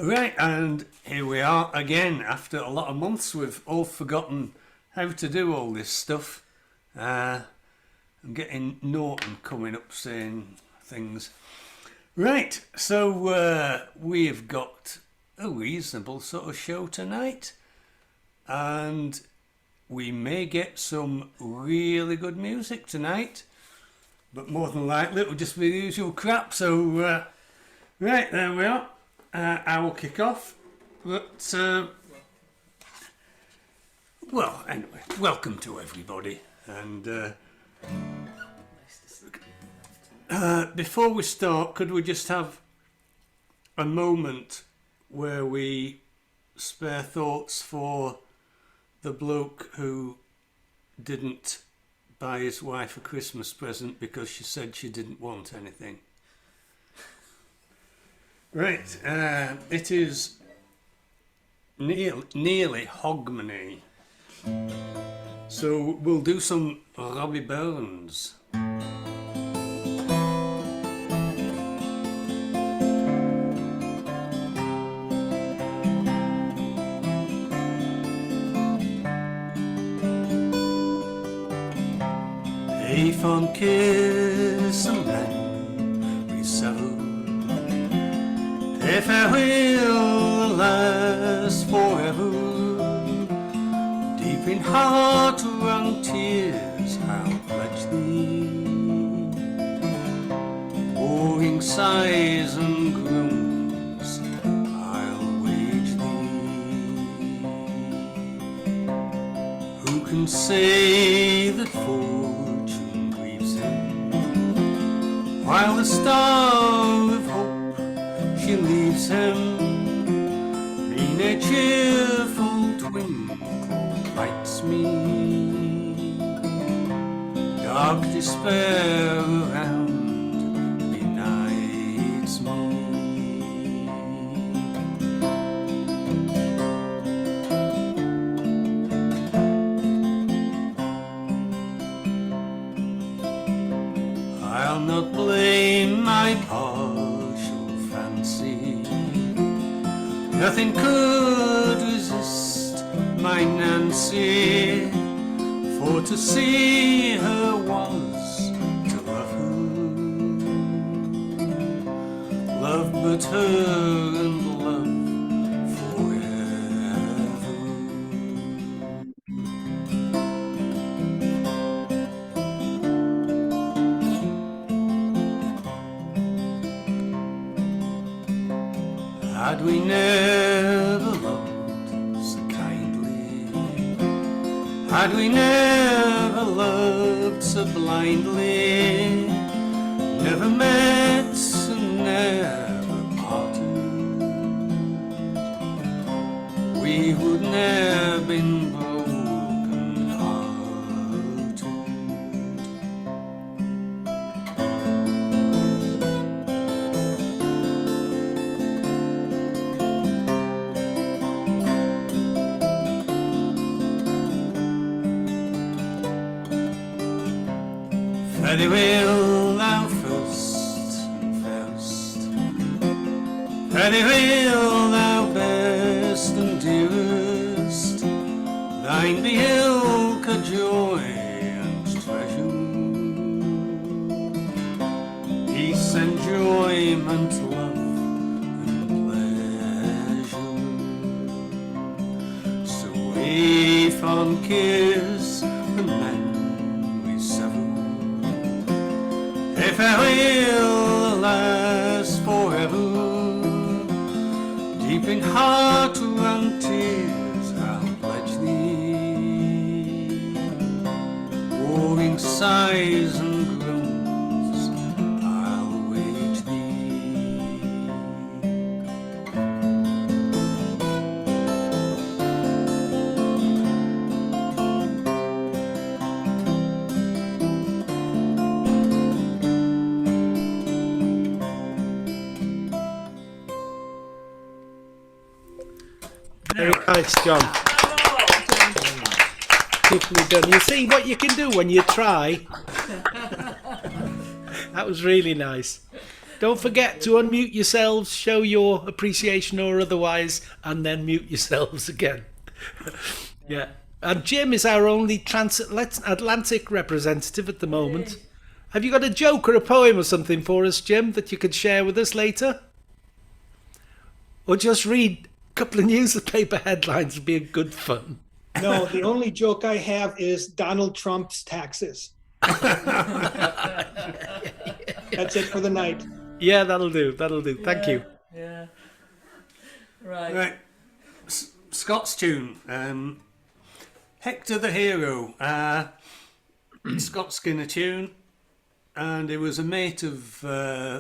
Right, and here we are again. After a lot of months, we've all forgotten how to do all this stuff. I'm getting Norton coming up saying things. Right, so we've got a reasonable sort of show tonight. And we may get some really good music tonight. But more than likely, it'll just be the usual crap. So, right, there we are. I will kick off. But, well, anyway, welcome to everybody. And before we start, could we just have a moment where we spare thoughts for the bloke who didn't buy his wife a Christmas present because she said she didn't want anything? Right, it is nearly Hogmanay. So we'll do some Robbie Burns. A fond kiss and then we settle. If I will last forever, deep in heart-wrung tears I'll pledge thee, pouring sighs and groans I'll wage thee. Who can say that fortune grieves him, while the star of hope she leaves him, in a cheerful twinkle lights me, dark despair around benights me. I'll not blame my partial fancy, nothing could resist my Nancy, for to see her was to love her, love but her and love forever. Had we never loved so kindly, had we never loved so blindly, never met and never parted, we would never been broken hearted. Very well, thou first and fairest, very well, thou best and dearest, thine be ilka joy and treasure, peace, enjoyment, love and pleasure. So a fond kiss and then we sever. If I will last forever, deep in heart-wrung tears I'll pledge thee, pouring sighs and groans I'll wage thee. Very nice, John. Beautifully done. You see what you can do when you try. That was really nice. Don't forget to unmute yourselves, show your appreciation or otherwise, and then mute yourselves again. Yeah. And Jim is our only transatlantic representative at the moment. Have you got a joke or a poem or something for us, Jim, that you could share with us later? Or just read a couple of newspaper headlines would be good fun. No, the only joke I have is Donald Trump's taxes. That's it for the night. Yeah, that'll do. That'll do. Thank you. Yeah. Right. Right. Scott's tune. Hector the Hero. Scott Skinner tune. And it was a mate of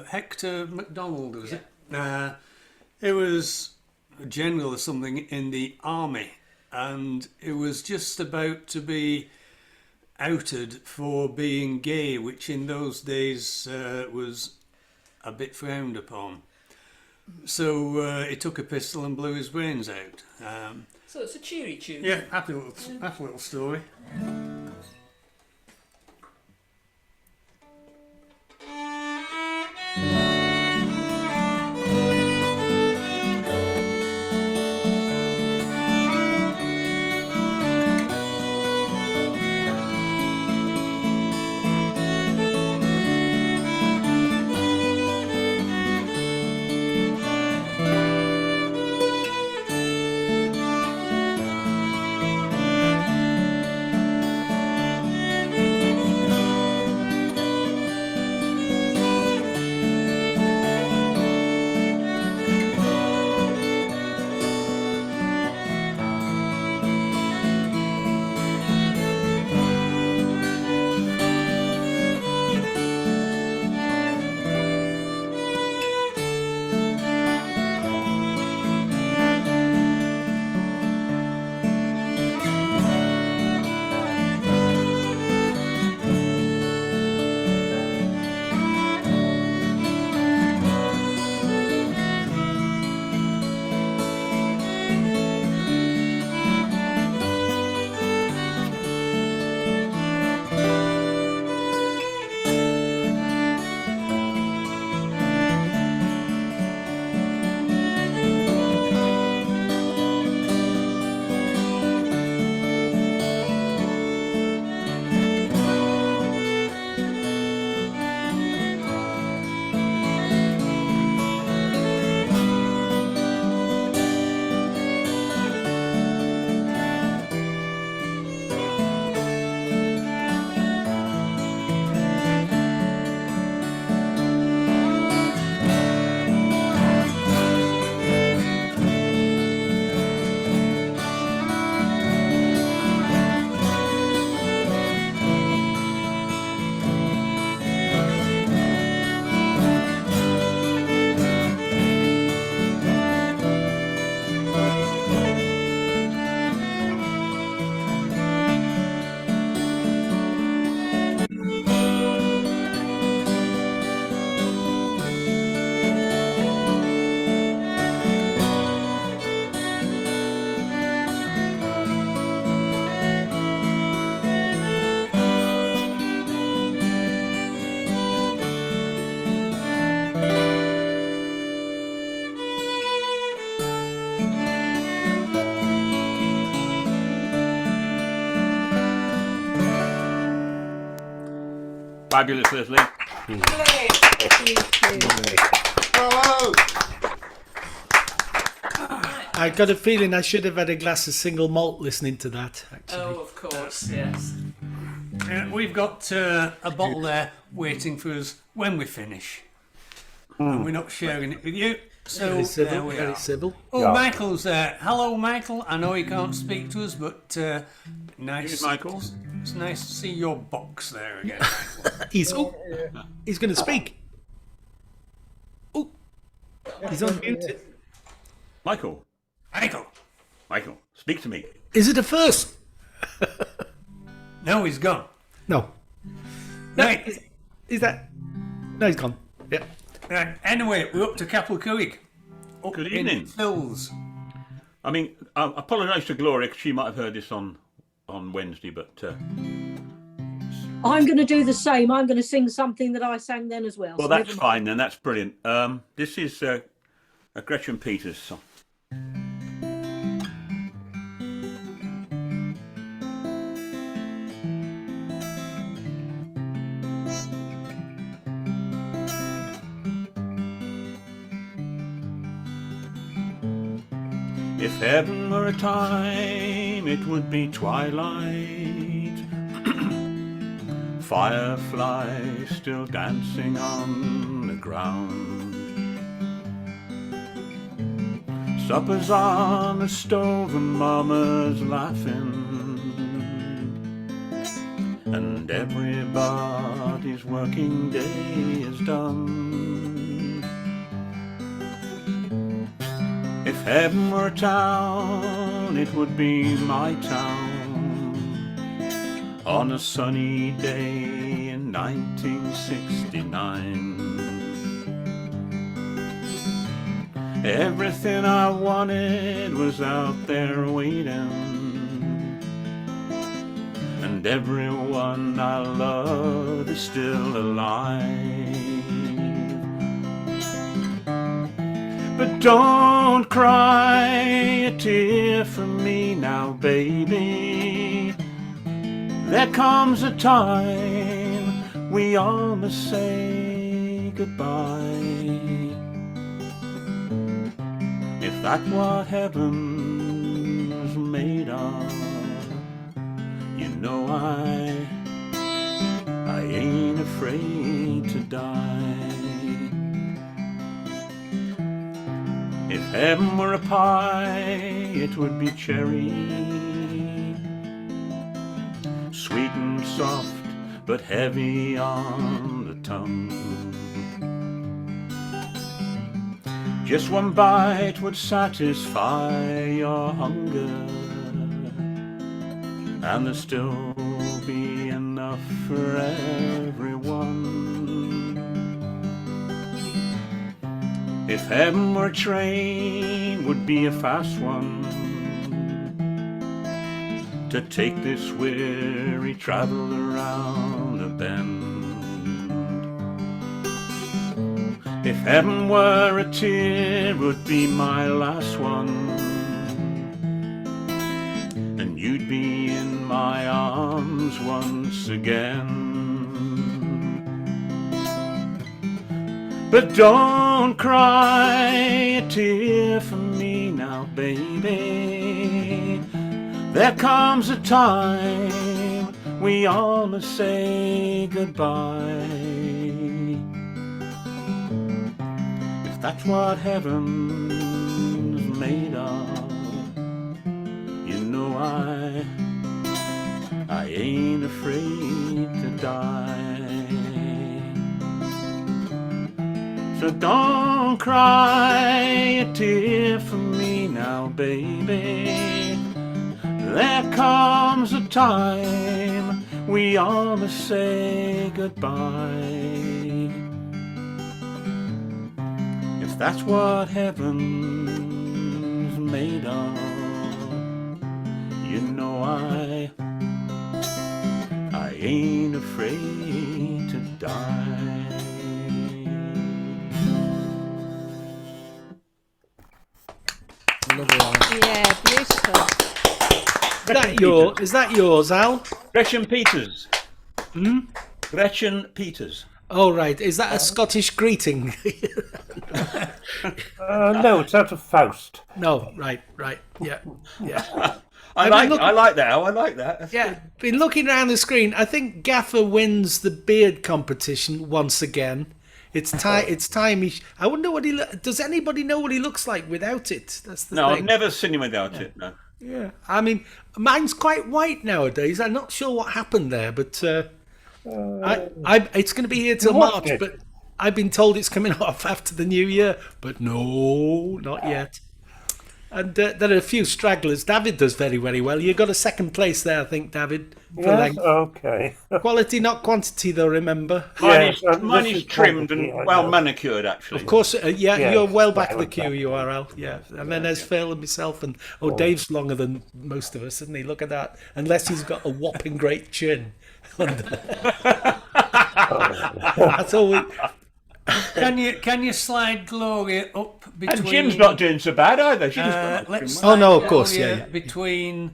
Hector MacDonald, was it? It was a general or something in the army. And it was just about to be outed for being gay, which in those days was a bit frowned upon. So he took a pistol and blew his brains out. So it's a cheery tune. Yeah, happy little story. Fabulous, Leslie. Bravo! I got a feeling I should have had a glass of single malt listening to that, actually. Oh, of course, yes. We've got a bottle there waiting for us when we finish. And we're not sharing it with you. So Very civil, there we very are. civil. Oh, Yeah. Michael's there. Hello, Michael. I know you can't speak to us, but nice. Here's Michael. It's nice to see your box there again, Michael. He's going to speak. Oh, he's unmuted. Michael, Michael. speak to me. Is it a first? No, he's gone. No. Right. Is that? No, he's gone. Yeah. Right. Anyway, we're up to Capelcuig. Up Good in evening. Phil's. I mean, I apologise to Gloria because she might have heard this on Wednesday, but I'm going to do the same. I'm going to sing something that I sang then as well. Well, so that's never mind. fine then. That's brilliant. This is a Gretchen Peters song. If heaven were a time, it would be twilight. Fireflies still dancing on the ground. Supper's on the stove and mama's laughing. And everybody's working day is done. If heaven were a town, it would be my town. On a sunny day in 1969. Everything I wanted was out there waiting. And everyone I loved is still alive. But don't cry a tear for me now, baby. There comes a time we all must say goodbye. If that's what heaven's made of, you know I ain't afraid to die. If heaven were a pie, it would be cherry, sweet and soft, but heavy on the tongue. Just one bite would satisfy your hunger, and there'd still be enough for everyone. If heaven were a train, would be a fast one, to take this weary travel around a bend. If heaven were a tear, would be my last one, and you'd be in my arms once again. But don't cry a tear for me now, baby. There comes a time we all must say goodbye. If that's what heaven's made of, you know I ain't afraid to die. So don't cry a tear for me now, baby. There comes a time we all must say goodbye. If that's what heaven's made of, you know I ain't afraid to die. Yeah, beautiful. Is that yours, Al? Gretchen Peters. Gretchen Peters. Oh, right. Is that a Scottish greeting? No, it's out of Faust. No, right. Yeah. I like that. Al. I like that. That's Yeah, been looking around the screen. I think Gaffer wins the beard competition once again. It's time. It's time. I wonder what does anybody know what he looks like without it? That's the No, thing. I've never seen him without it. No. Yeah, I mean, mine's quite white nowadays. I'm not sure what happened there, but it's going to be here till watched March. it? But I've been told it's coming off after the new year. But no, not yet. And there are a few stragglers. David does very, very well. You got a second place there, I think, David. For Yes, length. okay. Quality, not quantity, though. Remember. Mine this is is trimmed quality, and I well know. manicured, actually. Of course, Yeah, you're well back of the well, queue, you are, Al. Yeah, and then there's Phil and myself, and Dave's longer than most of us, isn't he? Look at that. Unless he's got a whopping great chin. That's all we. Can you slide Gloria up between? And Jim's not doing so bad either. She's Let's Oh, no, slide of course, Gloria yeah. between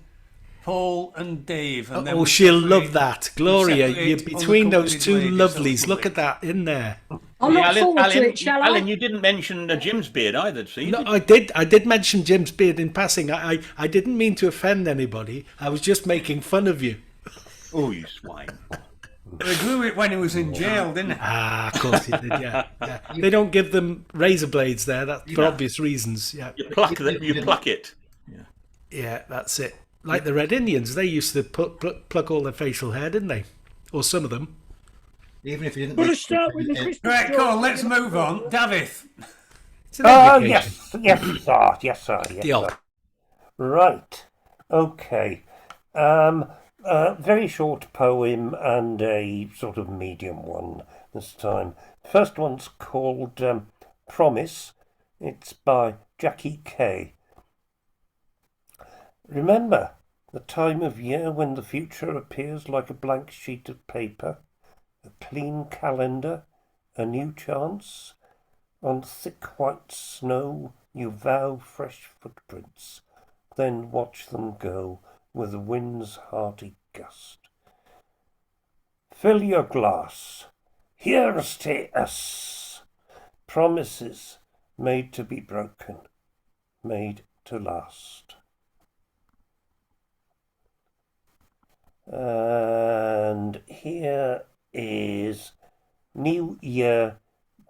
Paul and Dave. And then Oh, we she'll separate- love that, Gloria. separate You're between those two unaccompanied ladies, lovelies. Look at that in there. I'll look forward to it, shall I? Alan, you didn't mention Jim's beard either, see? No, I did mention Jim's beard in passing. I didn't mean to offend anybody. I was just making fun of you. Oh, you swine. They grew it when he was in jail, didn't they? Ah, of course he did. Yeah, yeah. They don't give them razor blades there. That for obvious reasons. Yeah, You pluck it. yeah, that's it. Like the Red Indians, they used to pluck all their facial hair, didn't they? Or some of them. Even if you didn't. Got to start with the Christmas Right, story. come on, let's move on. Davith. It's an Oh, education. yes, sir. Yes, sir. Yes, The old. sir. Right. Okay. Very short poem and a sort of medium one this time. First one's called Promise. It's by Jackie Kay. Remember the time of year when the future appears like a blank sheet of paper, a clean calendar, a new chance? On thick white snow you vow fresh footprints, then watch them go with the wind's hearty gust. Fill your glass, here's to us. Promises made to be broken, made to last. And here is New Year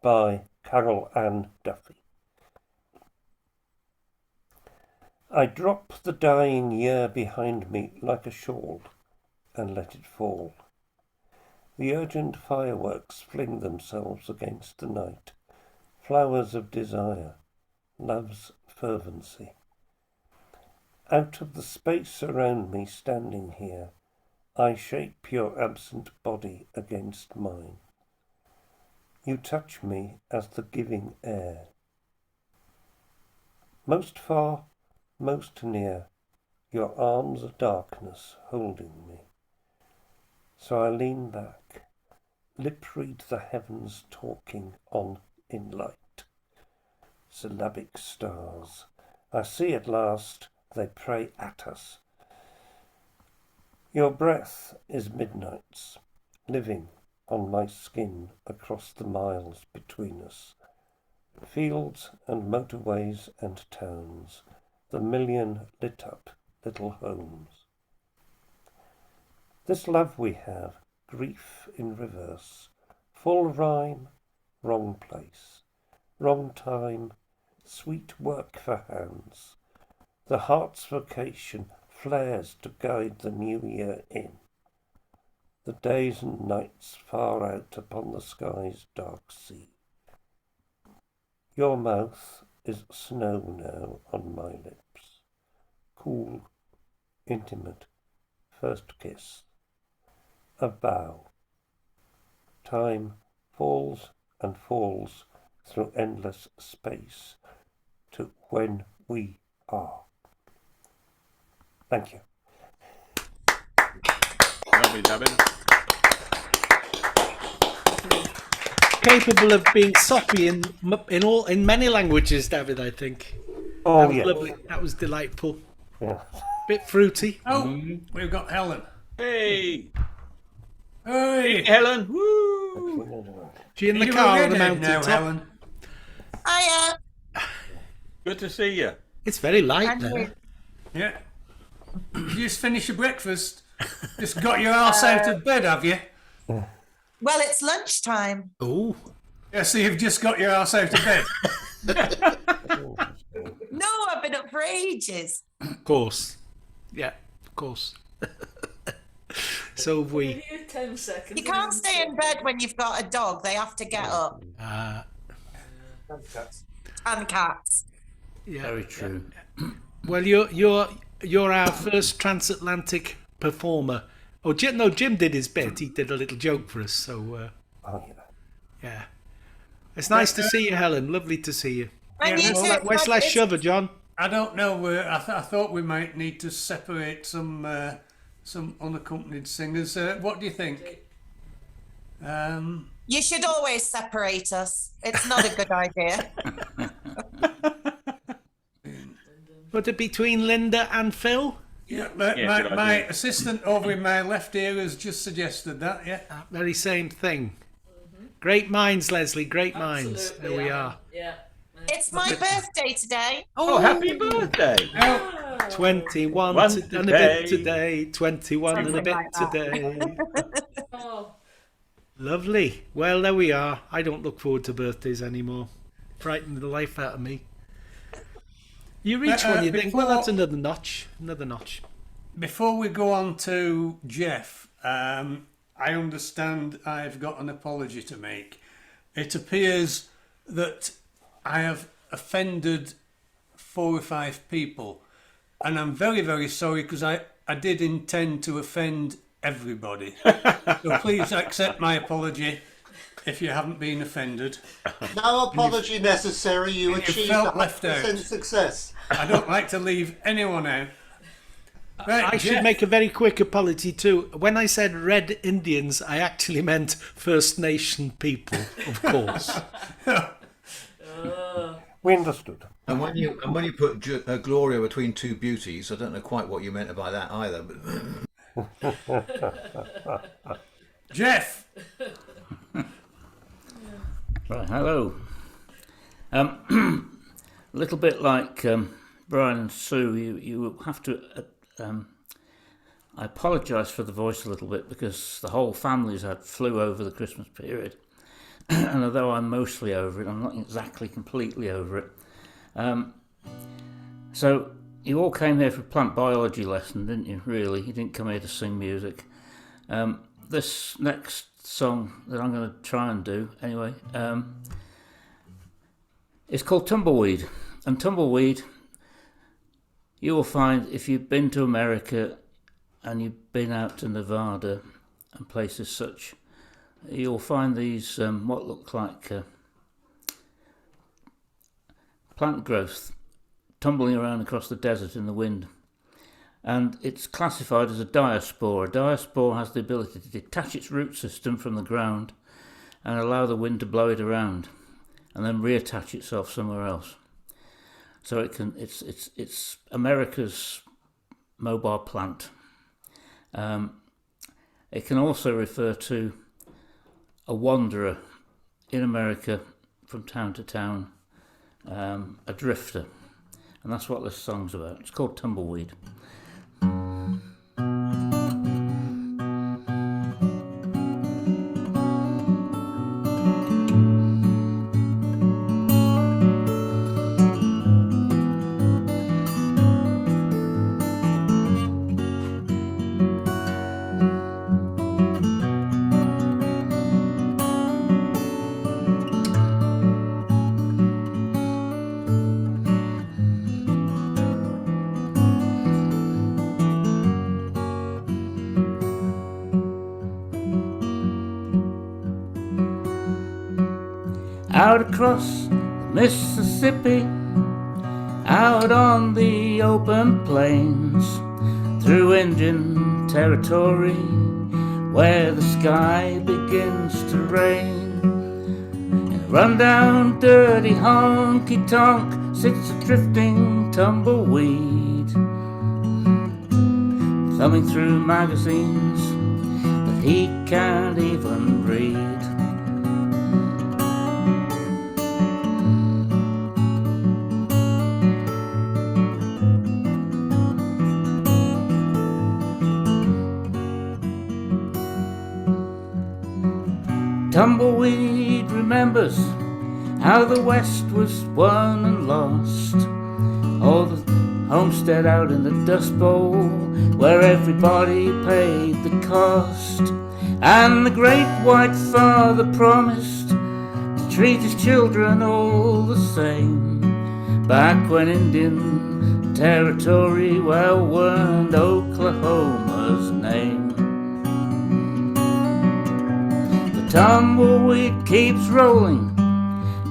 by Carol Ann Duffy. I drop the dying year behind me like a shawl and let it fall. The urgent fireworks fling themselves against the night, flowers of desire, love's fervency. Out of the space around me standing here, I shape your absent body against mine. You touch me as the giving air. Most far, most near, your arms are darkness holding me. So I lean back, lip read the heavens talking on in light. Syllabic stars, I see at last they pray at us. Your breath is midnight's, living on my skin across the miles between us. Fields and motorways and towns, the million lit up little homes. This love we have, grief in reverse, full rhyme, wrong place, wrong time, sweet work for hands. The heart's vocation flares to guide the new year in. The days and nights far out upon the sky's dark sea. Your mouth is snow now on my lips. Cool, intimate, first kiss. A bow. Time falls and falls through endless space to when we are. Thank you. Lovely, David. Capable of being soppy in many languages, David. I think. Oh, That was yeah. lovely. That was delightful. Yeah. Bit fruity. Oh, we've got Helen. Hey, Hey, Helen. Woo! She in the you car on the redhead mountain now, top. Helen. Hiya. Good to see you. It's very light I'm there. here. Yeah. You just finished your breakfast. Just got your ass out of bed, have you? Well, it's lunchtime. Oh, Yeah, so you've just got your ass out of bed. No, I've been up for ages. of course. Yeah, of course. So have we. Give you 10 seconds. You can't stay in bed when you've got a dog. They have to get up. And cats. Yeah. Very true. Well, you're our first transatlantic performer. Oh, Jim did his bit. He did a little joke for us. So Oh, yeah. yeah, it's nice to see you, Helen. Lovely to see you. And you too. Where's last shover, John? I don't know. I thought we might need to separate some unaccompanied singers. What do you think? You should always separate us. It's not a good idea. Put it between Linda and Phil. Yeah, good my idea. assistant over in my left ear has just suggested that. Yeah. Very same thing. Great minds, Leslie. Great minds. Absolutely, There we Alan. are. Yeah. It's my birthday today. Oh, happy birthday! 21 One and a today. bit today. 21 and a Something bit like that. today. Oh, Lovely. Well, there we are. I don't look forward to birthdays anymore. Frighten the life out of me. You reach one, you think, well, that's another notch. Another notch. Before we go on to Jeff, I understand I've got an apology to make. It appears that I have offended 4 or 5 people, and I'm very, very sorry because I did intend to offend everybody. So please accept my apology if you haven't been offended. No apology necessary. You achieved felt left 100% out. success. I don't like to leave anyone out. Right, I should Jeff. make a very quick apology too. When I said Red Indians, I actually meant First Nation people, of course. We understood. And when you put Gloria between two beauties, I don't know quite what you meant by that either. But Jeff. Right, hello. A little bit like Brian and Sue, you have to. I apologise for the voice a little bit because the whole family's had flu over the Christmas period, and although I'm mostly over it, I'm not exactly completely over it. So you all came here for a plant biology lesson, didn't you? Really, you didn't come here to sing music. This next song that I'm going to try and do, anyway, it's called Tumbleweed. And Tumbleweed, you will find if you've been to America and you've been out to Nevada and places such, you'll find these what look like plant growth tumbling around across the desert in the wind. And it's classified as a diaspore. A diaspore has the ability to detach its root system from the ground and allow the wind to blow it around and then reattach itself somewhere else. So it's America's mobile plant. It can also refer to a wanderer in America from town to town, a drifter. And that's what this song's about. It's called Tumbleweed. Out across the Mississippi, out on the open plains, through Indian territory, where the sky begins to rain. In a rundown, dirty honky-tonk sits a drifting tumbleweed, thumbing through magazines that he can't even read. Tumbleweed remembers how the West was won and lost, all the homestead out in the Dust Bowl, where everybody paid the cost, and the great white father promised to treat his children all the same, Back when Indian Territory well earned Oklahoma's name. The tumbleweed keeps rolling,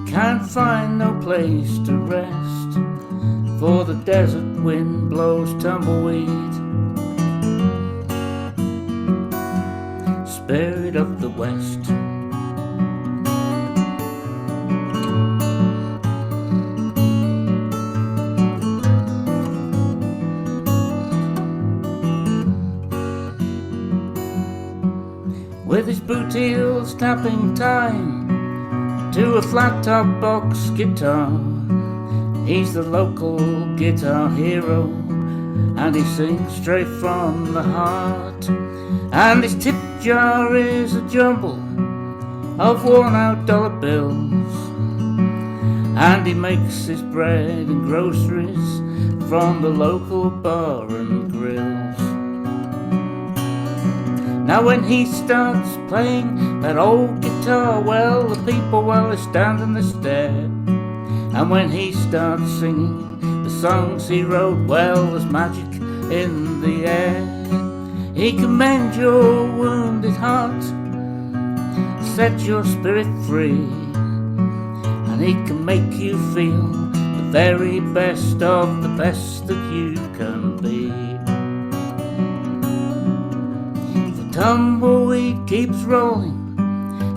can't find no place to rest, for the desert wind blows tumbleweed. Spirit of the West. With his boot heels tapping time to a flat top box guitar, he's the local guitar hero, and he sings straight from the heart. And his tip jar is a jumble of worn out dollar bills, and he makes his bread and groceries from the local bar and grills. Now when he starts playing that old guitar, well, the people, well, they stand and they stare. And when he starts singing the songs he wrote, well, there's magic in the air. He can mend your wounded heart, set your spirit free, and he can make you feel the very best of the best that you can be. Tumbleweed keeps rolling,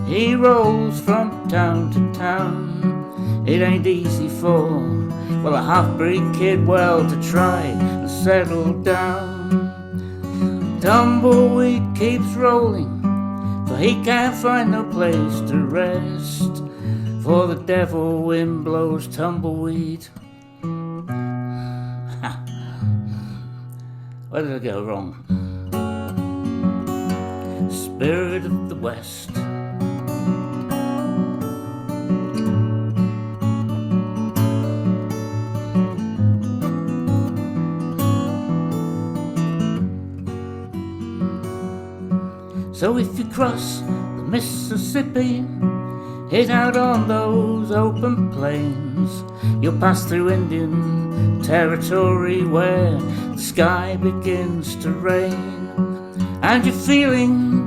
he rolls from town to town. It ain't easy for, well, a half-breed kid, well, to try and settle down. Tumbleweed keeps rolling, for he can't find no place to rest, for the devil wind blows tumbleweed. Where did I go wrong? Spirit of the West. So if you cross the Mississippi, hit out on those open plains, you'll pass through Indian Territory where the sky begins to rain. And you're feeling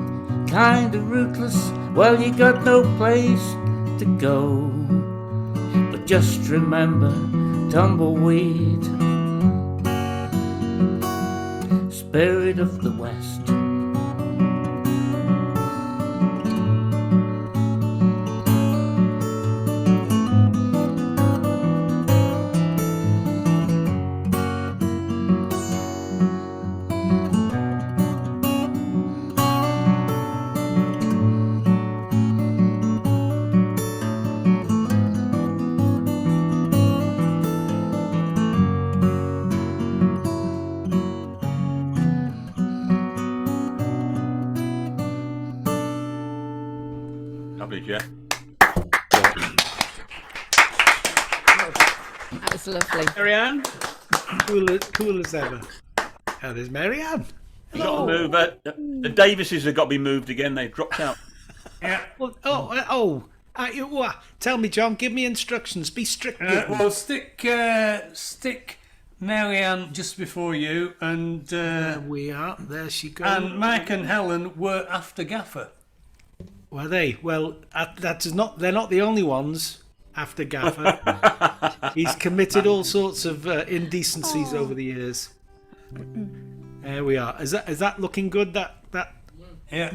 kinda rootless, well, you got no place to go. But just remember tumbleweed, spirit of the West. Lovely, Jeff. That was lovely. Marianne? Cool as ever. How is Marianne? You've got to move. The Davises have got to be moved again. They've dropped out. Yeah. Well, tell me, John. Give me instructions. Be strict. Well, stick Marianne just before you, and there we are. There she goes. And Mike and Helen were after Gaffer. Were they? Well, they're not the only ones after Gaffer. He's committed all sorts of indecencies over the years. There we are. Is that looking good? That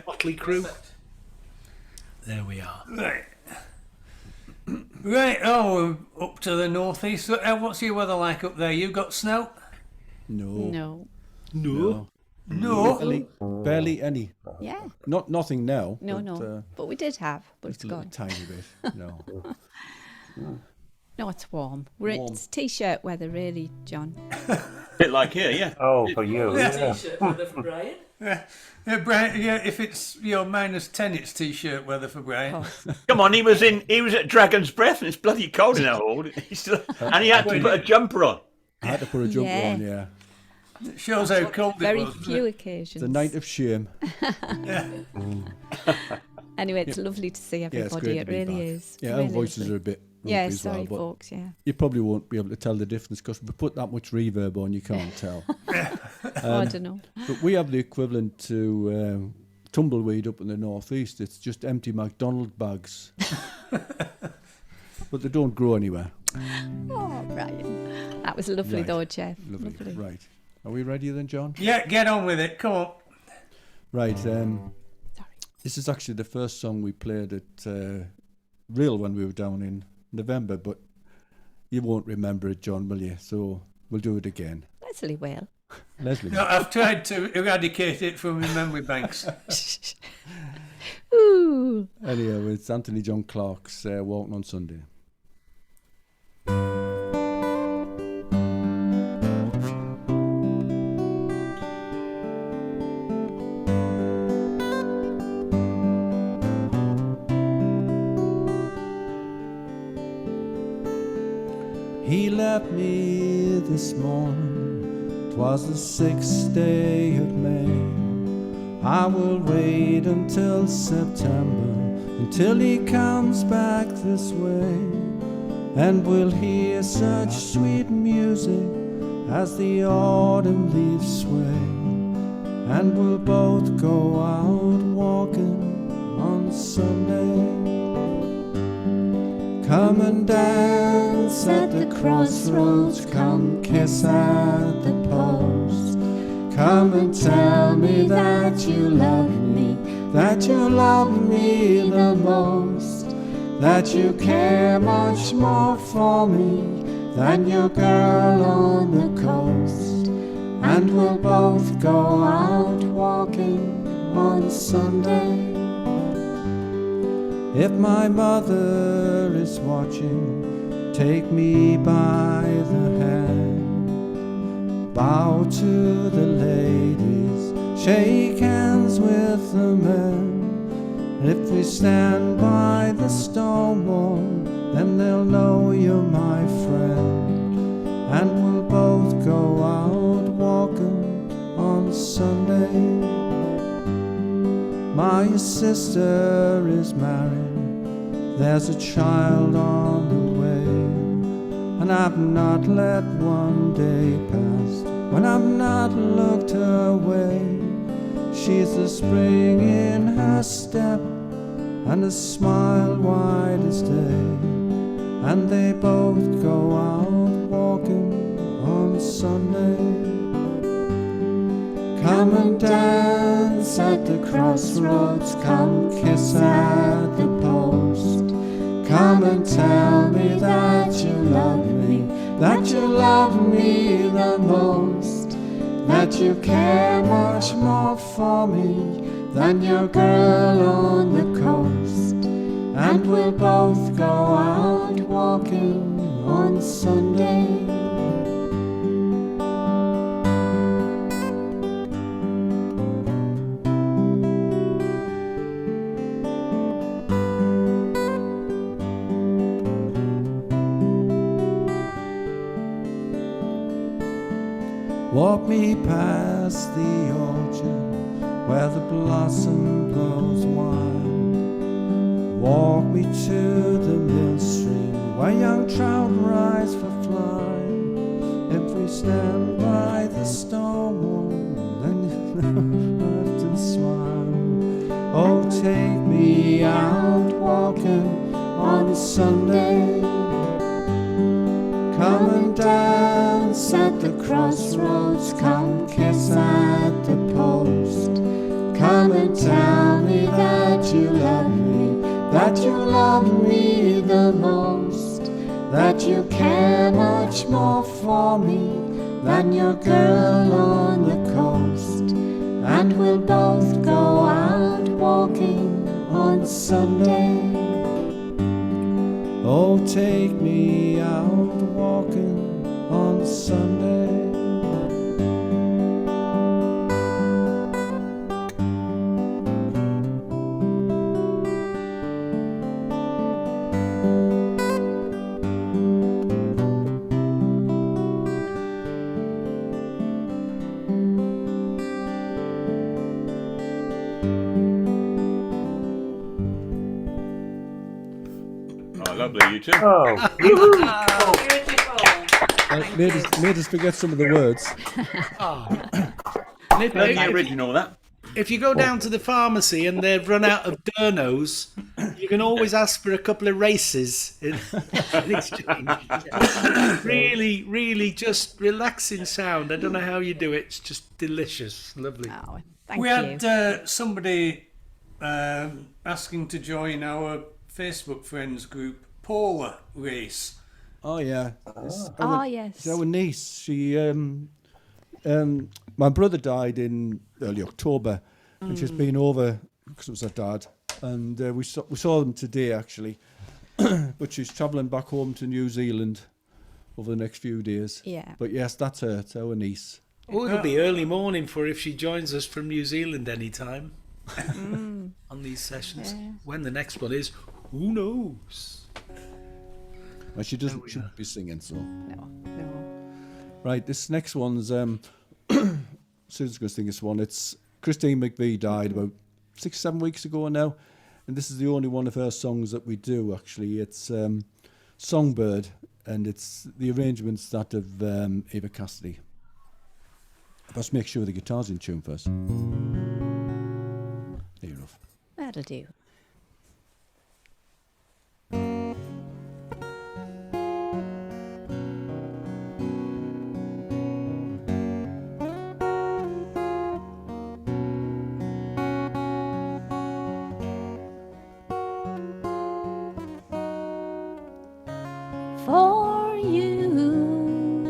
motley crew. There we are. Right. Oh, we're up to the northeast. What's your weather like up there? You got snow? No. Barely any. Yeah. Nothing now. No. But we did have, but it's gone. A tiny bit. No. No, it's warm. It's t-shirt weather, really, John. Bit like here, yeah. Oh, for you. Yeah. T-shirt weather for Brian. Yeah, Brian. Yeah, if it's -10, it's t-shirt weather for Brian. Come on, he was at Dragon's Breath, and it's bloody cold in that hall. And he had to put a jumper on. I had to put a jumper on, yeah. It shows how cold Very it was. few occasions. The night of shame. Anyway, it's lovely to see everybody. Great it to be really back. is. Yeah, really our voices lovely. are a bit Yeah, rugby as sorry, well, but folks, yeah. you probably won't be able to tell the difference because we put that much reverb on, you can't tell. I don't know. But we have the equivalent to tumbleweed up in the northeast. It's just empty McDonald bags. But they don't grow anywhere. Oh, Brian. That was lovely, Right. though, Jeff. Lovely. Right. Are we ready then, John? Yeah, get on with it. Come on. Right. This is actually the first song we played at Real when we were down in November, but you won't remember it, John, will you? So we'll do it again. Leslie will. Leslie. No, I've tried to eradicate it from my memory banks. Ooh. Anyhow, it's Anthony John Clark's Walking on Sunday. He left me this morning, 'twas the 6th day of May. I will wait until September, until he comes back this way, and we'll hear such sweet music as the autumn leaves sway, and we'll both go out walking on Sunday. Come and dance at the crossroads, come kiss at the post. Come and tell me that you love me, that you love me the most, that you care much more for me than your girl on the coast. And we'll both go out walking on Sunday. If my mother is watching, take me by the hand. Bow to the ladies, shake hands with the men. If we stand by the stone wall, then they'll know you're my friend. And we'll both go out walking on Sunday. My sister is married, there's a child on the way, and I've not let one day pass when I've not looked her way. She's the spring in her step and a smile white as day, and they both go out walking on Sunday. Come and dance at the crossroads, come kiss at the post. Come and tell me that you love me, that you love me the most, that you care much more for me than your girl on the coast. And we'll both go out walking on Sunday. Walk me past the orchard where the blossom blows wild. Walk me to the mill stream where young trout rise for flying. If we stand by the stone wall, then you laugh and smile. Oh, take me out walking on Sunday. Come and dance at the crossroads, come kiss at the post. Come and tell me that you love me, that you love me the most, that you care much more for me than your girl on the coast. And we'll both go out walking on Sunday. Oh, take me out walking on Sunday. lovely, you two. Oh, Made us forget some of the words. And The original, that. if you go down to the pharmacy and they've run out of Durnos, you can always ask for a couple of races in exchange. Really, really just relaxing sound. I don't know how you do it. It's just delicious. Lovely. Oh, thank We you. had somebody asking to join our Facebook friends group, Paula Race. Oh yeah. Yes. It's our niece. She my brother died in early October, and she's been over because it was her dad, and we saw them today actually, but she's travelling back home to New Zealand over the next few days. Yeah. But yes, that's her. It's our niece. Oh, it'll be early morning for if she joins us from New Zealand anytime on these sessions. Yeah. When the next one is, who knows? Well, she shouldn't be singing, so. No. Right, this next one's Susan's going to sing this one. It's Christine McVie died about 6-7 weeks ago now, and this is the only one of her songs that we do actually. It's Songbird, and it's the arrangements that of Eva Cassidy. Let's make sure the guitar's in tune first. There you go. That'll do. For you,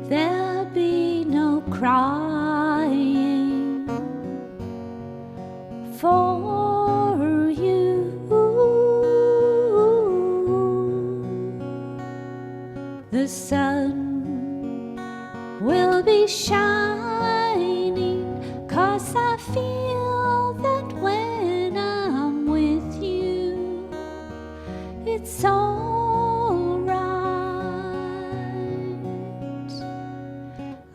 there'll be no crying. For you, the sun will be shining, 'cause I feel that when I'm with you, it's all right.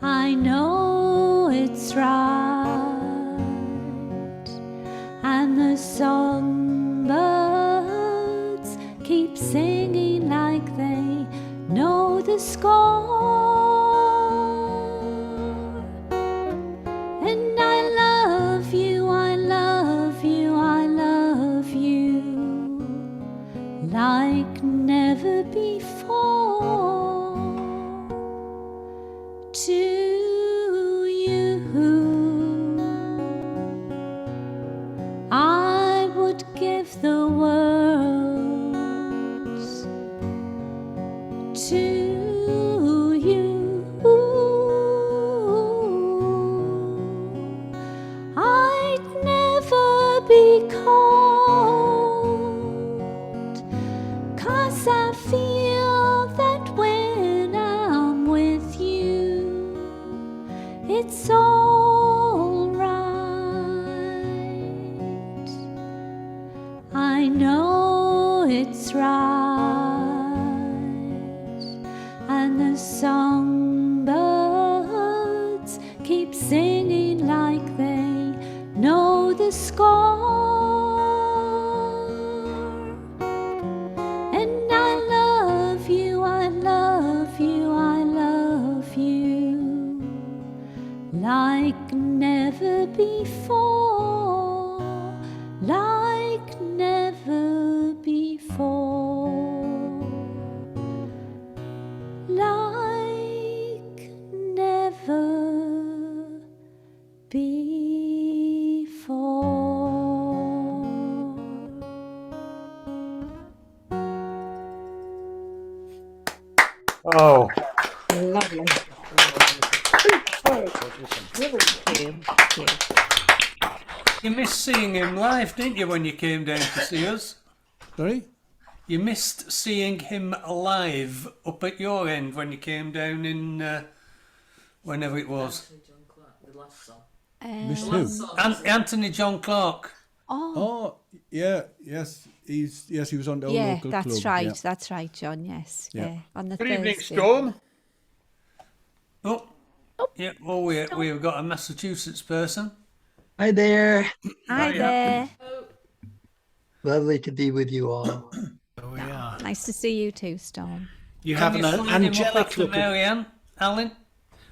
I know it's right. And the songbirds keep singing like they know the score. And I love you, I love you, I love you like never before. To you, I would give the world. To you, I'd never be cold, 'cause I feel that when I'm with you, it's all right. I know it's right. And the songbirds keep singing like they know the score. And I love you, I love you, I love you like never before, like never before, like never before. Oh, Lovely. You missed seeing him live, didn't you, when you came down to see us? Sorry? You missed seeing him live up at your end when you came down in whenever it was. The last song. Missed who? Anthony John Clark. Oh, yeah, yes. He was on the old Yeah, local that's club. right. Yeah. That's right, John. Yes. Yeah. Yeah. On the Good evening, Thursday. Storm. Oh, yeah. Well, we've got a Massachusetts person. Hi there. Hi there. Lovely to be with you all. Oh, yeah. Nice to see you too, Storm. You Can have you an slide him up angelic after look. Marianne? Alan?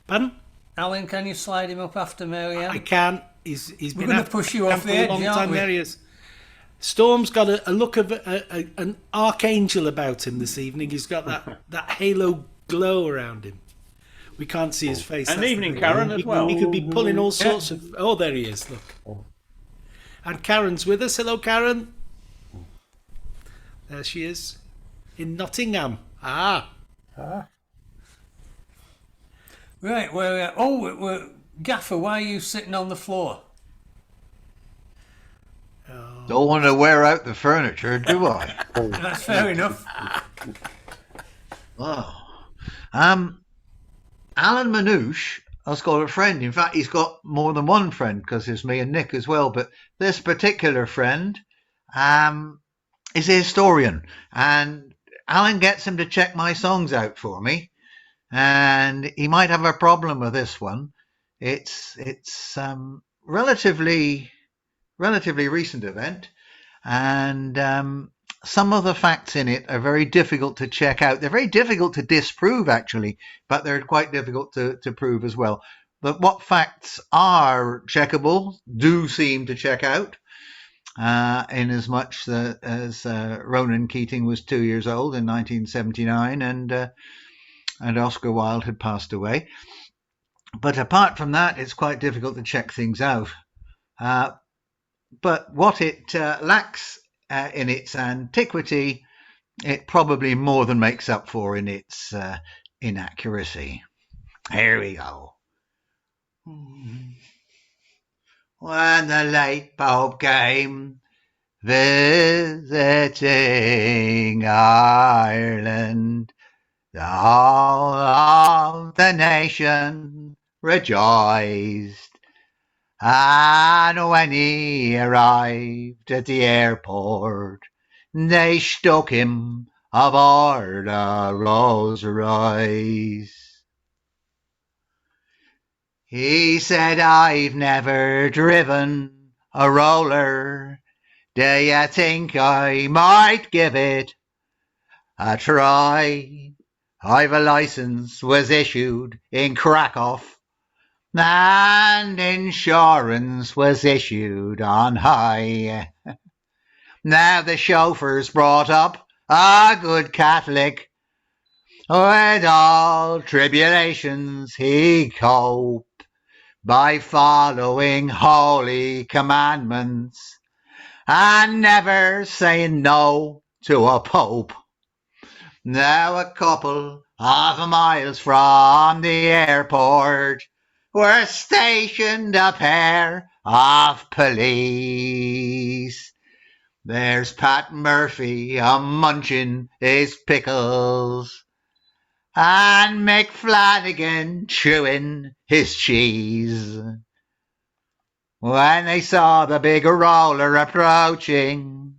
Pardon? Alan, can you slide him up after Marianne? I can. He's We're been gonna after push you off for the a edge, long aren't time. we? There he is. Storm's got a look of an archangel about him this evening. He's got that halo glow around him. We can't see his face. And that's the evening, thing. Karen, as well. He could be pulling all sorts of... Oh, there he is, look. And Karen's with us. Hello, Karen. There she is. In Nottingham. Ah. Right, Gaffer, why are you sitting on the floor? Don't want to wear out the furniture, do I? That's fair enough. Oh. Alan Manouche has got a friend. In fact, he's got more than one friend because there's me and Nick as well. But this particular friend is a historian. And Alan gets him to check my songs out for me. And he might have a problem with this one. It's relatively recent event, and some of the facts in it are very difficult to check out. They're very difficult to disprove, actually, but they're quite difficult to prove as well. But what facts are checkable do seem to check out, in as much as Ronan Keating was 2 years old in 1979, and Oscar Wilde had passed away. But apart from that, it's quite difficult to check things out. But what it lacks in its antiquity, it probably more than makes up for in its inaccuracy. Here we go. When the late Pope came visiting Ireland, the whole of the nation rejoiced. And when he arrived at the airport, they stuck him aboard a Rolls Royce. He said, I've never driven a roller. Do you think I might give it a try? I've a license was issued in Krakow, and insurance was issued on high. Now the chauffeur's brought up a good Catholic. With all tribulations he cope by following holy commandments and never saying no to a pope. Now a couple of miles from the airport were stationed a pair of police. There's Pat Murphy a-munching his pickles, and Mick Flanagan chewing his cheese. When they saw the big roller approaching,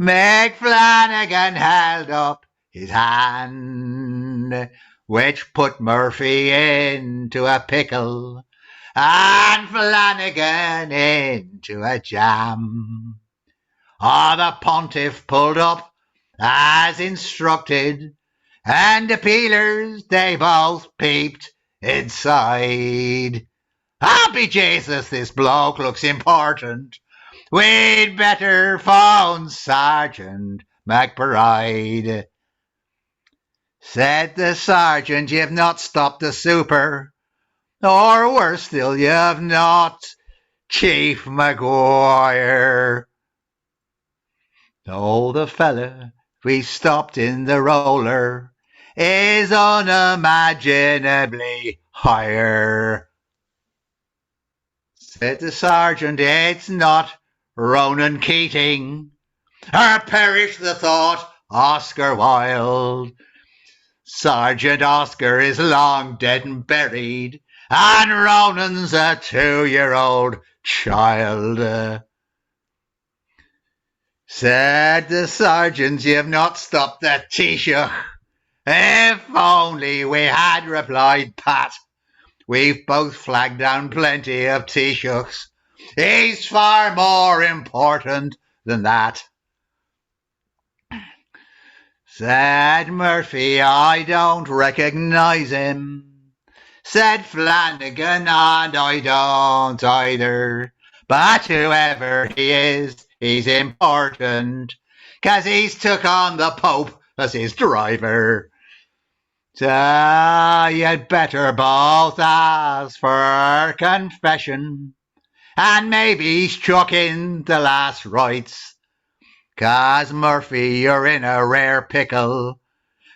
Mick Flanagan held up his hand, which put Murphy into a pickle and Flanagan into a jam. The pontiff pulled up as instructed, and the peelers, they both peeped inside. Happy Jesus, this bloke looks important. We'd better phone Sergeant McBride. Said the sergeant, you've not stopped the super, or worse still, you've not Chief Maguire. Oh, the fella we stopped in the roller is unimaginably higher. Said the sergeant, it's not Ronan Keating, or perish the thought, Oscar Wilde. Sergeant Oscar is long dead and buried, and Ronan's a 2-year-old child. Said the sergeant, you've not stopped the Taoiseach. If only we had, replied Pat. We've both flagged down plenty of Taoiseachs. He's far more important than that. Said Murphy, I don't recognize him. Said Flanagan, and I don't either. But whoever he is, he's important, 'cause he's took on the Pope as his driver. So you'd better both ask for confession, and maybe chuck in the last rites, 'cause Murphy, you're in a rare pickle,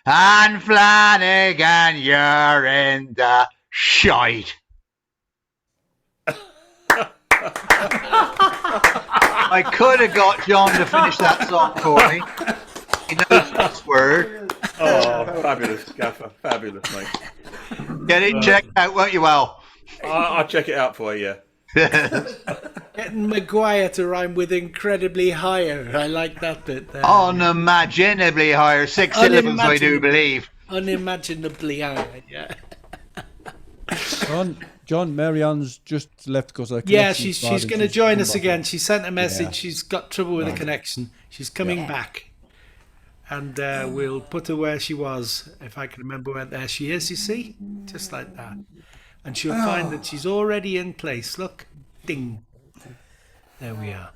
and Flanagan, you're in the shite. I could have got John to finish that song for me. He knows this word. Oh, fabulous, Gaffer. Fabulous, mate. Get it checked out, won't you, Al? I'll check it out for you. Getting Maguire to rhyme with incredibly higher. I like that bit there. Unimaginably higher. 6 syllables, I do believe. Unimaginably higher, yeah. John, Marianne's just left because I. Yeah, she's going to join us again. She sent a message. Yeah. She's got trouble with the connection. She's coming back, and we'll put her where she was, if I can remember where. There she is. You see, just like that, and she'll find that she's already in place. Look, ding. There we are.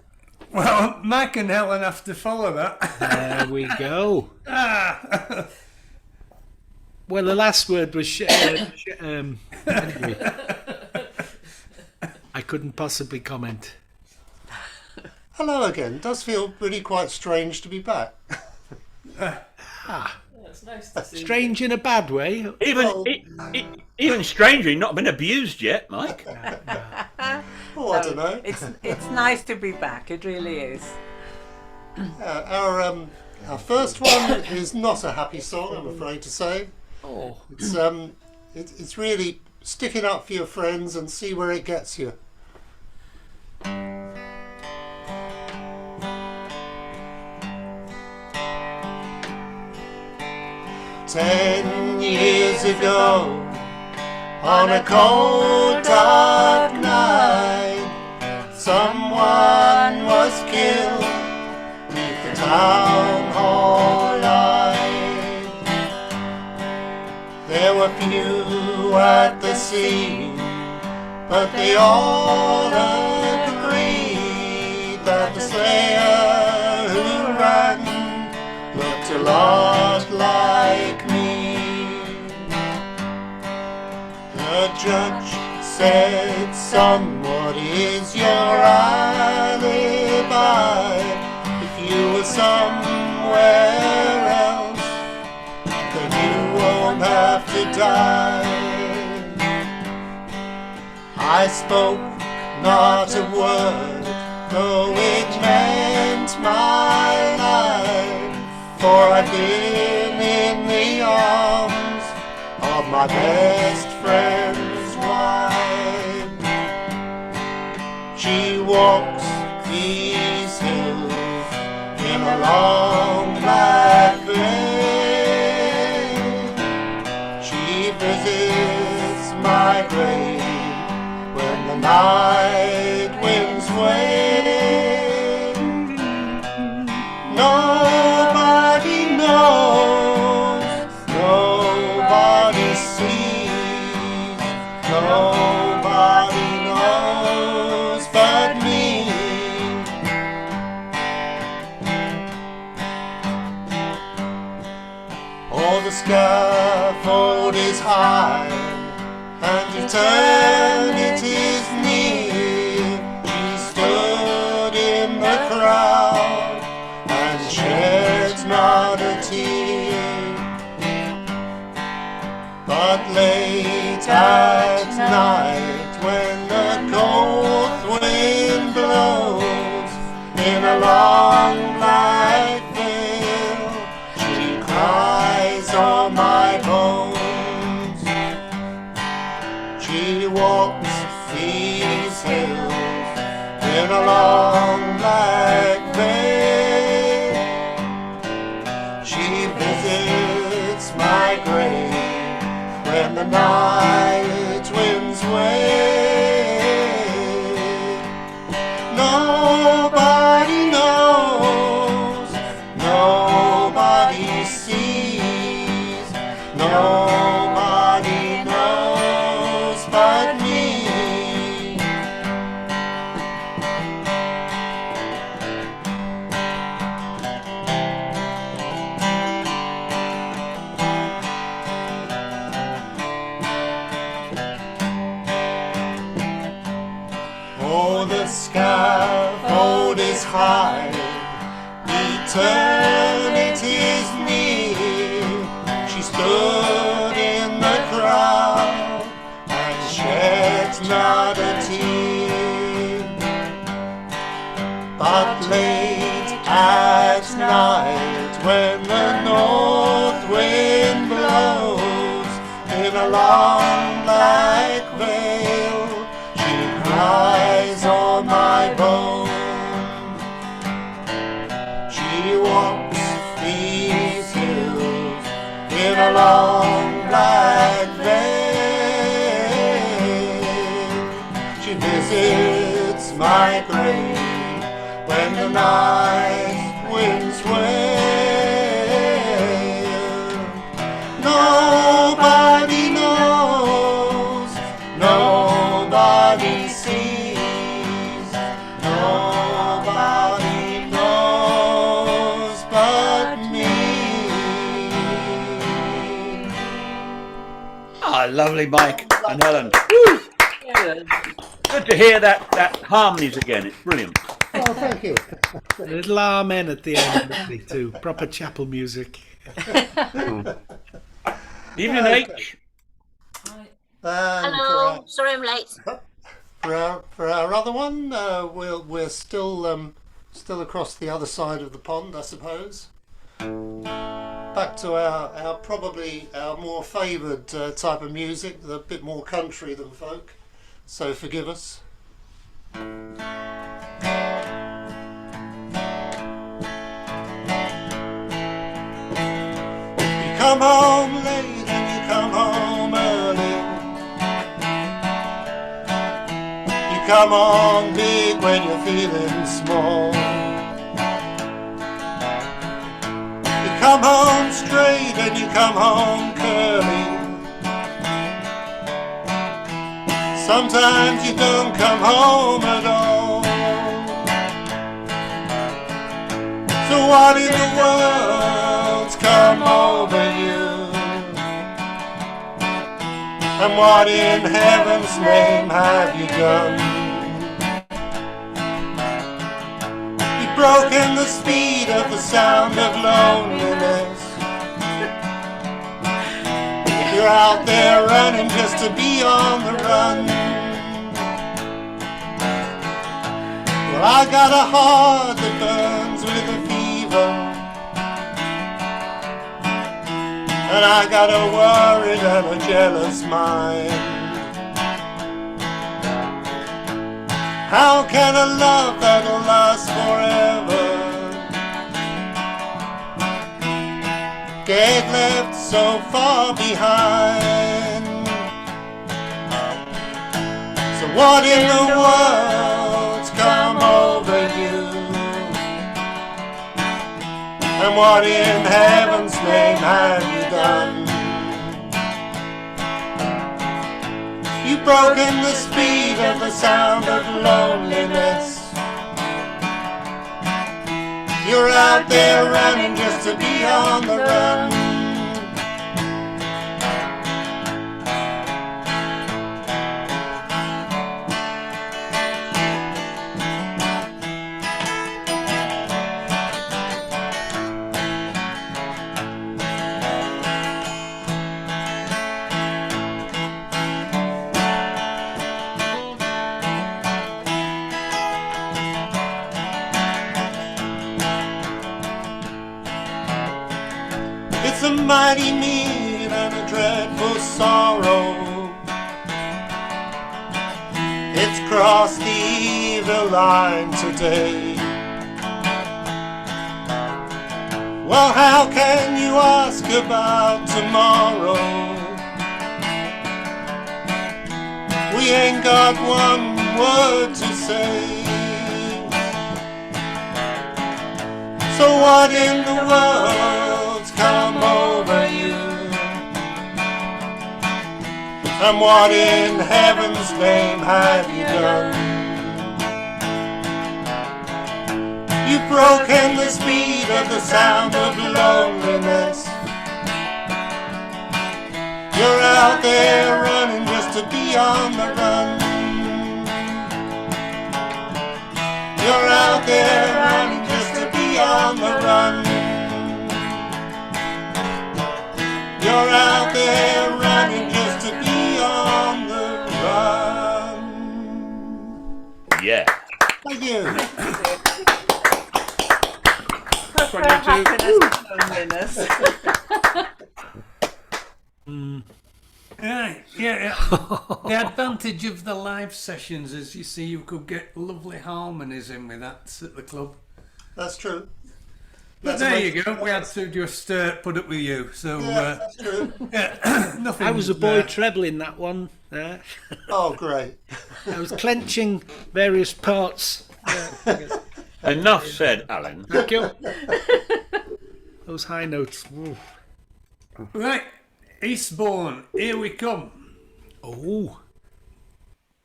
Well, Mac and Helen have to follow that. There we go. Well, the last word was anyway. I couldn't possibly comment. Hello again. It does feel really quite strange to be back. It's nice to see. Strange in a bad way. Even stranger, not been abused yet, Mike. Oh, I don't know. It's nice to be back. It really is. Our first one is not a happy song, I'm afraid to say. Oh. It's really sticking up for your friends and see where it gets you. 10 years ago, on a cold dark night, someone was killed beneath the town hall light. There were few at the scene, but they all agreed that the slayer who ran looked a lot like me. The judge said, "Son, what is your alibi? If you were somewhere else, then you won't have to die." I spoke not a word, though it meant my life, for I've been in the arms of my best friend's wife. She walks these hills in a long black veil. She visits my grave when the night winds wail. Nobody knows, nobody sees, nobody knows but me. Oh, the scaffold is high and eternity's near. She stood in the crowd and shed not a tear. But late at night, when the cold wind blows in a long black veil, she cries on my bones. She walks these hills in a long black veil. She visits my grave when the night winds wail. Nobody knows, nobody sees, Nobody knows but me. Oh, the scaffold is high, eternity's near. She stood in the crowd and shed not a tear. But late at night, when the north wind blows in a long black veil, she cries on my bone. She walks these hills in a long black veil. She visits my grave when the night winds wail. Nobody knows, nobody sees, nobody knows but me. Ah, lovely, Mike and Helen. Woo! Good to hear that harmonies again. It's brilliant. Oh, thank you. A little amen at the end too. Proper chapel music. Evening, H. Hello. Sorry I'm late. For our other one, we're still across the other side of the pond, I suppose. Back to our probably our more favoured type of music, a bit more country than folk. So forgive us. You come home late and you come home early. You come home big when you're feeling small. You come home straight and you come home curly. Sometimes you don't come home at all. So what in the world's come over you? And what in heaven's name have you done? You've broken the speed of the sound of loneliness. You're out there running just to be on the run. Well, I got a heart that burns with a fever, and I got a worried and a jealous mind. How can a love that'll last forever get left so far behind? So what in the world's come over you? And what in heaven's name have you done? You've broken the speed of the sound of loneliness. You're out there running just to be on the run. It's a mighty need and a dreadful sorrow. It's crossed the evil line today. Well, how can you ask about tomorrow? We ain't got one word to say. So what in the world's come over you? And what in heaven's name have you done? You've broken the speed of the sound of loneliness. You're out there running just to be on the run. You're out there running just to be on the run. You're out there running just to be on the run. Yeah. Thank you. For happiness and loneliness. Yeah. The advantage of the live sessions is, you see, you could get lovely harmonies in with that at the club. That's true. But there you go. We had to just put up with you. So that's true. Nothing. I was a boy treble in that one. Oh, great. I was clenching various parts. Enough said, Alan. Thank you. Those high notes. Ooh. Right, Eastbourne, here we come. Oh.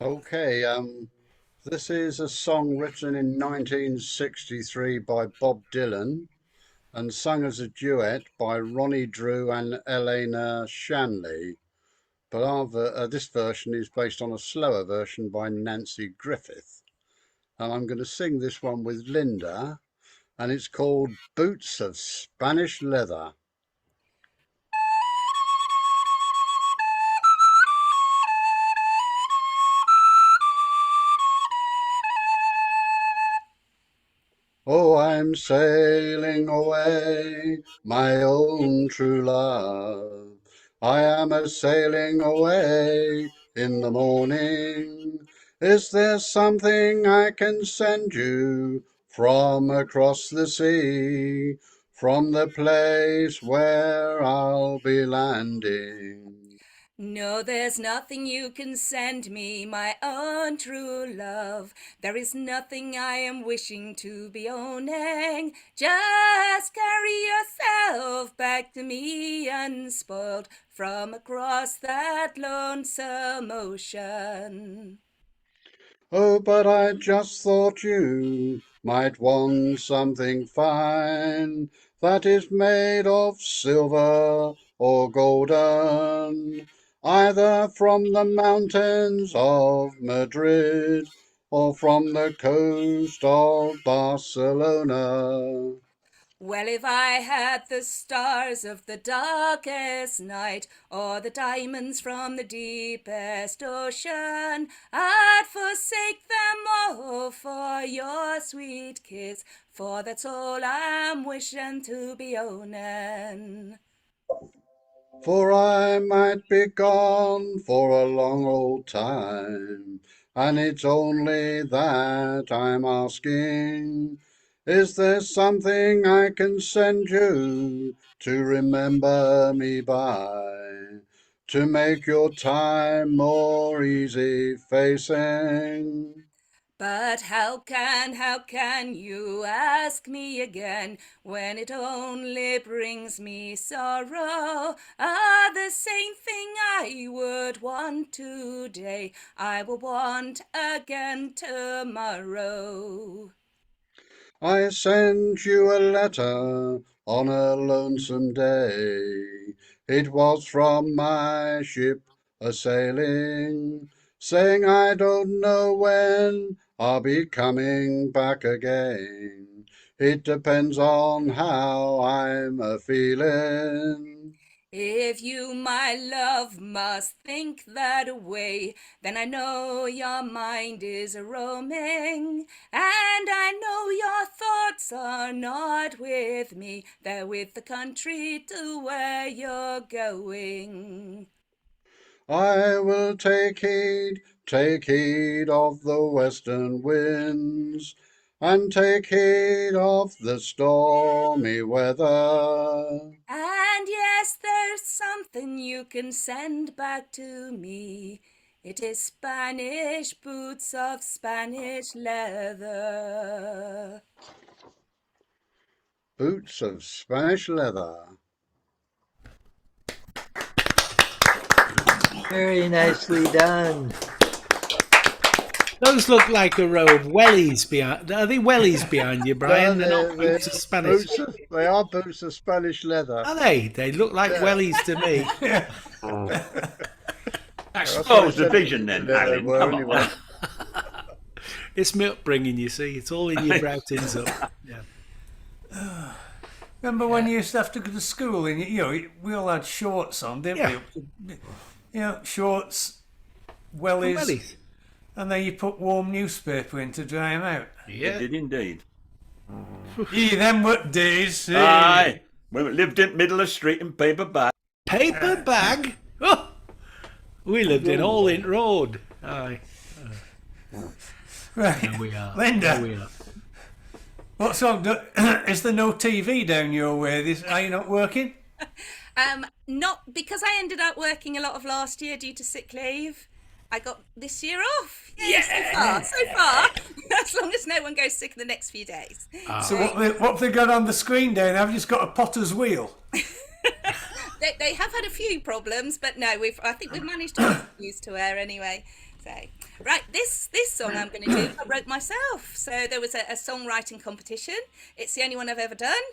Okay, this is a song written in 1963 by Bob Dylan and sung as a duet by Ronnie Drew and Elena Shanley. But this version is based on a slower version by Nancy Griffith. And I'm going to sing this one with Linda, and it's called Boots of Spanish Leather. Oh, I'm sailing away, my own true love. I am a sailing away in the morning. Is there something I can send you from across the sea, from the place where I'll be landing? No, there's nothing you can send me, my own true love. There is nothing I am wishing to be owning. Just carry yourself back to me unspoiled from across that lonesome ocean. Oh, but I just thought you might want something fine that is made of silver or golden, either from the mountains of Madrid or from the coast of Barcelona. Well, if I had the stars of the darkest night, or the diamonds from the deepest ocean, I'd forsake them all for your sweet kiss, for that's all I'm wishing to be owning. For I might be gone for a long old time, and it's only that I'm asking. Is there something I can send you to remember me by, to make your time more easy facing? But how can you ask me again, when it only brings me sorrow? The same thing I would want today, I will want again tomorrow. I sent you a letter on a lonesome day. It was from my ship a-sailing, saying I don't know when I'll be coming back again. It depends on how I'm a-feeling. If you, my love, must think that way, then I know your mind is roaming, and I know your thoughts are not with me, they're with the country to where you're going. I will take heed of the western winds, and take heed of the stormy weather. And yes, there's something you can send back to me. It is Spanish boots of Spanish leather. Boots of Spanish leather. Very nicely done. Those look like a row of wellies behind. Are they wellies behind you, Brian? They're not boots of Spanish. They are boots of Spanish leather. Are they? They look like wellies to me. Expose the vision then, Alan. Come on. It's my upbringing, you see. It's all in your broutings up. Yeah. Remember when you used to have to go to school and we all had shorts on, didn't we? Shorts, wellies, and then you put warm newspaper in to dry them out. Yeah, they did indeed. Them were days. Aye, we lived in middle of street in paper bag. Paper bag? Oh, we lived in All In Road. Aye. Right, Here we are. Linda. Here we are. What's on? Is there no TV down your way? Are you not working? Not because I ended up working a lot of last year due to sick leave. I got this year off. Yeah, so far. As long as no one goes sick in the next few days. So what have they got on the screen down? I've just got a potter's wheel. They have had a few problems, but no, I think we've managed to get used to her anyway. So, right, this song I'm going to do, I wrote myself. So there was a songwriting competition. It's the only one I've ever done.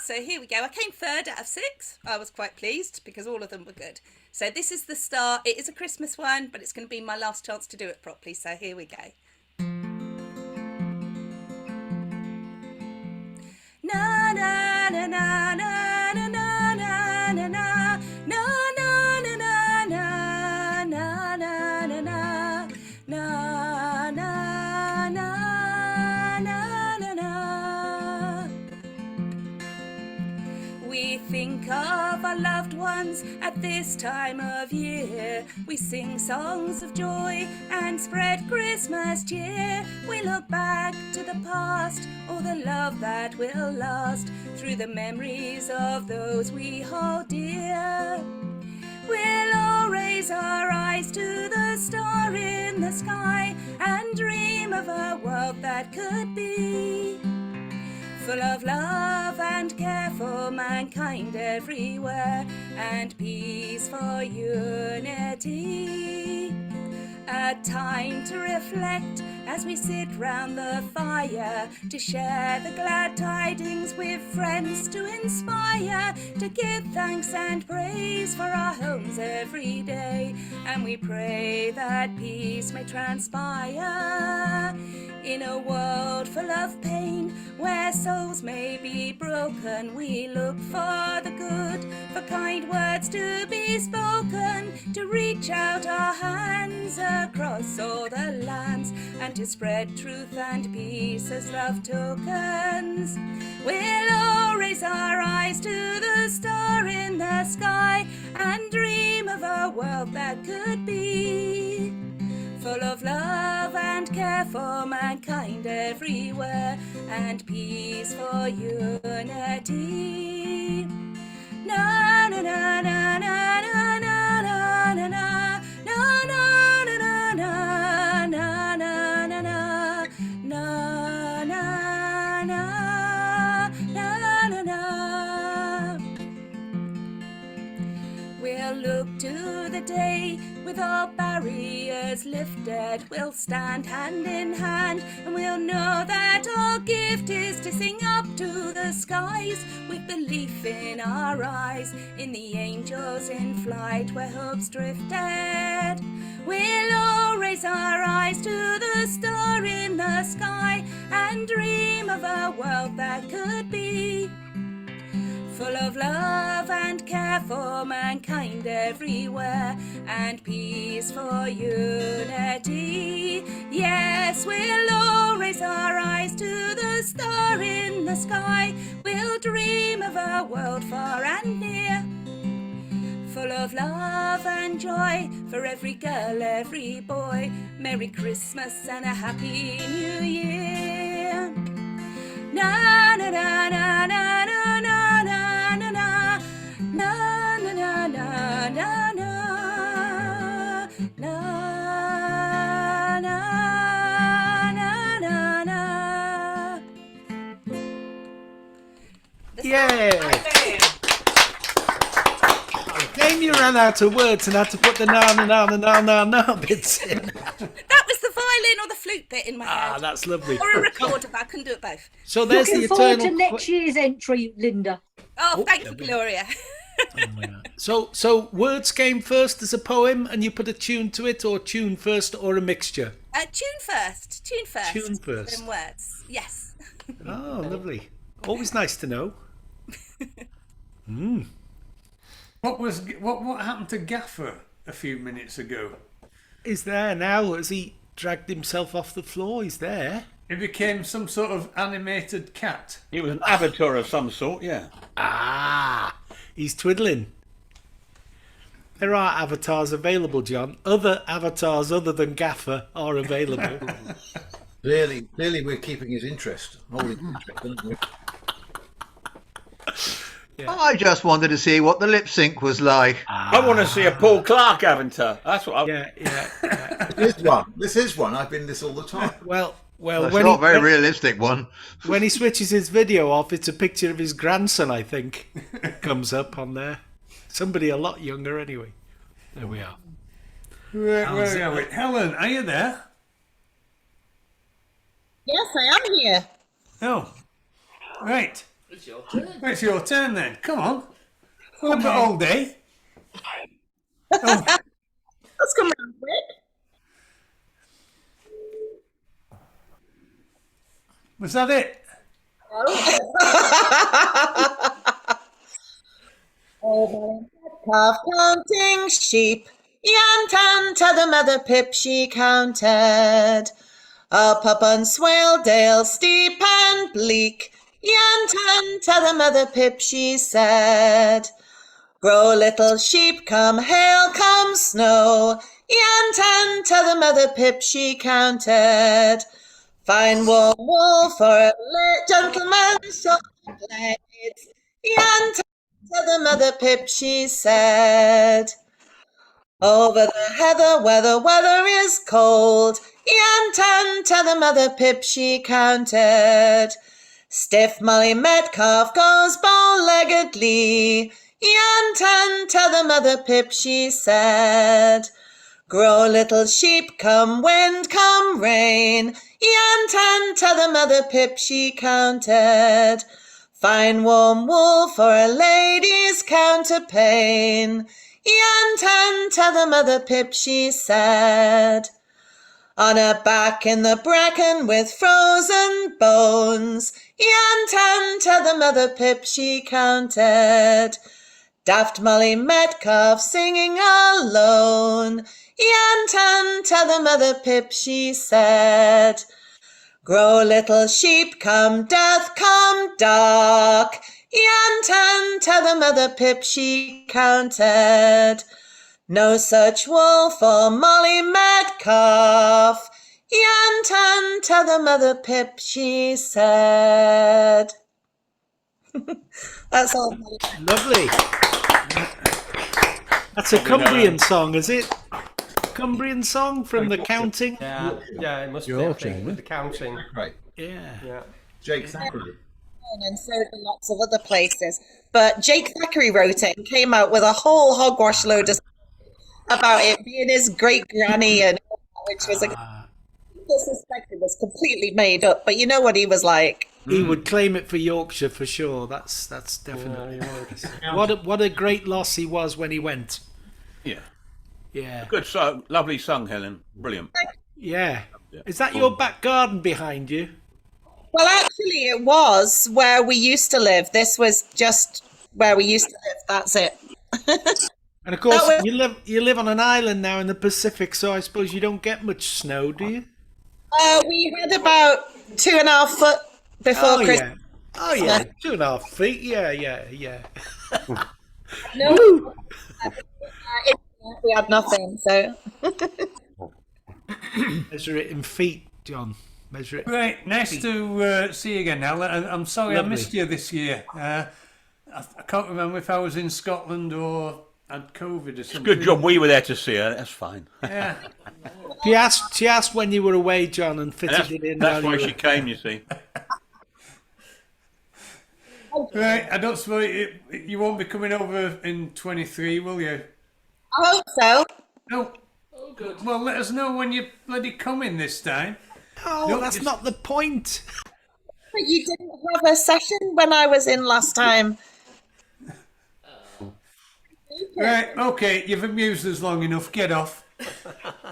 So here we go. I came 3rd out of 6. I was quite pleased because all of them were good. So this is the start. It is a Christmas one, but it's going to be my last chance to do it properly. So here we go. Na na na na na na na na na na na We think of our loved ones at this time of year. We sing songs of joy and spread Christmas cheer. We look back to the past, or the love that will last, through the memories of those we hold dear. We'll all raise our eyes to the star in the sky and dream of a world that could be, full of love and care for mankind everywhere, and peace for unity. A time to reflect as we sit round the fire, to share the glad tidings with friends, to inspire, to give thanks and praise for our homes every day. And we pray that peace may transpire in a world full of pain, where souls may be broken. We look for the good, for kind words to be spoken, to reach out our hands across all the lands, and to spread truth and peace as love tokens. We'll all raise our eyes to the star in the sky and dream of a world that could be, full of love and care for mankind everywhere, and peace for unity. Na na na na na na na na na na na na na na na na na. We'll look to the day with all barriers lifted. We'll stand hand in hand, and we'll know that our gift is to sing up to the skies, with belief in our eyes, in the angels in flight where hope's drifted. We'll all raise our eyes to the star in the sky and dream of a world that could be, full of love and care for mankind everywhere, and peace for unity. Yes, we'll all raise our eyes to the star in the sky. We'll dream of a world far and near, full of love and joy for every girl, every boy. Merry Christmas and a Happy New Year. Na na na na na na na na na na na na na na na na na. Yeah. shame you ran out of words and had to put the na bits in. That was the violin or the flute bit in my head. Ah, that's lovely. Or a recorder, but I couldn't do it both. So there's Looking the forward eternal. to next year's entry, Linda. Oh, thank you, Gloria. So words came first as a poem, and you put a tune to it, or tune first, or a mixture. Tune first. Tune first. Tune first. Then words. Yes. Oh, lovely. Always nice to know. What happened to Gaffer a few minutes ago? He's there now. Has he dragged himself off the floor? He's there. He became some sort of animated cat. He was an avatar of some sort, yeah. Ah, he's twiddling. There are avatars available, John. Other avatars other than Gaffer are available. Clearly, we're keeping his interest. Holding interest, aren't we? I just wanted to see what the lip sync was like. I want to see a Paul Clark avatar. That's what I... Yeah. This is one. I've been this all the time. Well, That's when not a very realistic one. When he switches his video off, it's a picture of his grandson, I think, comes up on there. Somebody a lot younger, anyway. There we are. Where are we? Helen, are you there? Yes, I am here. Oh, right. It's your turn. It's your turn then. Come on. What about all day? Oh. Let's come around quick. Was that it? Oh, calf counting sheep, Yantan to the mother pip she counted. Up on Swaledale steep and bleak, Yantan to the mother pip she said. Grow little sheep, come hail, come snow, Yantan to the mother pip she counted. Fine warm wool for a gentleman's shoulder blades, Yantan to the mother pip she said. Over the heather where the weather is cold, Yantan to the mother pip she counted. Stiff Molly Metcalf goes bow-leggedly, Yantan to the mother pip she said. Grow little sheep, come wind, come rain, Yantan to the mother pip she counted. Fine warm wool for a lady's counterpane, Yantan to the mother pip she said. On her back in the bracken with frozen bones, Yantan to the mother pip she counted. Daft Molly Metcalf singing alone, Yantan to the mother pip she said. Grow little sheep, come death, come dark, Yantan to the mother pip she counted. No such wool for Molly Metcalf, Yantan to the mother pip she said. That's all. Lovely. That's a Cumbrian song, is it? Cumbrian song from the counting? Yeah, it must be a thing with the counting. Right. Yeah. Jake Thackeray. And so do lots of other places. But Jake Thackeray wrote it and came out with a whole hogwash load of about it being his great granny, and which was I suspect it was completely made up. But you know what he was like. He would claim it for Yorkshire for sure. That's definitely. What a great loss he was when he went. Yeah. Yeah. Good song. Lovely song, Helen. Brilliant. Yeah. Is that your back garden behind you? Well, actually, it was where we used to live. This was just where we used to live. That's it. And of course, you live on an island now in the Pacific, so I suppose you don't get much snow, do you? We had about 2.5 foot before Christmas. Oh yeah, 2.5 feet. Yeah. No, we had nothing. So measure it in feet, John. Measure it. Right, nice to see you again, Al. I'm sorry Lovely. I missed you this year. I can't remember if I was in Scotland or had COVID or It's a something. good job we were there to see her. That's fine. Yeah. She asked when you were away, John, and fitted it in. That's while why you she were- came, you see. Right, I don't suppose you won't be coming over in 23, will you? I hope so. No. Oh, good. Well, let us know when you're bloody coming this time. No, that's not the point. But you didn't have a session when I was in last time. Right, okay, you've amused us long enough. Get off.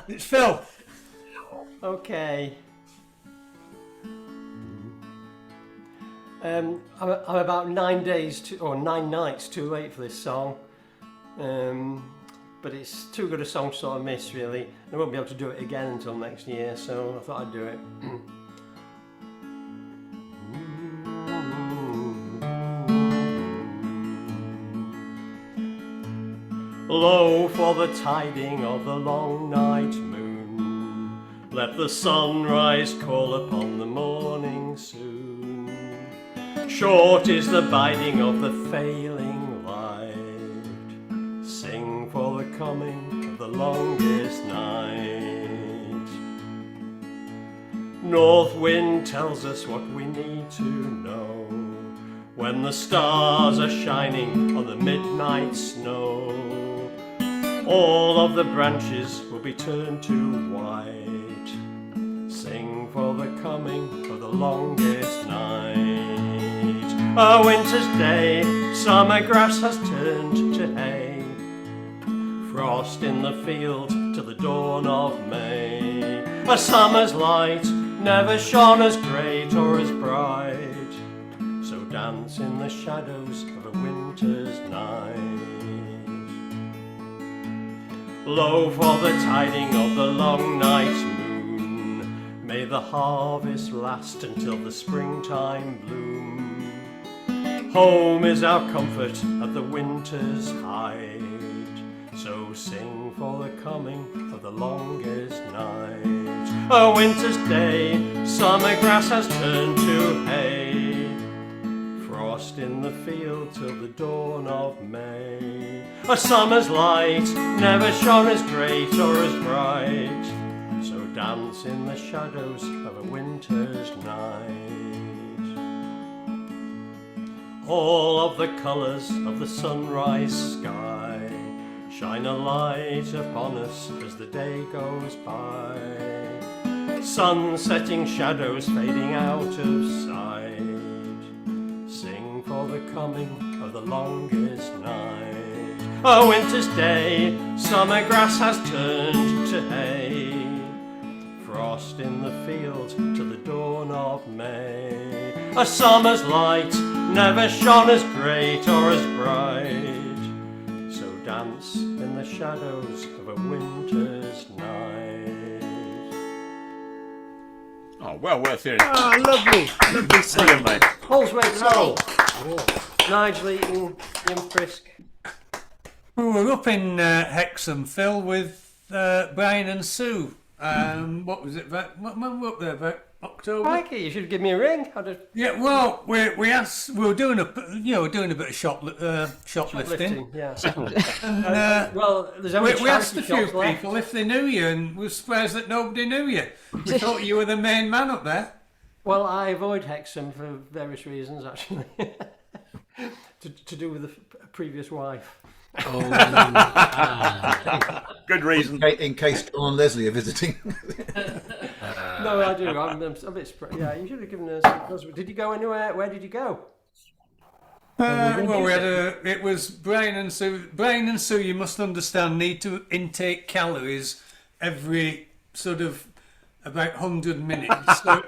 It's Phil. Okay. I'm about 9 days or 9 nights too late for this song, but it's too good a song to sort of miss, really. I won't be able to do it again until next year, so I thought I'd do it. Lo, for the tiding of the long night moon, let the sunrise call upon the morning soon. Short is the biding of the failing light, sing for the coming of the longest night. North wind tells us what we need to know, when the stars are shining on the midnight snow. All of the branches will be turned to white, sing for the coming of the longest night. A winter's day, summer grass has turned to hay, frost in the field till the dawn of May. A summer's light never shone as great or as bright, so dance in the shadows of a winter's night. Lo, for the tiding of the long night moon, may the harvest last until the springtime bloom. Home is our comfort at the winter's height, so sing for the coming of the longest night. A winter's day, summer grass has turned to hay, frost in the field till the dawn of May. A summer's light never shone as great or as bright, so dance in the shadows of a winter's night. All of the colours of the sunrise sky shine a light upon us as the day goes by. Sun setting shadows fading out of sight, sing for the coming of the longest night. A winter's day, summer grass has turned to hay, frost in the field till the dawn of May. A summer's light never shone as great or as bright, so dance in the shadows of a winter's night. Oh, well worth hearing. Oh, lovely. Lovely song. Mate. Paul's ready to roll. Nigel Eaton, Ian Frisk. We were up in Hexham, Phil, with Brian and Sue. What was it? When we were up there? About October. Mikey, you should give me a ring. Yeah, well, we were doing a bit of shoplifting. Yeah. And, well, there's only we asked a few shops left. people if they knew you, and we were surprised that nobody knew you. We thought you were the main man up there. Well, I avoid Hexham for various reasons, actually, to do with the previous wife. Oh, good reason. In case John and Leslie are visiting. No, I do. I'm a bit surprised. Yeah, you should have given us. Did you go anywhere? Where did you go? Well, it was Brian and Sue. Brian and Sue, you must understand, need to intake calories every sort of about 100 minutes. So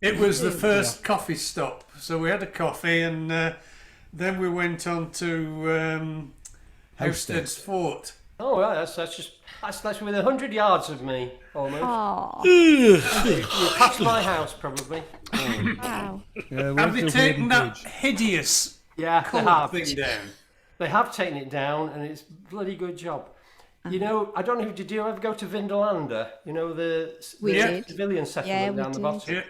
it was the first coffee stop. So we had a coffee, and then we went on to Hosted's Fort. Oh, right, that's within 100 yards of me, almost. You passed my house, probably. Wow. Have they taken that hideous colour thing down? They have taken it down, and it's a bloody good job. You know, I don't know, did you ever go to Vindolanda? You know, the civilian settlement down the bottom? Yeah.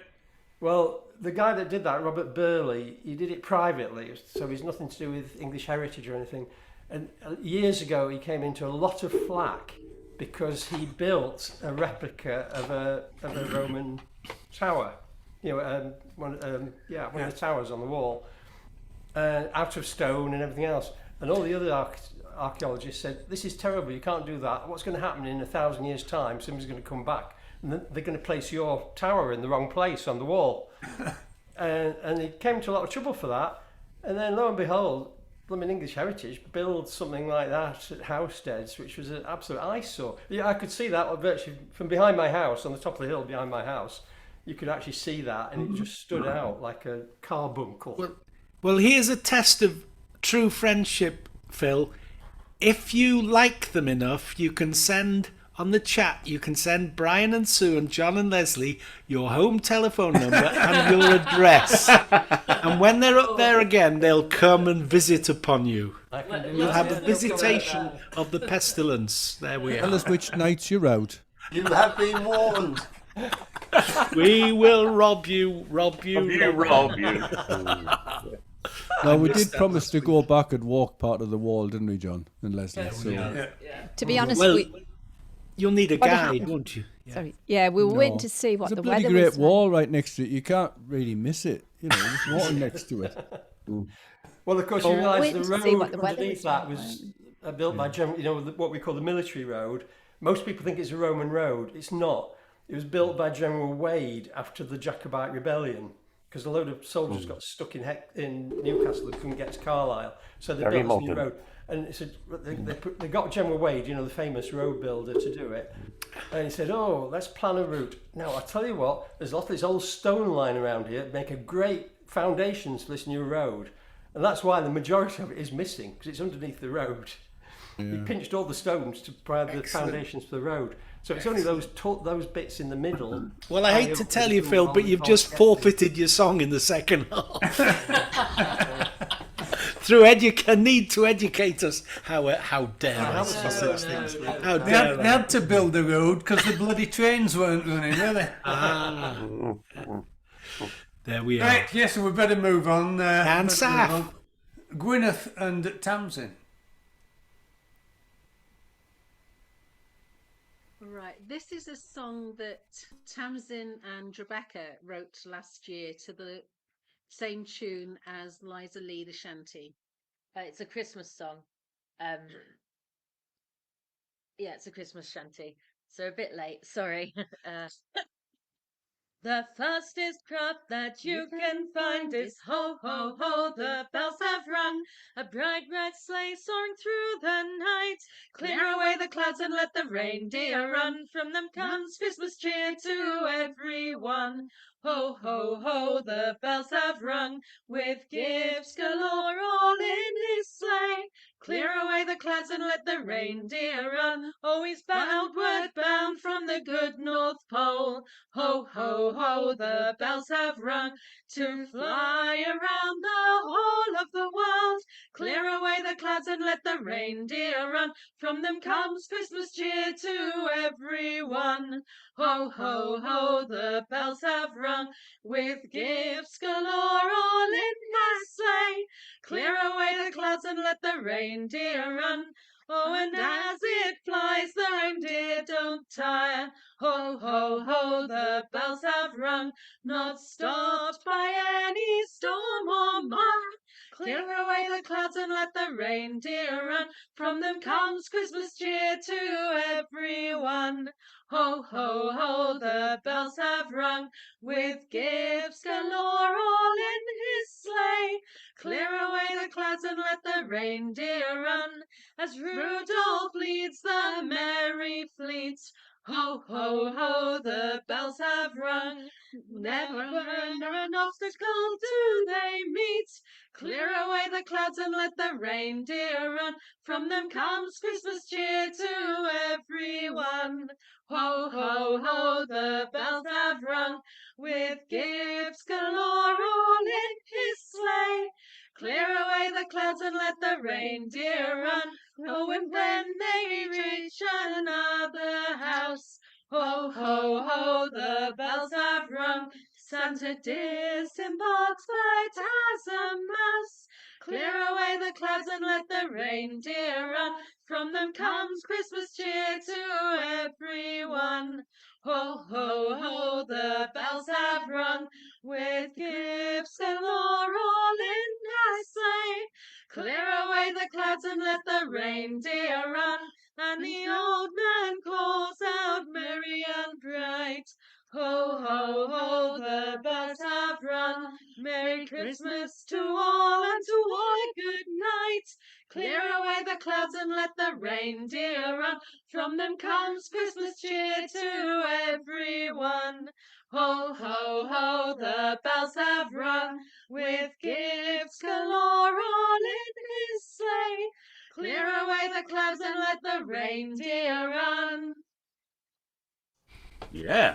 Well, the guy that did that, Robert Burley, he did it privately, so he's nothing to do with English heritage or anything. And years ago, he came into a lot of flack because he built a replica of a Roman tower. You know, one of the towers on the wall. out of stone and everything else. And all the other archaeologists said, this is terrible, you can't do that. What's going to happen in 1,000 years' time? Somebody's going to come back and they're going to place your tower in the wrong place on the wall. And he came to a lot of trouble for that. And then lo and behold, Blooming English Heritage built something like that at Housesteads, which was an absolute eyesore. Yeah, I could see that virtually from behind my house, on the top of the hill behind my house. You could actually see that, and it just stood out like a carbuncle. Well, here's a test of true friendship, Phil. If you like them enough, you can send on the chat, you can send Brian and Sue and John and Leslie your home telephone number and your address. And when they're up there again, they'll come and visit upon you. You'll have a visitation of the pestilence. There we are. Tell us which nights you're out. You have been warned. We will rob you. No, we did promise to go back and walk part of the wall, didn't we, John and Leslie? To be honest, you'll need a guide, won't you? Yeah. Sorry. Yeah, we were waiting to see what There's the a bloody weather great was wall right next to it. You can't really miss it. You know, there's water next to it. Well, of course, you realise waiting the to see what road the weather underneath was that like. was built by what we call the military road. Most people think it's a Roman road. It's not. It was built by General Wade after the Jacobite Rebellion, because a load of soldiers got stuck in Newcastle and couldn't get to Carlisle, so they Very built this new modern. road. And they got General Wade, the famous road builder, to do it. And he said, "Oh, let's plan a route." Now, I'll tell you what, there's a lot of this old stone lying around here that make a great foundations for this new road. And that's why the majority of it is missing, because it's underneath the road. He pinched all the stones to provide the foundations for the road. So it's only those bits in the middle. Well, I hate to tell you, Phil, but you've just forfeited your song in the second half. Through a need to educate us. How dare I say such things? How They dare they had to build the road because the bloody trains weren't running, were they? There we are. Right, yes, we better move on. And let's move Saf. on. Gwyneth and Tamsin. Right, this is a song that Tamsin and Rebecca wrote last year to the same tune as Liza Lee, the Shanty. It's a Christmas song. Yeah, it's a Christmas shanty. So a bit late, sorry. The fastest craft that you can find is ho, ho, ho, the bells have rung. A bright red sleigh soaring through the night. Clear away the clouds and let the reindeer run. From them comes Christmas cheer to everyone. Ho, ho, ho, the bells have rung. With gifts galore all in his sleigh. Clear away the clouds and let the reindeer run. Oh, he's outward bound from the good North Pole. Ho, ho, ho, the bells have rung. To fly around the whole of the world. Clear away the clouds and let the reindeer run. From them comes Christmas cheer to everyone. Ho, ho, ho, the bells have rung. With gifts galore all in his sleigh. Clear away the clouds and let the reindeer run. Oh, and as it flies, the reindeer don't tire. Ho, ho, ho, the bells have rung. Not stopped by any storm or mar. Clear away the clouds and let the reindeer run. From them comes Christmas cheer to everyone. Ho, ho, ho, the bells have rung. With gifts galore all in his sleigh. Clear away the clouds and let the reindeer run. As Rudolph leads the merry fleet. Ho, ho, ho, the bells have rung. Never an obstacle do they meet. Clear away the clouds and let the reindeer run. From them comes Christmas cheer to everyone. Ho, ho, ho, the bells have rung. With gifts galore all in his sleigh. Clear away the clouds and let the reindeer run. Oh, and when they reach another house, ho, ho, ho, the bells have rung. Santa disembarks light as a mouse. Clear away the clouds and let the reindeer run. From them comes Christmas cheer to everyone. Ho, ho, ho, the bells have rung, with gifts galore all in a sleigh. Clear away the clouds and let the reindeer run, and the old man calls out merry and bright. Ho, ho, ho, the bells have rung, Merry Christmas to all, and to all a good night. Clear away the clouds and let the reindeer run, from them comes Christmas cheer to everyone. Ho, ho, ho, the bells have rung, with gifts galore all in his sleigh. Clear away the clouds and let the reindeer run. Yeah.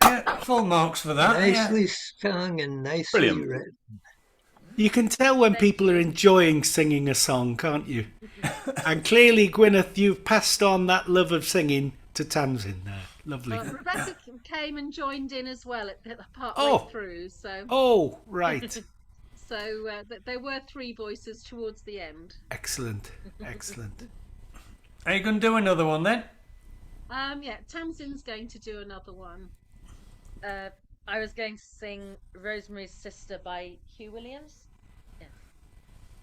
Yeah, full marks for that. Nicely Yeah. sung and nicely Brilliant. written. You can tell when people are enjoying singing a song, can't you? And clearly, Gwyneth, you've passed on that love of singing to Tamsin there. Lovely. Rebecca came and joined in as well at part Oh. way through. So. Oh, right. So there were three voices towards the end. Excellent. Excellent. Are you going to do another one then? Yeah, Tamsin's going to do another one. I was going to sing Rosemary's Sister by Hugh Williams. Yeah.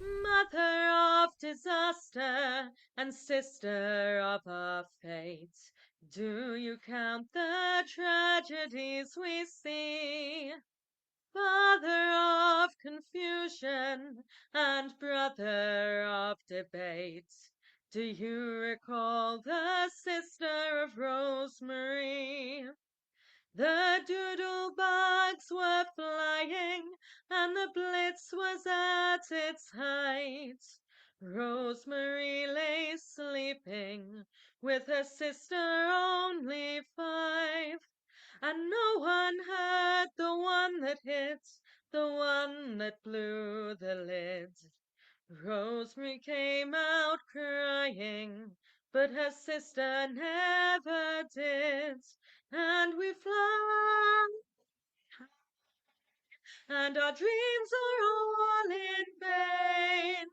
Mother of disaster and sister of our fate, do you count the tragedies we see? Father of confusion and brother of debate, do you recall the sister of Rosemary? The doodle bugs were flying and the blitz was at its height. Rosemary lay sleeping with her sister only 5. And no one heard the one that hit, the one that blew the lid. Rosemary came out crying, but her sister never did. And we fly, and our dreams are all in vain.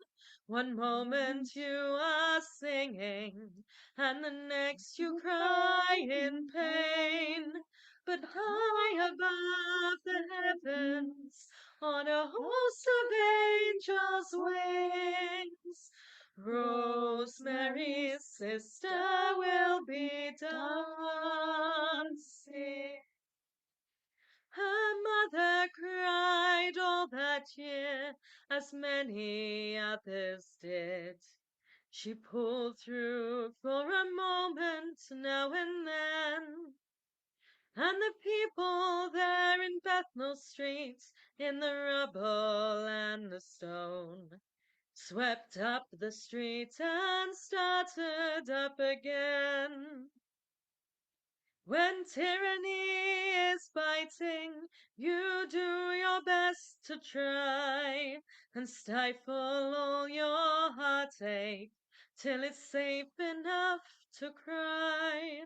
One moment you are singing, and the next you cry in pain. But high above the heavens, on a host of angels' wings, Rosemary's sister will be dancing. Her mother cried all that year, as many others did. She pulled through for a moment now and then, and the people there in Bethnal Street, in the rubble and the stone, swept up the street and started up again. When tyranny is biting, you do your best to try and stifle all your heartache till it's safe enough to cry.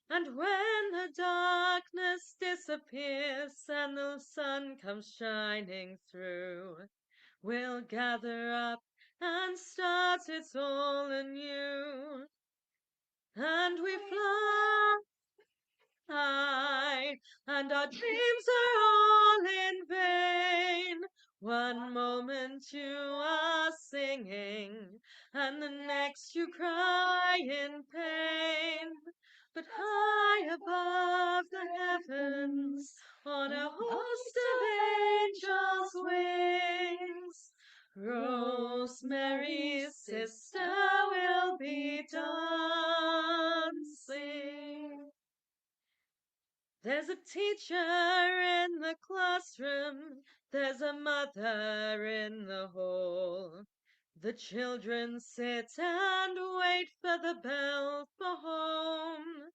And when the darkness disappears and the sun comes shining through, we'll gather up and start it all anew. And we fly, and our dreams are all in vain. One moment you are singing, and the next you cry in pain. But high above the heavens, on a host of angels' wings, Rosemary's sister will be dancing. There's a teacher in the classroom, there's a mother in the hall. The children sit and wait for the bell for home.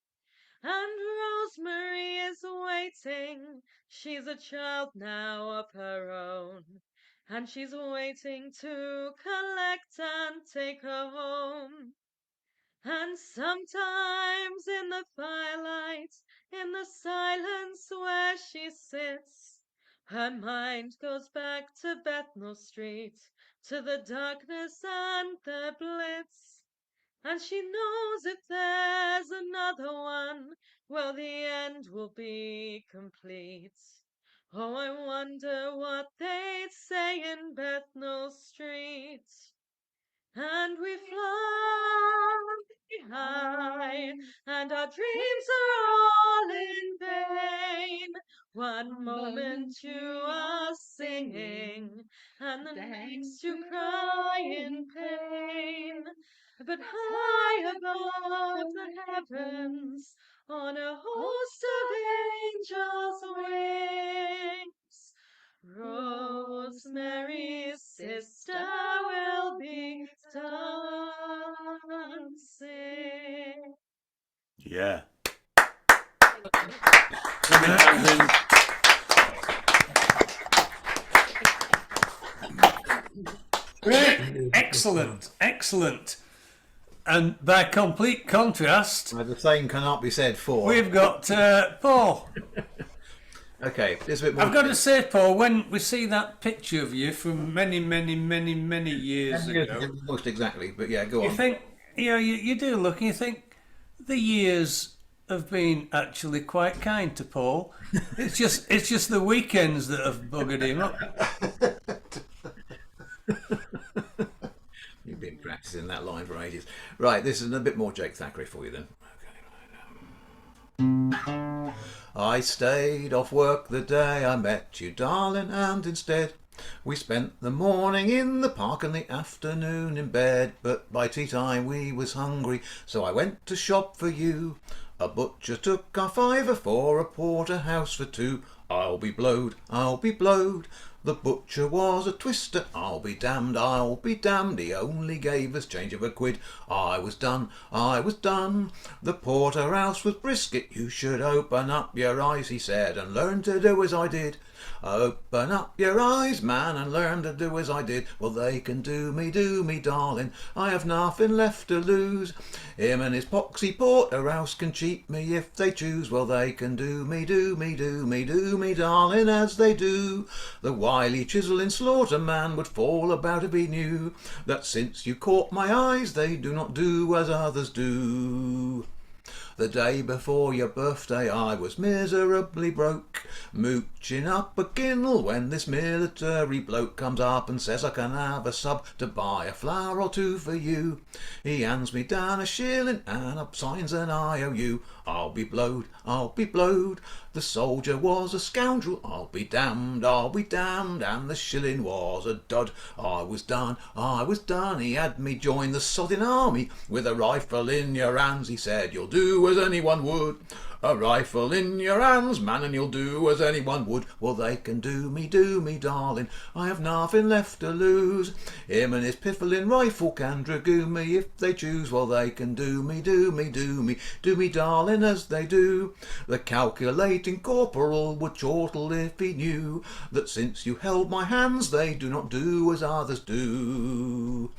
And Rosemary is waiting, she's a child now of her own. And she's waiting to collect and take her home. And sometimes in the firelight, in the silence where she sits, Her mind goes back to Bethnal Street, to the darkness and the blitz. And she knows if there's another one, well, the end will be complete. Oh, I wonder what they'd say in Bethnal Street. And we fly high, and our dreams are all in vain. One moment you are singing, and the next you cry in pain. But high above the heavens, on a host of angels' wings, Rosemary's sister will be dancing. Yeah. Great. Excellent, excellent. And by complete contrast, The same cannot be said for. we've got Paul. Okay, it's a bit more. I've got to say, Paul, when we see that picture of you from many, many, many, many years ago, Most exactly, but yeah, go you on. think, you do look and you think the years have been actually quite kind to Paul. It's just the weekends that have buggered him up. You've been practicing that line for ages. Right, this is a bit more Jake Thackeray for you then. I stayed off work the day I met you, darling, and instead we spent the morning in the park and the afternoon in bed. But by tea time we was hungry, so I went to shop for you. A butcher took our fiver for a porterhouse for two. I'll be blowed, I'll be blowed. The butcher was a twister, I'll be damned, he only gave us change of a quid. I was done, I was done. The porterhouse was brisket, you should open up your eyes, he said, and learn to do as I did. Open up your eyes, man, and learn to do as I did. Well, they can do me, darling, I have nothing left to lose. Him and his poxy porterhouse can cheat me if they choose. Well, they can do me, darling, as they do. The wily chiseling slaughter man would fall about if he knew that since you caught my eyes, they do not do as others do. The day before your birthday I was miserably broke, mooching up a guinea when this military bloke comes up and says I can have a sub to buy a flower or two for you. He hands me down a shilling and up signs an IOU. I'll be blowed, I'll be blowed. The soldier was a scoundrel, I'll be damned, and the shilling was a dud. I was done, he had me join the sodding army. With a rifle in your hands, he said, you'll do as anyone would. A rifle in your hands, man, and you'll do as anyone would. Well, they can do me, darling, I have nothing left to lose. Him and his piffling rifle can dragoon me if they choose. Well, they can do me, darling, as they do. The calculating corporal would chortle if he knew that since you held my hands, they do not do as others do.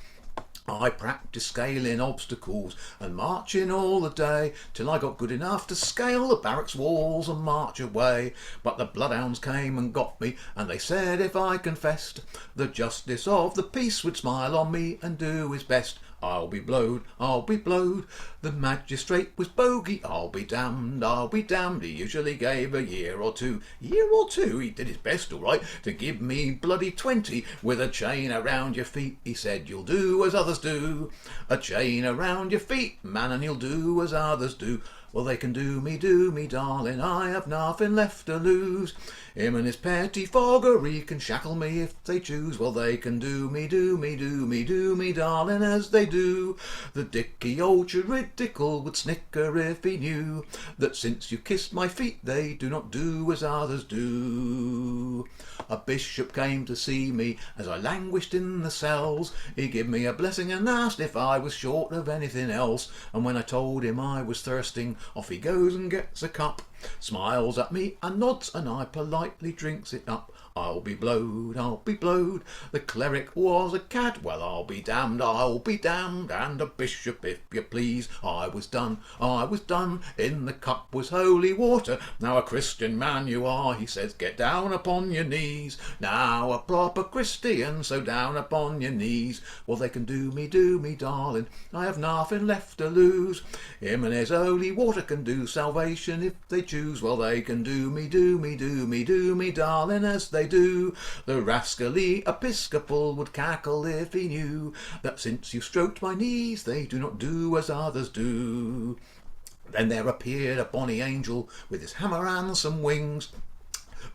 I practised scaling obstacles and marching all the day till I got good enough to scale the barracks walls and march away. But the bloodhounds came and got me, and they said if I confessed, the justice of the peace would smile on me and do his best. I'll be blowed, I'll be blowed. The magistrate was bogey, I'll be damned, he usually gave a year or two. Year or two? He did his best, all right, to give me bloody 20 with a chain around your feet. He said, you'll do as others do. A chain around your feet, man, and you'll do as others do. Well, they can do me, darling, I have nothing left to lose. Him and his pettifoggery can shackle me if they choose. Well, they can do me, darling, as they do. The dicky old juridical would snicker if he knew that since you kissed my feet, they do not do as others do. A bishop came to see me as I languished in the cells. He gave me a blessing and asked if I was short of anything else. And when I told him I was thirsting, off he goes and gets a cup, smiles at me and nods, and I politely drinks it up. I'll be blowed, I'll be blowed. The cleric was a cad. Well, I'll be damned, and a bishop if you please. I was done, in the cup was holy water. Now a Christian man you are, he says, get down upon your knees. Now a proper Christian, so down upon your knees. Well, they can do me, darling, I have nothing left to lose. Him and his holy water can do salvation if they choose. Well, they can do me, darling, as they do. The rascally Episcopal would cackle if he knew that since you stroked my knees, they do not do as others do. Then there appeared a bonny angel with his hammer and some wings.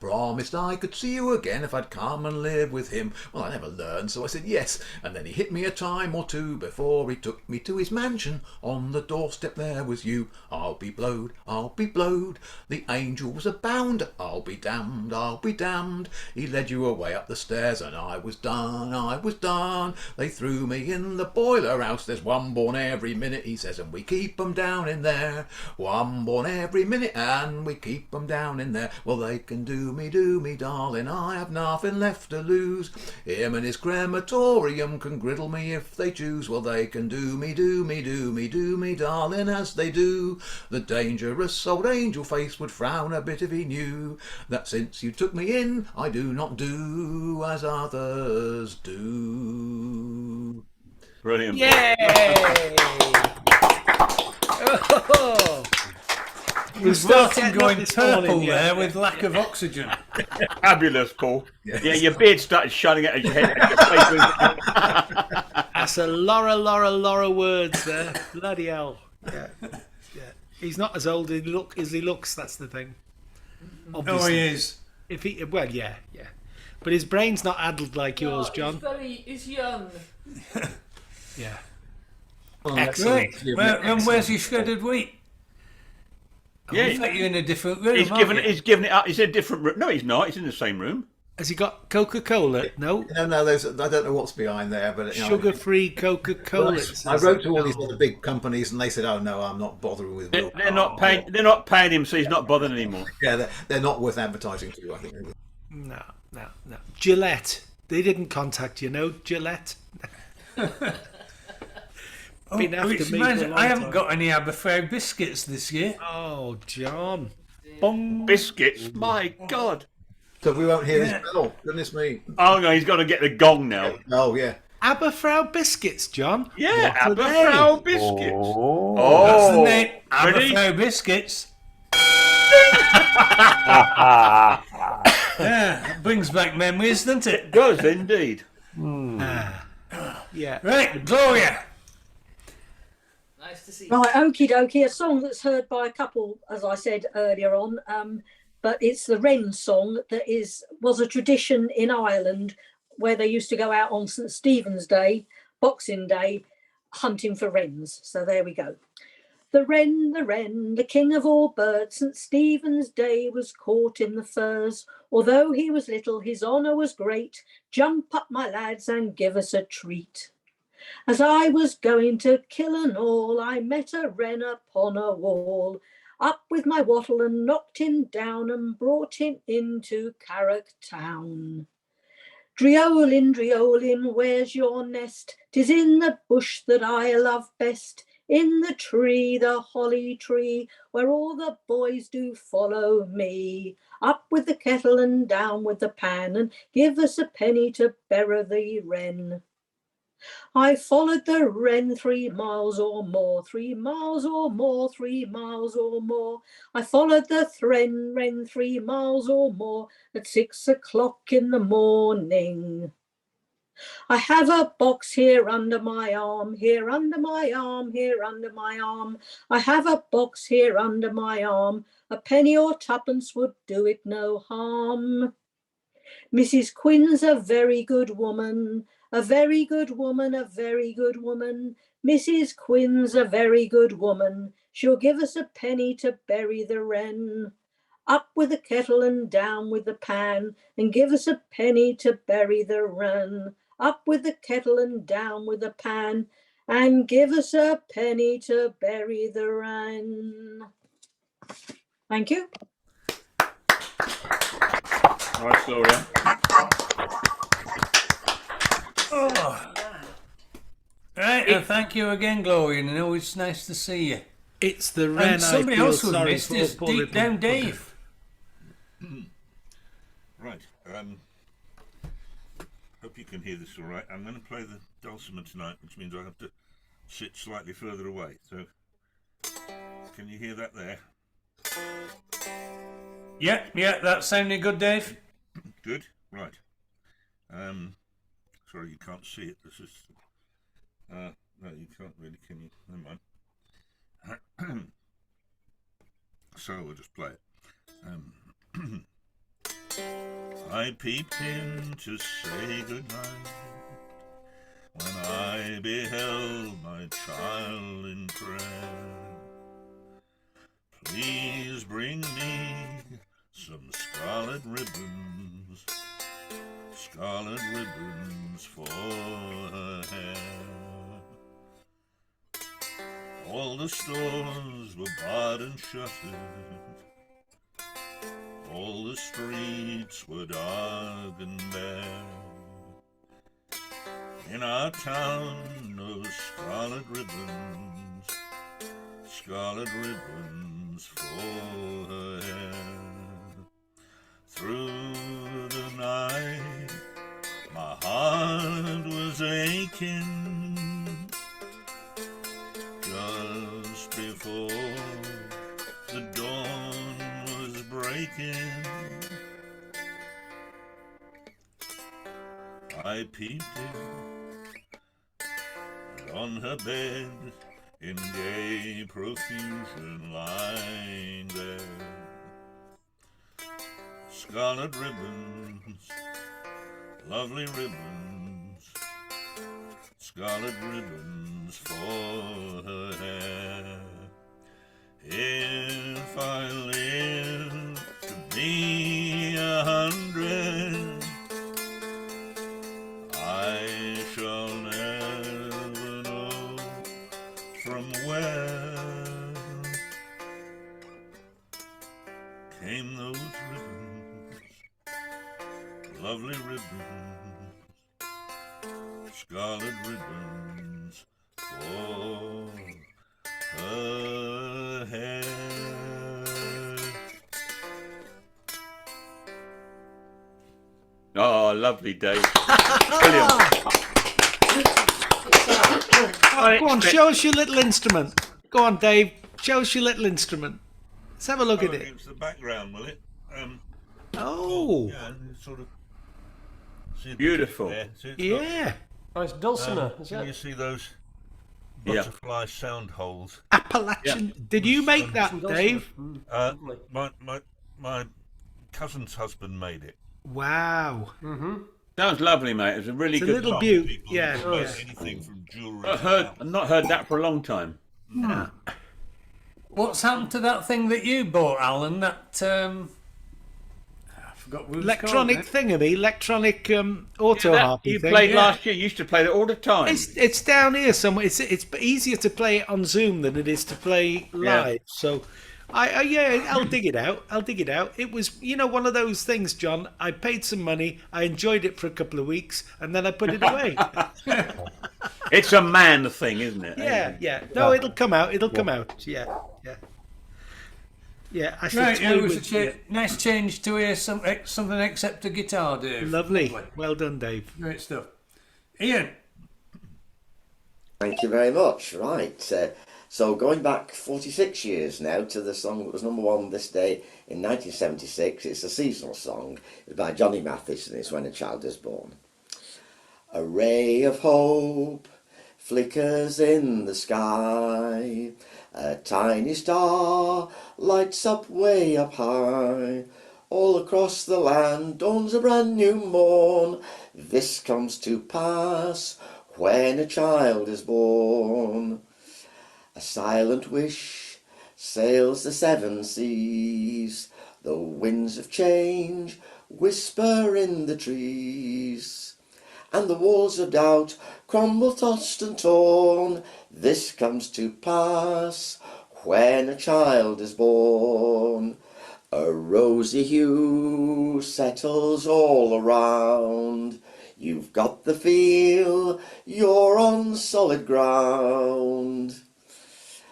Promised I could see you again if I'd come and live with him. Well, I never learned, so I said yes, and then he hit me a time or two before he took me to his mansion. On the doorstep there was you. I'll be blowed, the angel was a bounder. I'll be damned, he led you away up the stairs, and I was done. They threw me in the boiler house. There's one born every minute, he says, and we keep 'em down in there. One born every minute, and we keep 'em down in there. Well, they can do me, darling, I have nothing left to lose. Him and his crematorium can griddle me if they choose. Well, they can do me, darling, as they do. The dangerous old angel face would frown a bit if he knew that since you took me in, I do not do as others do. Brilliant. Yay! Oh. We're starting going purple there with lack of oxygen. Fabulous, Paul. Yeah, your beard started shining out of your head. That's a lot of words there. Bloody hell. Yeah. He's not as old as he looks, that's the thing. Obviously. Oh, he is. Well, yeah. But his brain's not addled like yours, John. He's young. Yeah. Excellent. And where's his shredded wheat? Yeah, he's you in a different room. He's given it up. He's in a different room. No, he's not. He's in the same room. Has he got Coca-Cola? No. No. I don't know what's behind there, but sugar-free Coca-Cola. Well, I wrote to all these other big companies, and they said, "Oh no, I'm not bothering with." They're not paying. They're not paying him, so he's not bothering anymore. Yeah, they're not worth advertising to. I think. No. Gillette. They didn't contact you, no, Gillette. Which reminds me, I haven't got any Aberfrau biscuits this year. Oh, John. Biscuits? My God. So we won't hear his bell. Goodness me. Oh, no, he's got to get the gong now. Oh, yeah. Aberfrau biscuits, John. Yeah, Aberfrau biscuits. Oh, that's the name. Aberfrau biscuits. Yeah, it brings back memories, doesn't it? It does, indeed. Yeah. Right, Gloria. Nice to see. Right, okie dokie, a song that's heard by a couple, as I said earlier on, but it's the wren song that was a tradition in Ireland where they used to go out on St. Stephen's Day, Boxing Day, hunting for wrens. So there we go. The wren, the king of all birds, St. Stephen's Day was caught in the furs. Although he was little, his honour was great. Jump up, my lads, and give us a treat. As I was going to kill an all, I met a wren upon a wall. Up with my wattle and knocked him down and brought him into Carrick town. Dreolin, Dreolin, where's your nest? 'Tis in the bush that I love best. In the tree, the holly tree, where all the boys do follow me. Up with the kettle and down with the pan, and give us a penny to bury the wren. I followed the wren 3 miles or more, 3 miles or more, 3 miles or more. I followed the wren 3 miles or more at 6 o'clock in the morning. I have a box here under my arm, here under my arm, here under my arm. I have a box here under my arm. A penny or twopence would do it no harm. Mrs. Quinn's a very good woman, a very good woman, a very good woman. Mrs. Quinn's a very good woman. She'll give us a penny to bury the wren. Up with the kettle and down with the pan, and give us a penny to bury the wren. Up with the kettle and down with the pan, and give us a penny to bury the wren. Thank you. Nice, Gloria. Oh. Right, thank you again, Gloria, and always nice to see you. It's the And Ren somebody I feel else we've sorry missed for, is poor Deep little Down bugger. Dave. Right. Hope you can hear this all right. I'm going to play the dulcimer tonight, which means I have to sit slightly further away. So, can you hear that there? Yeah, that sounded good, Dave. Good. Right. Sorry, you can't see it. This is. No, you can't really, can you? Never mind. So we'll just play it. I peeped in to say goodnight when I beheld my child in prayer. Please bring me some scarlet ribbons for her hair. All the stores were barred and shuttered, all the streets were dark and bare. In our town, no scarlet ribbons for her hair. Through the night, my heart was aching. Just before the dawn was breaking, I peeped in, and on her bed, in gay profusion lying there, scarlet ribbons, lovely ribbons, scarlet ribbons for her hair. If I live to be 100, I shall never know from where came those ribbons, lovely ribbons, scarlet ribbons for her hair. Oh, lovely, Dave. Brilliant. Go on, show us your little instrument. Go on, Dave. Show us your little instrument. Let's have a look at it. It's the background, will it? Oh. Yeah, sort of. See a bit Beautiful. there. See, it's Yeah. Nice dulcimer. not- Is can that? you see those Yeah. butterfly sound holes? Appalachian. Did you make that, Dave? My cousin's husband made it. Wow. Sounds lovely, mate. It's a really It's a good little song. beaut. People Yeah. who make yeah. anything from jewellery. I've not heard that for a long time. No. What's happened to that thing that you bought, Alan? That I forgot what it was Electronic called, thingamy, electronic auto That harpy you thing. played Yeah. last year. You used to play that all the time. It's down here somewhere. It's easier to play it on Zoom than it is to play live. So, I'll dig it out. It was one of those things, John. I paid some money. I enjoyed it for a couple of weeks, and then I put it away. It's a man thing, isn't it? yeah. No, it'll come out. Yeah. I shall Right, toy it was with a it. nice change to hear something except a guitar, Dave. Lovely. Well done, Dave. Great stuff. Ian. Thank you very much. Right. So going back 46 years now to the song that was #1 this day in 1976. It's a seasonal song. It's by Johnny Mathis, and it's When a Child is Born. A ray of hope flickers in the sky. A tiny star lights up way up high. All across the land dawns a brand new morn. This comes to pass when a child is born. A silent wish sails the 7 seas. The winds of change whisper in the trees. And the walls of doubt crumble tossed and torn. This comes to pass when a child is born. A rosy hue settles all around. You've got the feel you're on solid ground.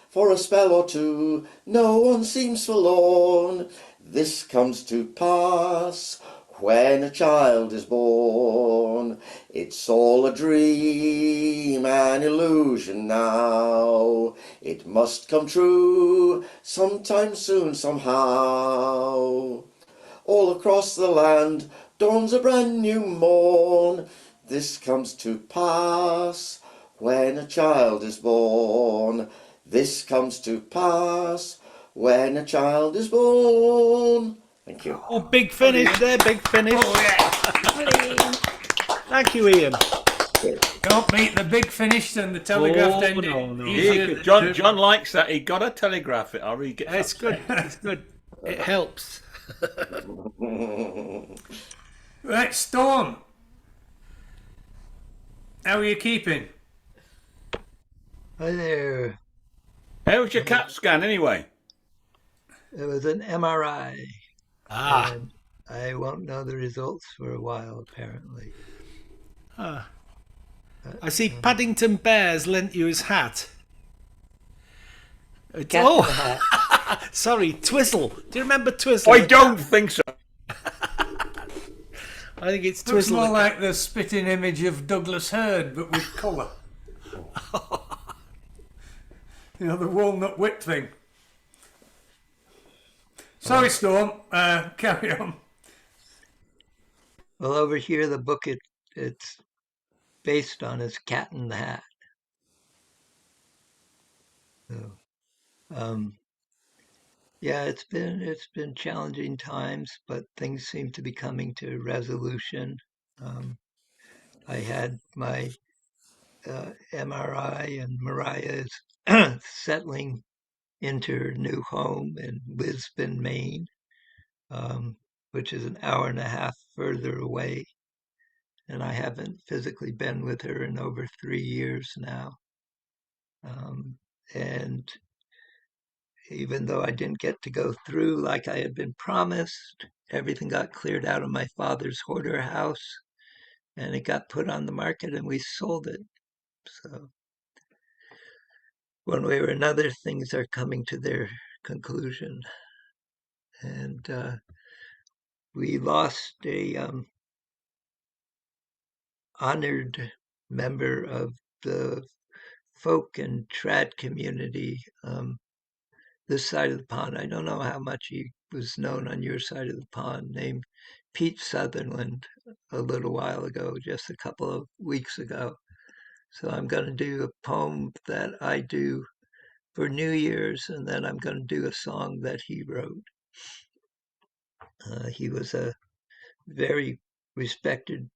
For a spell or two, no one seems forlorn. This comes to pass when a child is born. It's all a dream, an illusion now. It must come true sometime soon, somehow. All across the land dawns a brand new morn. This comes to pass when a child is born. This comes to pass when a child is born. Thank you. Oh, big finish there, big finish. Oh, yeah. Thank you, Ian. Don't beat the big finish and the telegraphed Oh, ending. no. Easier John likes that. He got to telegraph it, or he gets. It's good. It's good. It helps. Right, Storm. How are you keeping? Hi there. How was your CAT scan anyway? It was an MRI. Ah. And I won't know the results for a while, apparently. Ah. I see Paddington Bears lent you his hat. Cat in the hat. Sorry, Twizzle. Do you remember Twizzle? I don't think so. I think it's Looks Twizzle. more like the spitting image of Douglas Hurd, but with colour. You know, the walnut whip thing. Sorry, Storm. Carry on. Well, over here, the book it's based on is Cat in the Hat. So, yeah, it's been challenging times, but things seem to be coming to resolution. I had my MRI, and Mariah is settling into her new home in Lisbon, Maine, which is an hour and a half further away. And I haven't physically been with her in over 3 years now. And even though I didn't get to go through like I had been promised, everything got cleared out of my father's hoarder house, and it got put on the market, and we sold it. So one way or another, things are coming to their conclusion. And we lost a honored member of the folk and trad community this side of the pond. I don't know how much he was known on your side of the pond, named Pete Sutherland, a little while ago, just a couple of weeks ago. So I'm going to do a poem that I do for New Year's, and then I'm going to do a song that he wrote. He was a very respected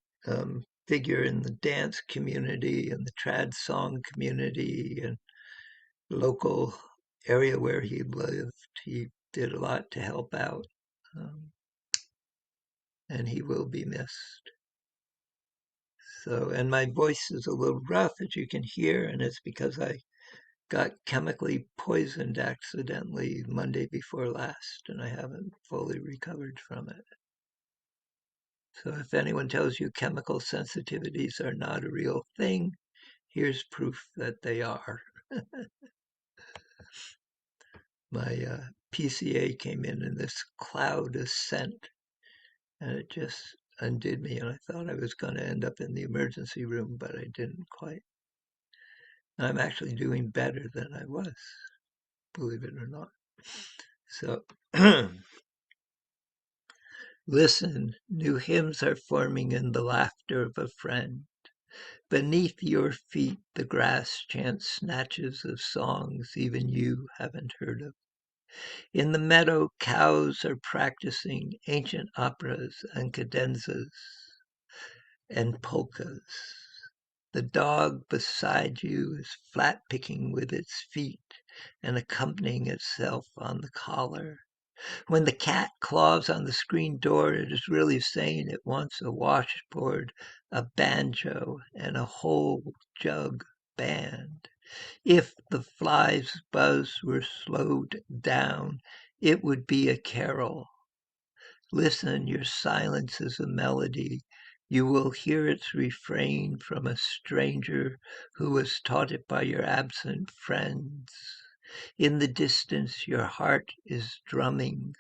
figure in the dance community and the trad song community and local area where he lived. He did a lot to help out, and he will be missed. So, and my voice is a little rough, as you can hear, and it's because I got chemically poisoned accidentally Monday before last, and I haven't fully recovered from it. So if anyone tells you chemical sensitivities are not a real thing, here's proof that they are. My PCA came in this cloud of scent, and it just undid me, and I thought I was going to end up in the emergency room, but I didn't quite. And I'm actually doing better than I was, believe it or not. So listen, new hymns are forming in the laughter of a friend. Beneath your feet the grass chants snatches of songs even you haven't heard of. In the meadow cows are practicing ancient operas and cadenzas and polkas. The dog beside you is flat picking with its feet and accompanying itself on the collar. When the cat claws on the screen door, it is really saying it wants a washboard, a banjo, and a whole jug band. If the fly's buzz were slowed down, it would be a carol Listen, your silence is a melody. You will hear its refrain from a stranger who was taught it by your absent friends. In the distance, your heart is drumming.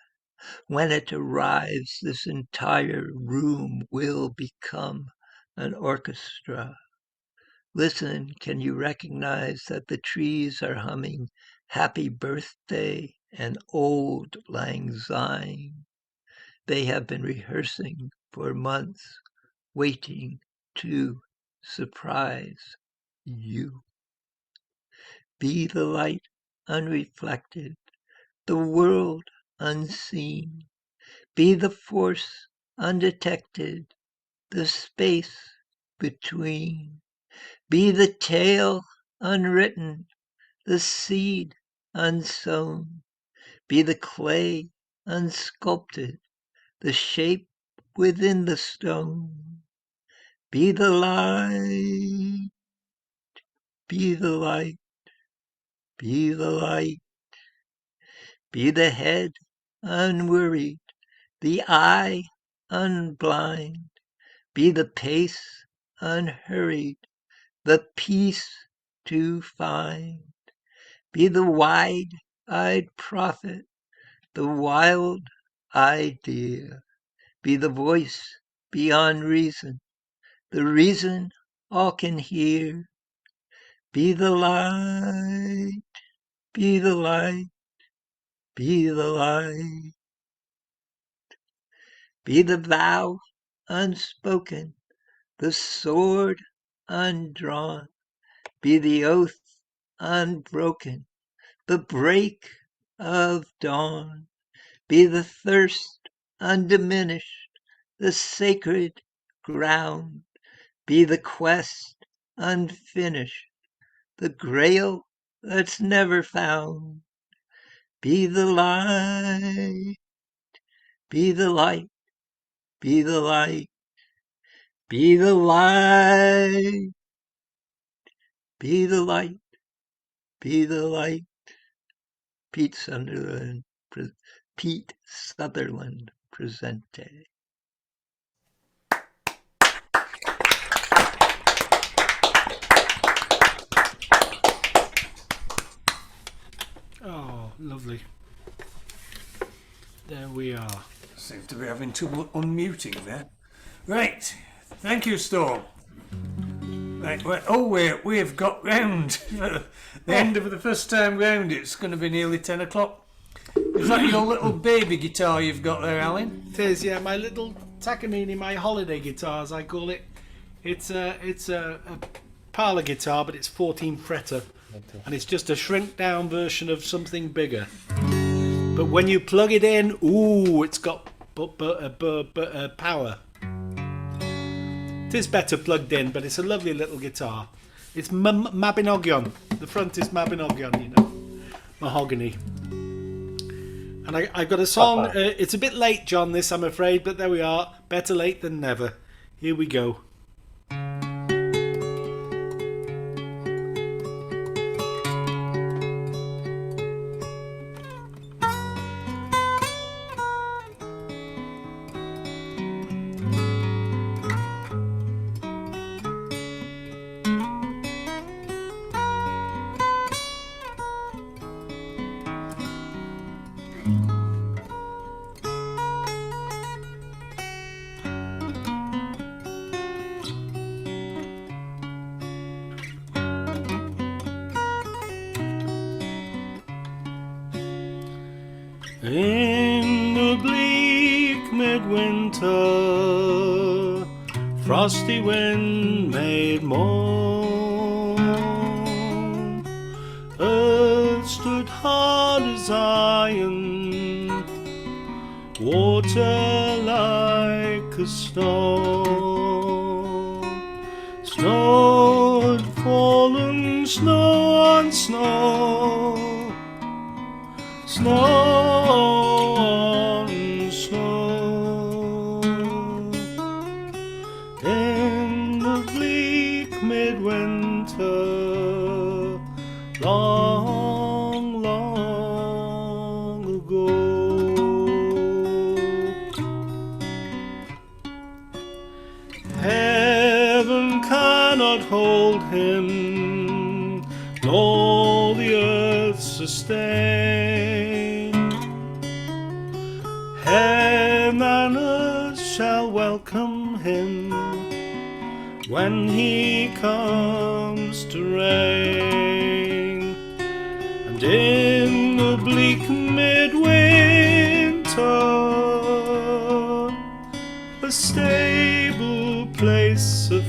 When it arrives, this entire room will become an orchestra. Listen, can you recognize that the trees are humming Happy Birthday and Old Lang Syne? They have been rehearsing for months, waiting to surprise you. Be the light unreflected, the world unseen. Be the force undetected, the space between. Be the tale unwritten, the seed unsown. Be the clay unsculpted, the shape within the stone. Be the light, be the light, be the light. Be the head unworried, the eye unblind. Be the pace unhurried, the peace to find. Be the wide-eyed prophet, the wild idea. Be the voice beyond reason, the reason all can hear. Be the light, be the light, be the light. Be the vow unspoken, the sword undrawn. Be the oath unbroken, the break of dawn. Be the thirst undiminished, the sacred ground. Be the quest unfinished, the grail that's never found. Be the light, be the light, be the light, be the light, be the light, be the light. Pete Sutherland Presente. Oh, lovely. There we are. Seems to be having trouble unmuting there. Right, thank you, Storm. Right, we've got round the end of the first time round. It's going to be nearly 10 o'clock. Is that your little baby guitar you've got there, Alan? It is, yeah. My little Takamine, my holiday guitar, as I call it. It's a parlour guitar, but it's 14 fretter, and it's just a shrink down version of something bigger. But when you plug it in, ooh, it's got power. It is better plugged in, but it's a lovely little guitar. It's Mabinogion. The front is Mabinogion, you know, mahogany. And I got a song. It's a bit late, John, this, I'm afraid, but there we are. Better late than never. Here we go. In the bleak midwinter, frosty wind made moan. Earth stood hard as iron, water like a stone. Snow had fallen, snow on snow. Snow on snow. In the bleak midwinter, long, long ago. cannot hold him, nor the earth sustain. Heaven and earth shall welcome him when he comes to reign. And in the bleak midwinter, a stable place suffice.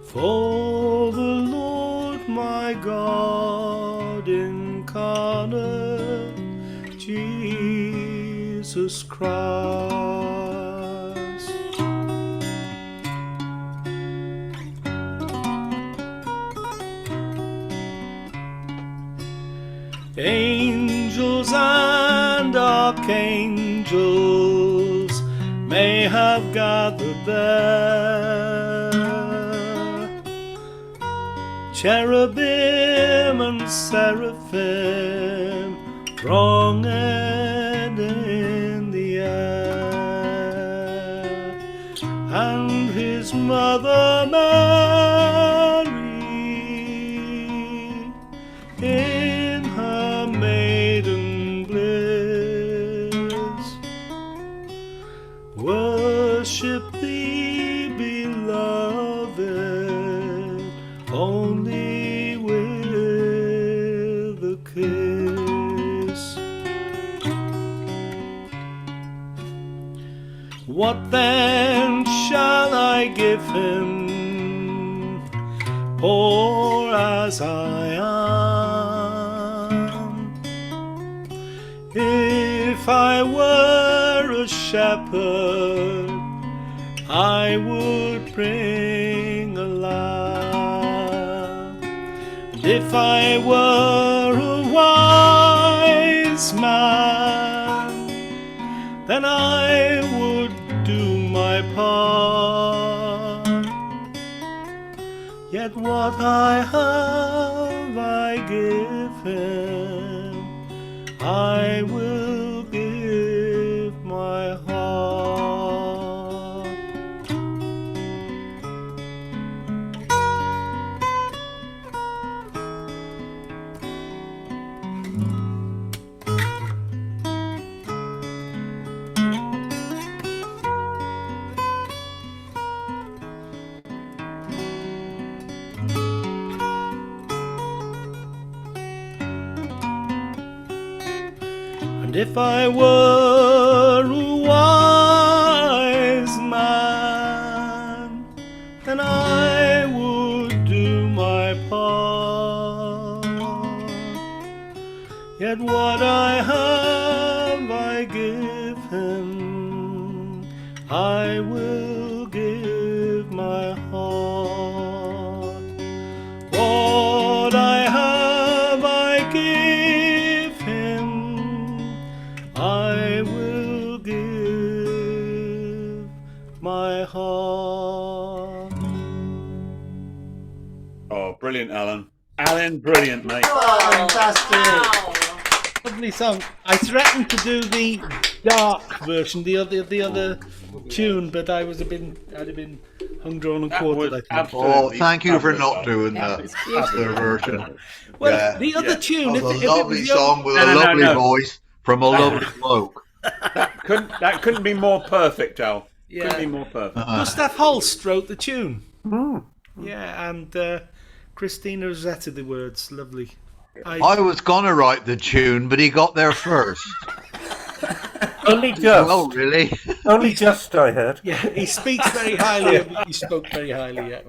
For the Lord my God incarnate, Jesus Christ. Angels and archangels may have gathered there, cherubim and seraphim thronged in the air, and his mother Mary in her maiden bliss worship thee, beloved, only with a kiss. What then shall I give him, poor as I am? If I were a shepherd, I would bring a lamb. And if I were a wise man, then I would do my part. Yet what I have I give him, I will give my heart. And if I were a wise man, then I would do my part. Yet what I have I give him, I will give my heart. What I have I give him, I will give my heart. Oh, brilliant, Alan. Alan, brilliant, mate. Fantastic. Lovely song. I threatened to do the dark version, the other tune, but I'd have been hung, drawn, and quartered. I think. Oh, thank you for not doing the other version. Well, Yeah. the other tune, That if was it a lovely was song with a lovely voice from a lovely bloke. That couldn't be more perfect, Al. Yeah. Couldn't be more perfect. Gustav Holst wrote the tune. Yeah, and Christina Rosetta the words. Lovely. I was gonna write the tune, but he got there first. Only just. Oh, really? Only just, I heard. Yeah, he speaks very highly of it. He spoke very highly, yeah.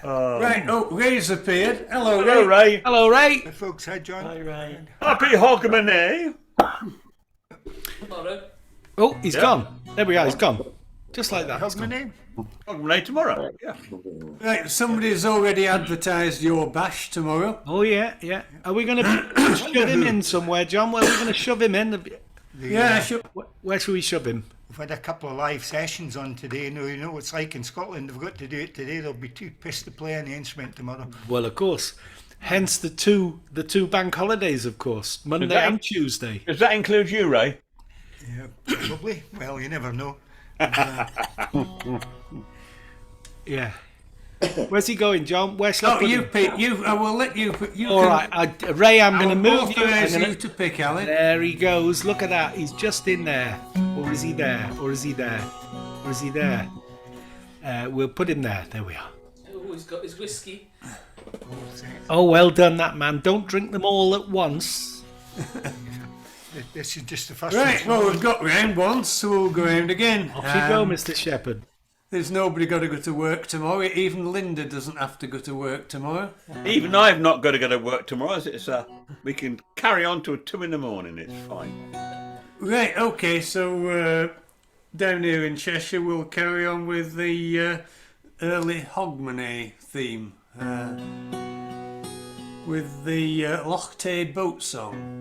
Right, oh, Ray's appeared. Hello, Ray. Hello, Ray. Hello, Ray. Hey, folks. Hi, John. Hi, Ray. Happy Hogmanay. Oh, he's gone. There we are, he's gone. Just like that. How's my name? Hogmanay tomorrow. Yeah. Right, somebody's already advertised your bash tomorrow. Oh, yeah, yeah. Are we going to shove him in somewhere, John? Where are we going to shove him in? Where should we shove him? We've had a couple of live sessions on today. You know what it's like in Scotland. They've got to do it today. They'll be too pissed to play any instrument tomorrow. Well, of course. Hence the two bank holidays, of course. Monday and Tuesday. Does that include you, Ray? Yeah, probably. Well, you never know. Yeah. Where's he going, John? Where shall I Oh, put you him? pick. I will let you. You All right, Ray, I'm going to move you. Authorise I'm you gonna- to pick, Alan. There he goes. Look at that. He's just in there. Or is he there? Or is he there? Or is he there? We'll put him there. There we are. Oh, he's got his whiskey. Oh, well done, that man. Don't drink them all at once. This is just the first Right, one. well, we've got round once, so we'll go round again. Off you go, Mr. Shepherd. There's nobody got to go to work tomorrow. Even Linda doesn't have to go to work tomorrow. Even I've not got to go to work tomorrow. It's we can carry on till 2 in the morning. It's fine. Right, okay, so down here in Cheshire, we'll carry on with the early Hogmanay theme with the Loch Tay boat song.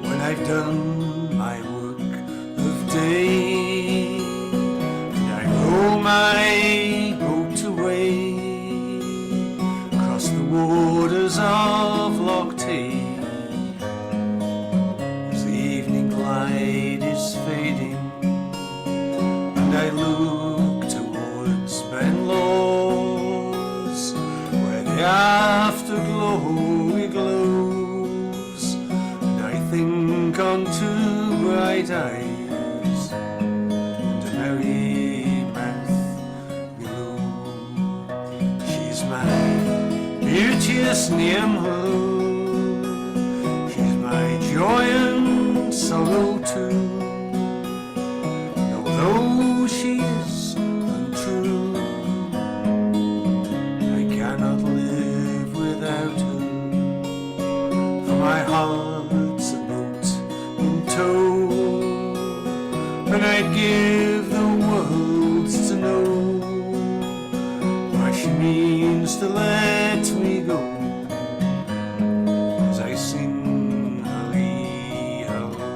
When I've done my work of day and I row my boat away across the waters of Loch Tay, as the evening light is fading and I look towards Benlawes where the afterglow glows, and I think on two bright eyes and a merry mouth below. She's my beauteous Niamh, she's my joy and sorrow too. And although she is untrue, I cannot live without her. For my heart's a boat in tow, and I'd give the world to know why she means to let me go as I sing Halli Hallo.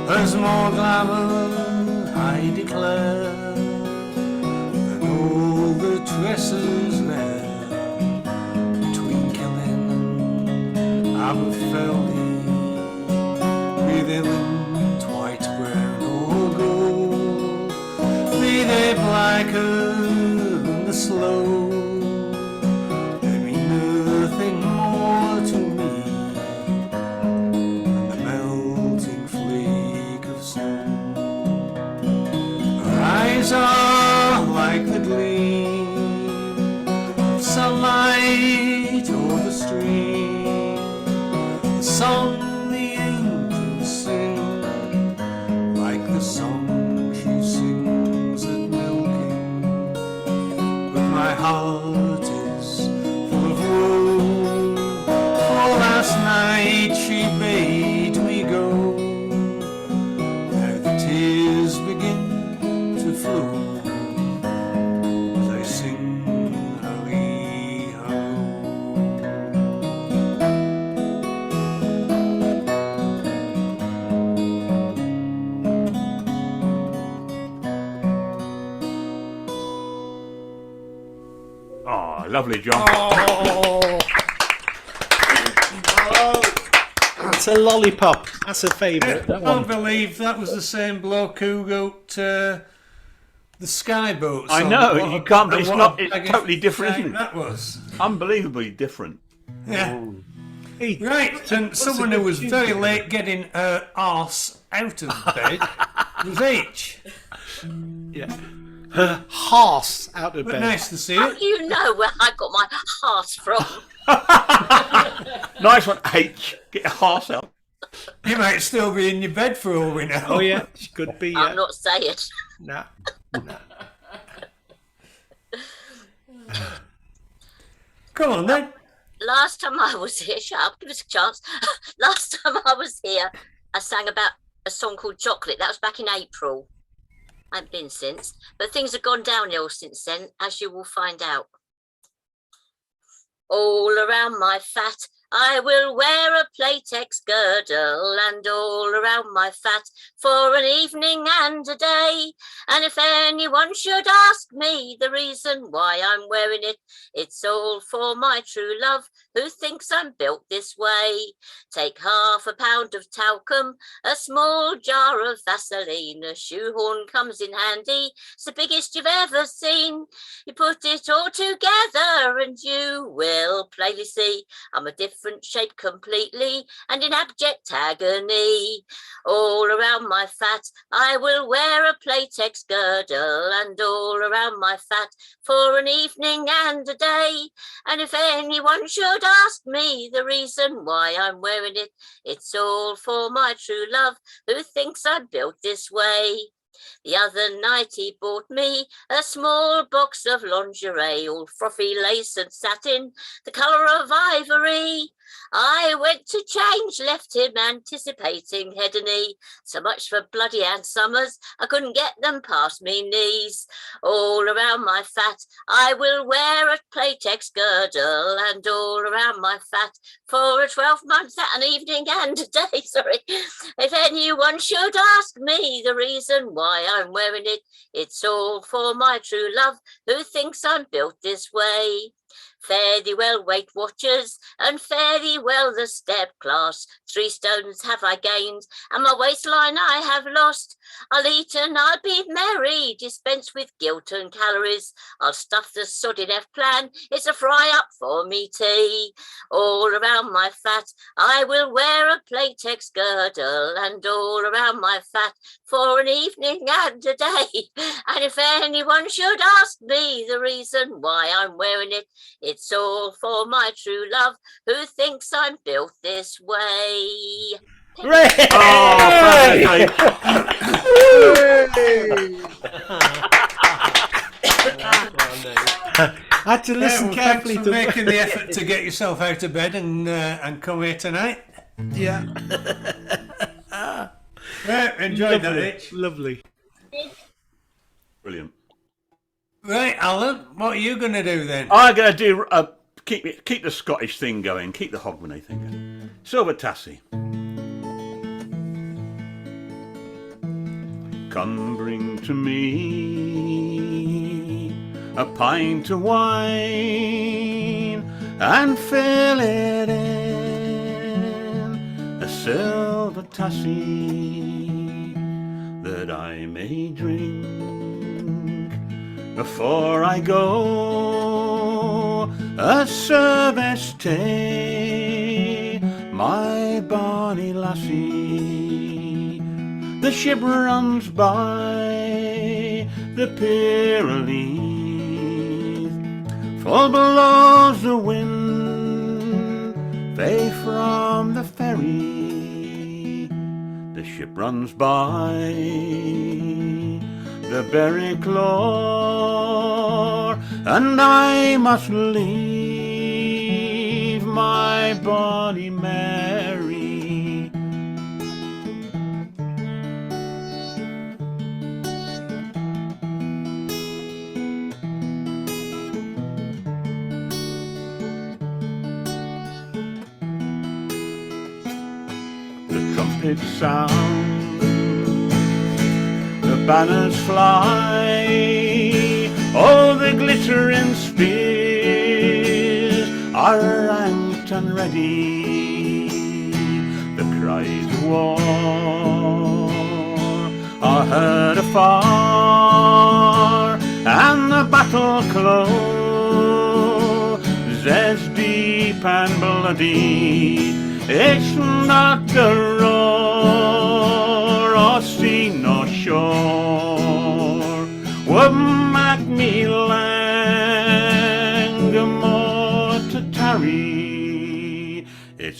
There's more glamour, I declare, than all the dresses there between Killing and Aberfeldy. Be they lint, white, brown or gold, be they blacker than the sloe, there be nothing more to me than the melting flake of snow. Her eyes are like the gleam of sunlight o'er the stream, the song the angels sing, like the song she sings at milking. But my heart is full of woe, for last night she bade me go. Now the tears begin to flow as I sing Halli Hallo. Oh, lovely, John. That's a lollipop. That's a favourite. I That can't one. believe that was the same bloke who wrote the Skyboat I song. know, What you a- can't, but it's what not, a it's bag of totally different, shite isn't it? That was. Unbelievably different. Yeah. Right, and someone who was very late getting her arse out of bed was H. Yeah. her horse out of But bed. nice to see How it. do you know where I got my heart from? Nice one, H. Get your horse out. You might still be in your bed for all we know. Oh yeah, she could be. I'm not saying. Nah. Come on then. Last time I was here, shut up, give us a chance. Last time I was here, I sang about a song called Chocolate. That was back in April. I haven't been since, but things have gone downhill since then, as you will find out. All around my fat, I will wear a Playtex girdle, and all around my fat for an evening and a day. And if anyone should ask me the reason why I'm wearing it, it's all for my true love, who thinks I'm built this way. Take £1/2 pound of talcum, a small jar of Vaseline, a shoehorn comes in handy, it's the biggest you've ever seen. You put it all together and you will plainly see I'm a different shape completely and in abject agony. All around my fat, I will wear a Playtex girdle, and all around my fat for an evening and a day. And if anyone should ask me the reason why I'm wearing it, it's all for my true love, who thinks I'm built this way. The other night he bought me a small box of lingerie, all frothy lace and satin, the colour of ivory. I went to change, left him anticipating head and knee. So much for bloody Ann Summers, I couldn't get them past me knees. All around my fat, I will wear a Playtex girdle, and all around my fat for a 12-month an evening and a day. Sorry. If anyone should ask me the reason why I'm wearing it, it's all for my true love, who thinks I'm built this way. Fare thee well, Weight Watchers, and fare thee well, the step class. 3 stones have I gained, and my waistline I have lost. I'll eat and I'll be merry, dispense with guilt and calories. I'll stuff the sodding F plan, it's a fry up for me tea. All around my fat, I will wear a Playtex girdle, and all around my fat for an evening and a day. And if anyone should ask me the reason why I'm wearing it, it's all for my true love, who thinks I'm built this way. Hooray! I had to listen carefully thanks for to making the effort to get yourself out of bed and come here tonight. Yeah. Enjoyed that, Lovely. Rich. Lovely. Brilliant. Right, Alan, what are you going to do then? I'm going to do keep the Scottish thing going, keep the Hogmanay thing going. Silver Tassie. Come bring to me a pint of wine and fill it in a silver tassie that I may drink before I go a service tay, my bonny lassie. The ship runs by the Pyrenees, full blows the wind, they from the ferry. The ship runs by the Berriclore, and I must leave my bonny Mary. The trumpets sound, the banners fly, all the glittering spears are ranked and ready. The cries of war are heard afar, and the battle closes deep and bloody. It's not the roar or sea nor shore,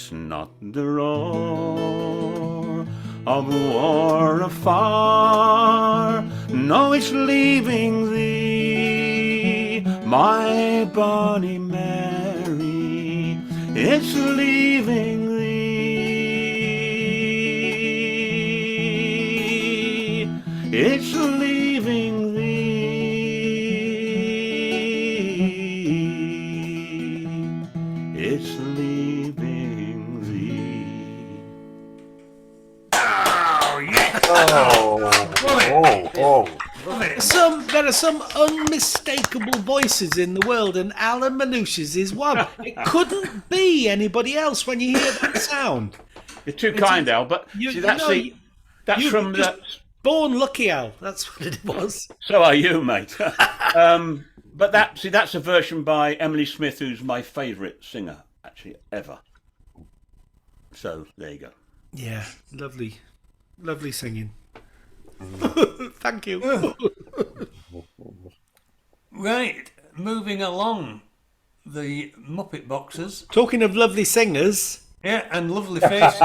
it's not the roar of war afar. No, it's leaving thee, my bonny Mary. It's leaving thee. It's leaving thee. It's leaving thee. Oh, yes! There are some unmistakable voices in the world, and Alan Manouchian is one. It couldn't be anybody else when you hear that sound. You're too kind, Al, but see, that's from the... Born lucky, Al. That's what it was. So are you, mate. But that's a version by Emily Smith, who's my favourite singer, actually, ever. So, there you go. Yeah, lovely singing. Thank you. Right, moving along, the Muppet Boxers. Talking of lovely singers. Yeah, and lovely faces.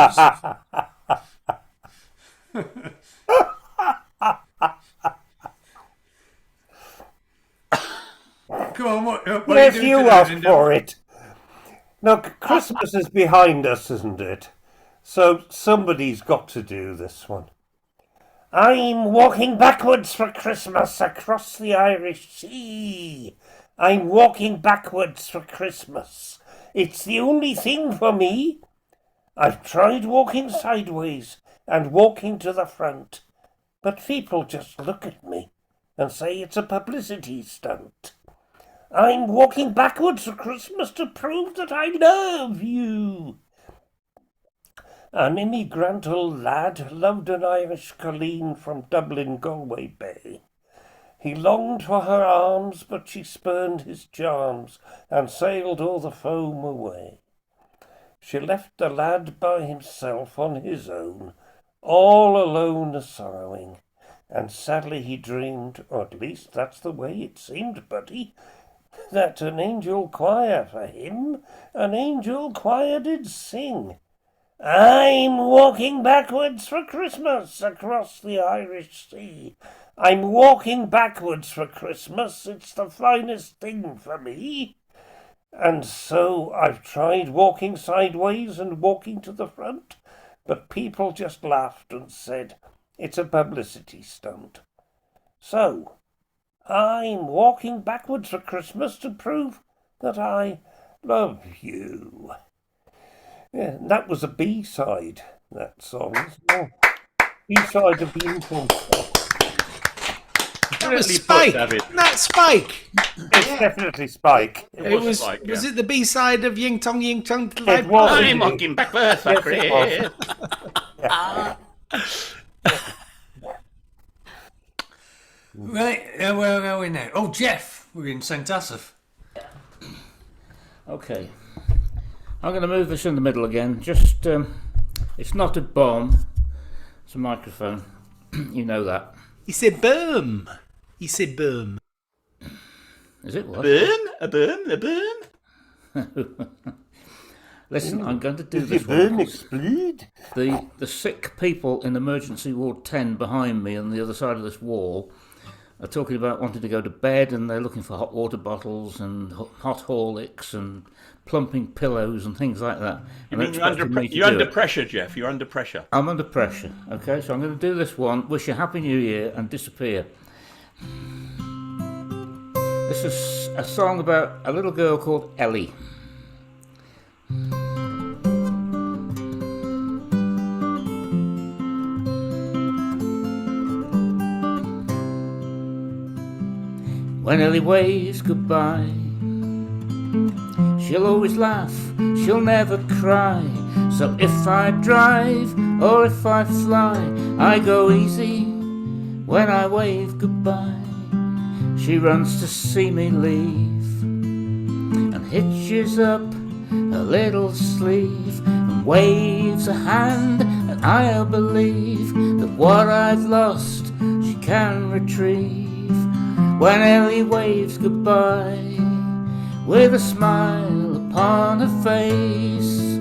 Come on, what Yes, are you you doing asked today, for it. Look, Christmas is behind us, isn't it? So somebody's got to do this one. I'm walking backwards for Christmas across the Irish Sea. I'm walking backwards for Christmas. It's the only thing for me. I've tried walking sideways and walking to the front, but people just look at me and say it's a publicity stunt. I'm walking backwards for Christmas to prove that I love you. An immigrantal lad loved an Irish colleen from Dublin, Galway Bay. He longed for her arms, but she spurned his charms and sailed all the foam away. She left the lad by himself on his own, all alone a-sorrowing, and sadly he dreamed, or at least that's the way it seemed, buddy, that an angel choir for him, an angel choir did sing. I'm walking backwards for Christmas across the Irish Sea. I'm walking backwards for Christmas, it's the finest thing for me. And so I've tried walking sideways and walking to the front, but people just laughed and said, it's a publicity stunt. So, I'm walking backwards for Christmas to prove that I love you. Yeah, that was a B-side, that song. Oh, B-side of the intro. That was Spike. Isn't that Spike? It's definitely Spike. It was Spike, yeah. Was it the B-side of Ying Tong Ying Tong? It was. I'm walking backwards for Christmas. Right, where are we now? Oh, Jeff, we're in St. Asaph. Okay. I'm going to move this in the middle again. Just, it's not a bomb. It's a microphone. You know that. He said boom. He said boom. Is it what? Boom? A boom? A boom? Listen, I'm going to do Did this your boom one. explode? The sick people in emergency ward 10 behind me on the other side of this wall are talking about wanting to go to bed, and they're looking for hot water bottles and hot Horlicks and plumping pillows and things like that. You mean you're under pressure, Jeff? You're under pressure. I'm under pressure. Okay, so I'm going to do this one. Wish you a Happy New Year and disappear. This is a song about a little girl called Ellie. When Ellie waves goodbye, she'll always laugh, she'll never cry. So if I drive or if I fly, I go easy when I wave goodbye. She runs to see me leave and hitches up her little sleeve and waves a hand, and I'll believe that what I've lost she can retrieve. When Ellie waves goodbye with a smile upon her face,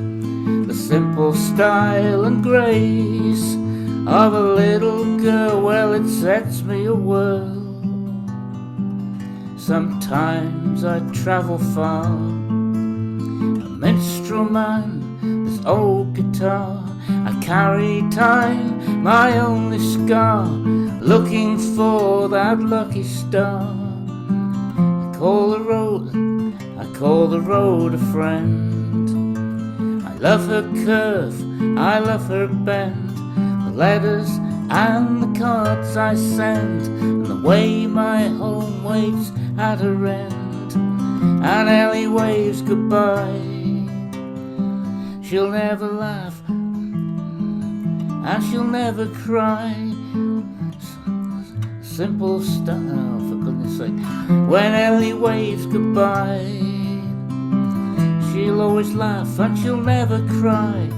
the simple style and grace of a little girl, well, it sets me a whirl. Sometimes I travel far, a minstrel man, this old guitar. I carry time, my only scar, looking for that lucky star. I call the road a friend. I love her curve, I love her bend, the letters and the cards I send, and the way my home waits at her end. And Ellie waves goodbye. She'll never laugh and she'll never cry. Simple style, for goodness sake. When Ellie waves goodbye, she'll always laugh and she'll never cry.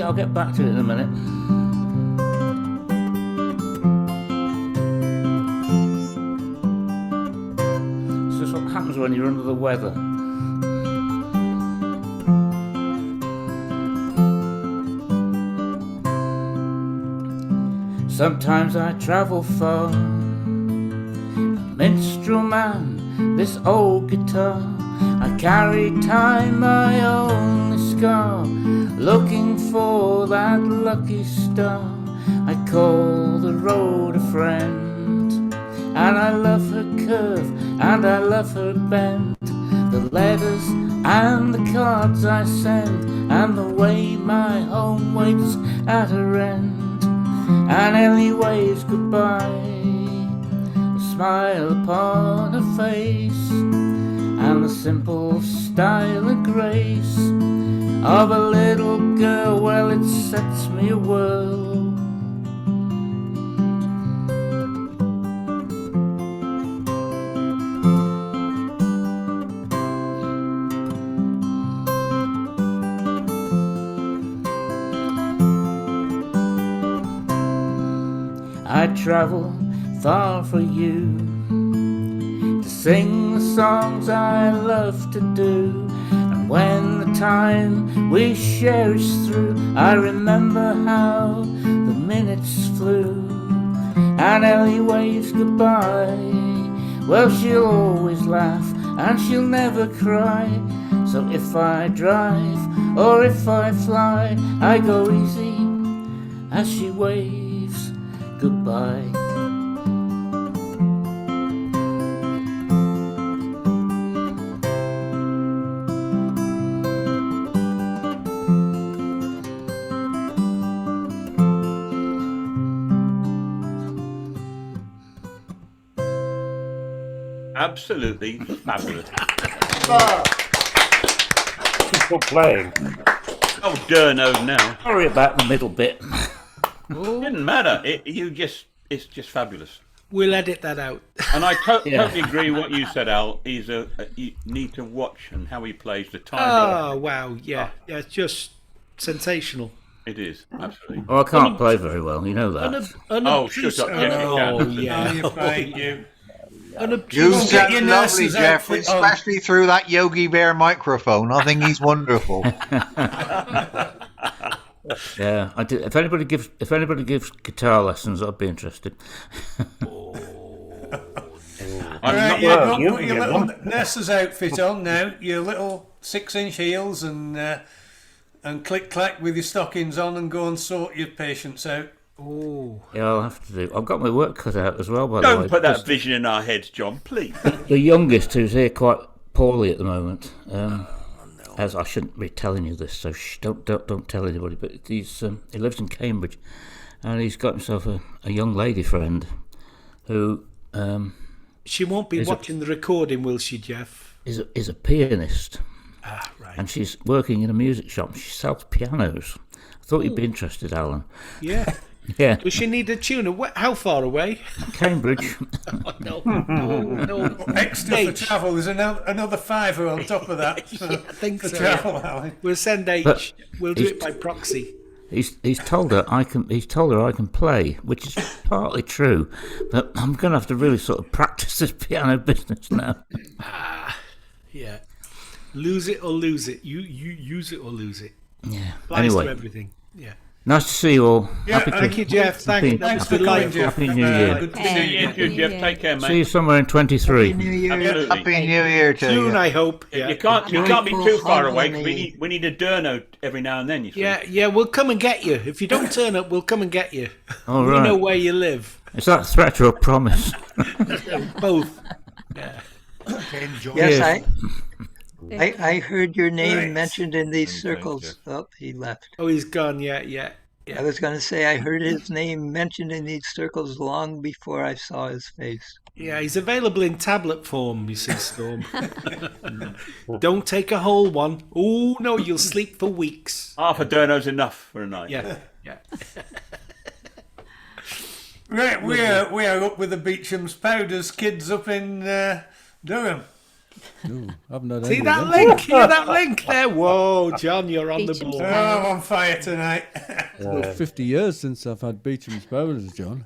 I'll get back to it in a minute. So it's what happens when you're under the weather. Sometimes I travel far, a minstrel man, this old guitar. I carry time, my only scar, looking for that lucky star. I call the road a friend, and I love her curve, and I love her bend, the letters and the cards I send, and the way my home waits at her end. And Ellie waves goodbye, a smile upon her face, and the simple style and grace of a little girl, well, it sets me a whirl. I travel far for you, to sing the songs I love to do. And when the time we share is through, I remember how the minutes flew. And Ellie waves goodbye, well, she'll always laugh and she'll never cry. So if I drive or if I fly, I go easy as she waves goodbye. Absolutely fabulous. Still playing. Oh, no now. Sorry about the middle bit. Didn't matter. It's just fabulous. We'll edit that out. And I totally agree with what you said, Al. You need to watch and how he plays the time. Oh, wow. Yeah. Yeah, it's just sensational. It is, absolutely. Oh, I can't play very well, you know that. Oh, shut up, Jeff. Oh, yeah. You're fine, you. You sound lovely, Jeffrey, especially through that Yogi Bear microphone. I think he's wonderful. Yeah, I do. If anybody gives guitar lessons, I'd be interested. All right, put your little nurse's outfit on now, your little 6-inch heels, and click clack with your stockings on, and go and sort your patients out. Oh, yeah, I'll have to do. I've got my work cut out as well. By the way, don't put that vision in our heads, John. Please. The youngest, who's here quite poorly at the moment. As I shouldn't be telling you this, so don't tell anybody. But he lives in Cambridge, and he's got himself a young lady friend who. She won't be watching the recording, will she, Jeff? Is a pianist. Ah, right. And she's working in a music shop. She sells pianos. I thought you'd be interested, Alan. Yeah. Yeah. Does she need a tuner? How far away? Cambridge. No. Extra for travel. There's another £5 on top of that. I think for so. travel, Alan. We'll send H. We'll do it by proxy. He's told her I can. He's told her I can play, which is partly true, but I'm going to have to really sort of practice this piano business now. Yeah. Lose it or lose it. You use it or lose it. Yeah. Applies Anyway. to everything. Yeah. Nice to see you all. Yeah, thank you, Jeff. Thanks for coming, Jeff. Happy New Year. Good to see you. Thank you, Jeff. Take care, mate. See you somewhere in 23. New Year. Absolutely. Happy New Year to Soon, you. I hope. Yeah. You can't be too far away. 'Cause harmony. we need a Durno every now and then. You see. Yeah, we'll come and get you. If you don't turn up, we'll come and get you. All We right. know where you live. Is that a threat or a promise? Both. Yeah. Enjoy. Yes, I heard your name Right. mentioned in these circles. Oh, he left. Oh, he's gone. Yeah. I was going to say I heard his name mentioned in these circles long before I saw his face. Yeah, he's available in tablet form, you see, Storm. Don't take a whole one. Oh, no, you'll sleep for weeks. Half a Durno's enough for a night. Yeah. Right, we are up with the Beecham's Powders kids up in Durham. No, I've not See any that of them. link? Hear that link there? Whoa, John, you're on the Beecham's ball. Oh, I'm on fire tonight. Well, 50 years since I've had Beecham's Powders, John.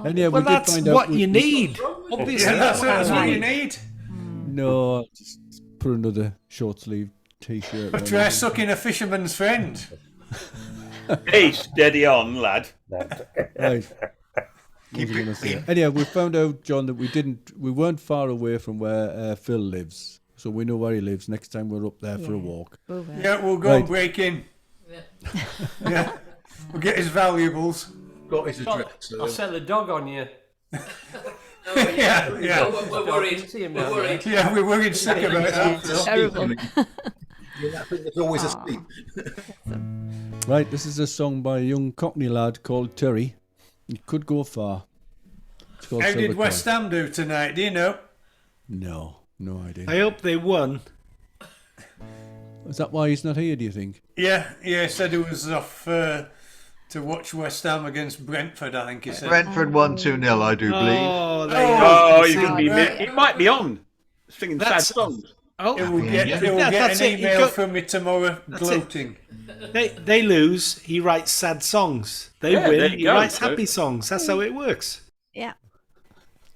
And yeah, Well, we did that's find out what we- you need. Obviously, Yeah, that's what you need. No, I'll just put another short sleeve t-shirt on. Try sucking a fisherman's friend. Hey, steady on, lad. Right. What was I gonna say? Anyhow, we found out, John, that we weren't far away from where Phil lives, so we know where he lives. Next time we're up there for a walk. Yeah, we'll go and break in. Yeah, we'll get his valuables. Got his address. I'll sell the dog on you. Yeah. We're worried. See him We're down there. worried. Yeah, we're worried sick about that. Terrible. There's always a sleep. Right, this is a song by a young Cockney lad called Terry. It could go far. It's called How Silver did West Coin. Ham do tonight? Do you know? No idea. I hope they won. Is that why he's not here, do you think? Yeah, he said he was off to watch West Ham against Brentford, I think he said. Brentford won 2-0, I do believe. Oh, there you go. Oh, you can be. It might be on singing sad That's- songs. Oh, He will get that's an it. You email go- from me tomorrow gloating. They lose, he writes sad songs. They Yeah, there win, you he go. writes happy songs. That's how it works. Yeah.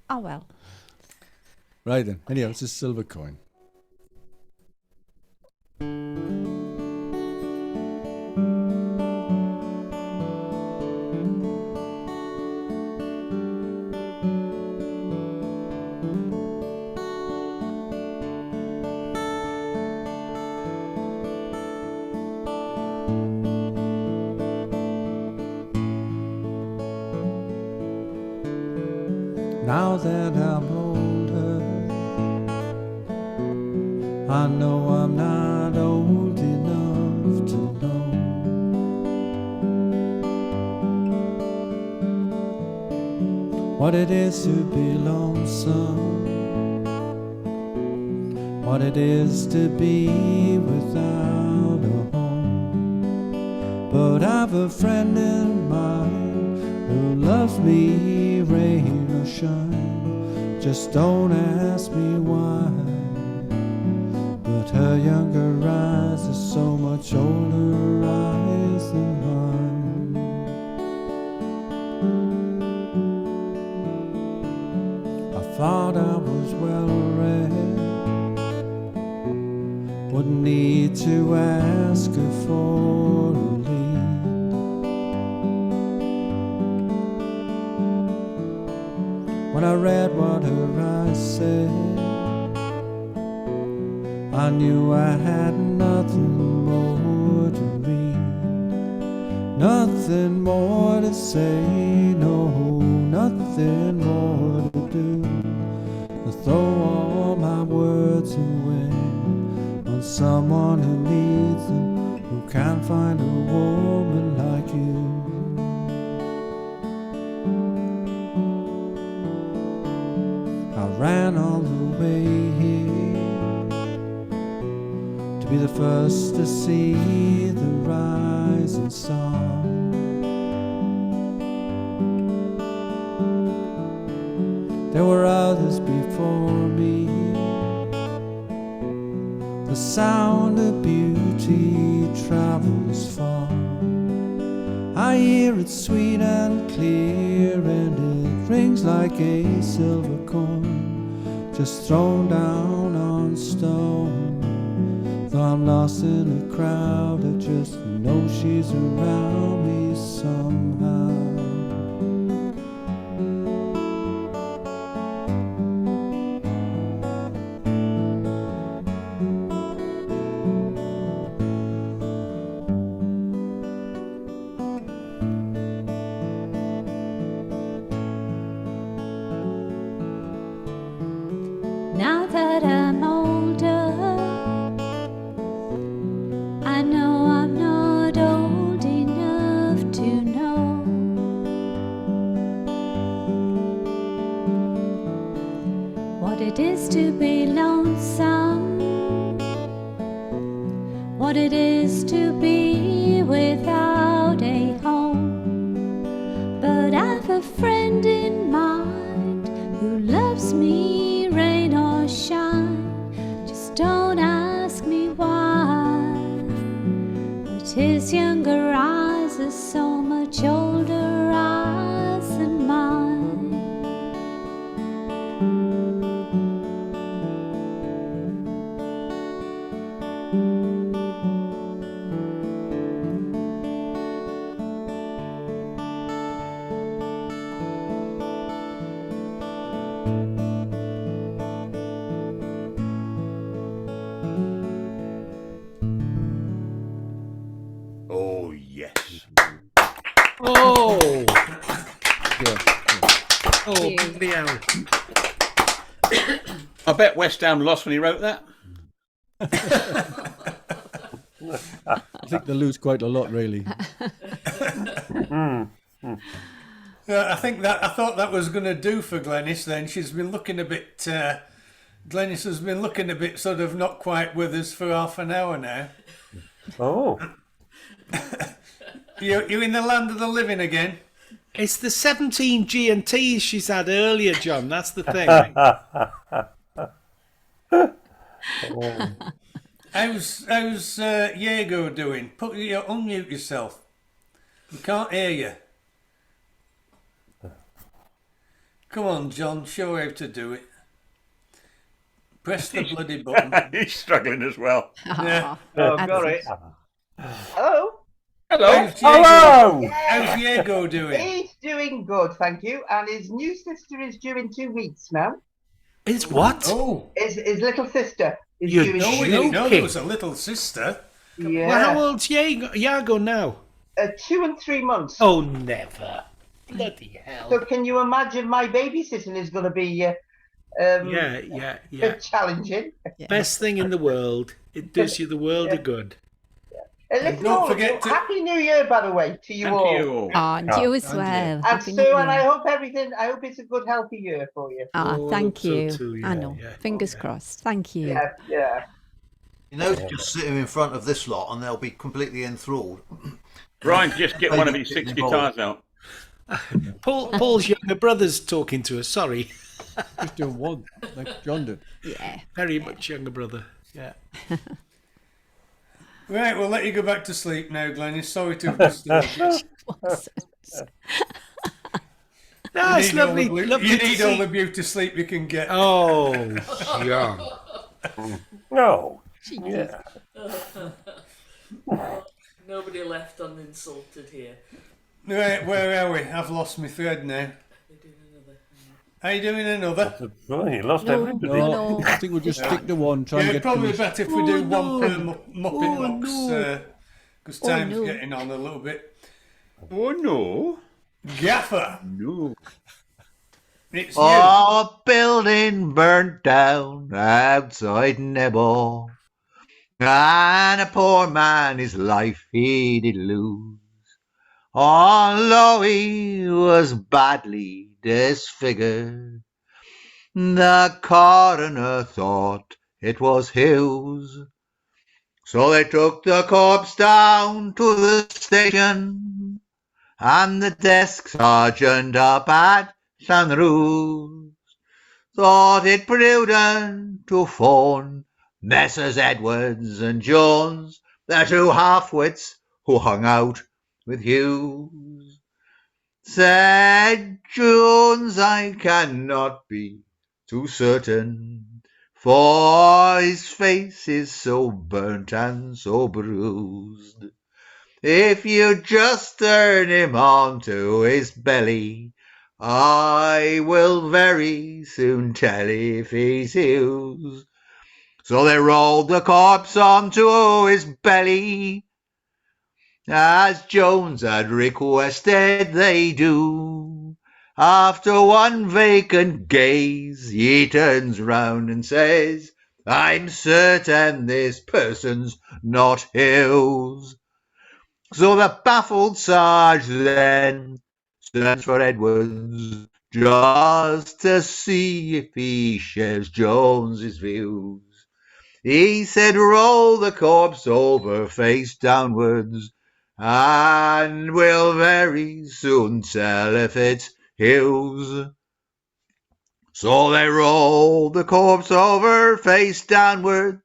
Oh, well. Right then. Anyhow, it's a Silver Coin. Now that I'm older, I know I'm not old enough to know what it is to be lonesome, what it is to be without a home. But I've a friend in mind who loves me, rain or shine. Just don't ask me why. But her younger eyes are so much older eyes than mine. I thought I was well read, wouldn't need to ask her for a lead. When I read what her eyes said, I knew I had nothing more to read, nothing more to say, no, nothing more to do, to throw all my words away on someone who needs them, who can't find a woman like you. I ran all the way here to be the first to see the rising sun. There were others before me. The sound of beauty travels far. I hear it sweet and clear, and it rings like a silver coin, just thrown down on stone. Though I'm lost in a crowd, I just know she's around me somehow. Now that I'm older, I know I'm not old enough to know what it is to be lonesome, what it is to be without a home. But I've a friend in mind who loves me, rain or shine. Just don't ask me why. But his younger eyes are so much older eyes than mine. Oh, yes. Oh! Yeah. Oh, bloody hell. I bet West Ham lost when he wrote that. I think they lose quite a lot, really. I thought that was going to do for Glenys then. She's been looking a bit... Glenys has been looking a bit sort of not quite with us for half an hour now. Oh. You in the land of the living again? It's the 17 G&Ts she's had earlier, John. That's the thing. How's Diego doing? Unmute yourself. We can't hear you. Come on, John. Show how to do it. Press the bloody button. He's struggling as well. Yeah. Oh, got it. Hello. Hello. How's Diego doing? He's doing good, thank you. And his new sister is due in 2 weeks now. It's what? Oh. His little sister is You're due in No, 2 we weeks. didn't know there was a little sister. Yeah. Well, how old's Iago now? 2 and 3 months. Oh, never. Bloody hell. So can you imagine my babysitting is going to be Yeah. challenging? Best thing in the world. It does you the world of good. Listen, don't all of forget you, to- Happy New Year, by the way, to you And all. to you all. Oh, and you as well. And Happy Sue, New and I Year. hope it's a good, healthy year for you. Oh, thank so you. too, I yeah, know. yeah. Fingers crossed. Thank you. Yeah, yeah. You know, just sit in front of this lot and they'll be completely enthralled. Brian, just get one of his 6 guitars out. Paul's younger brother's talking to us. Sorry. Just doing one, like John did. Yeah. Very much younger brother. Yeah. Right, we'll let you go back to sleep now, Glenys. Sorry to have disturbed you. No, it's lovely. You Lovely to need all see. the beauty sleep you can get. Oh, yeah. No. Yeah. Nobody left uninsulted here. Right, where are we? I've lost my thread now. Are you doing another? Oh, you lost everybody. No, I think we'll just stick to one. Try and Yeah, get probably finished. better if we do one per Muppet box, because time's no. getting on a little bit. Oh, no. Gaffer, No. it's you. Oh, a building burnt down outside Nebo, and a poor man his life he did lose. Although he was badly disfigured, the coroner thought it was his. So they took the corpse down to the station, and the desk sergeant up at St. Ruth's thought it prudent to phone Messrs. Edwards and Jones, the two half-wits who hung out with Hughes. Said Jones, I cannot be too certain, for his face is so burnt and so bruised. If you just turn him on to his belly, I will very soon tell if he's Hughes. So they rolled the corpse onto his belly, as Jones had requested they do. After one vacant gaze, he turns round and says, I'm certain this person's not Hughes. So the baffled Sarge then sends for Edwards, just to see if he shares Jones's views. He said, roll the corpse over face downwards, and we'll very soon tell if it's Hughes. So they rolled the corpse over face downwards,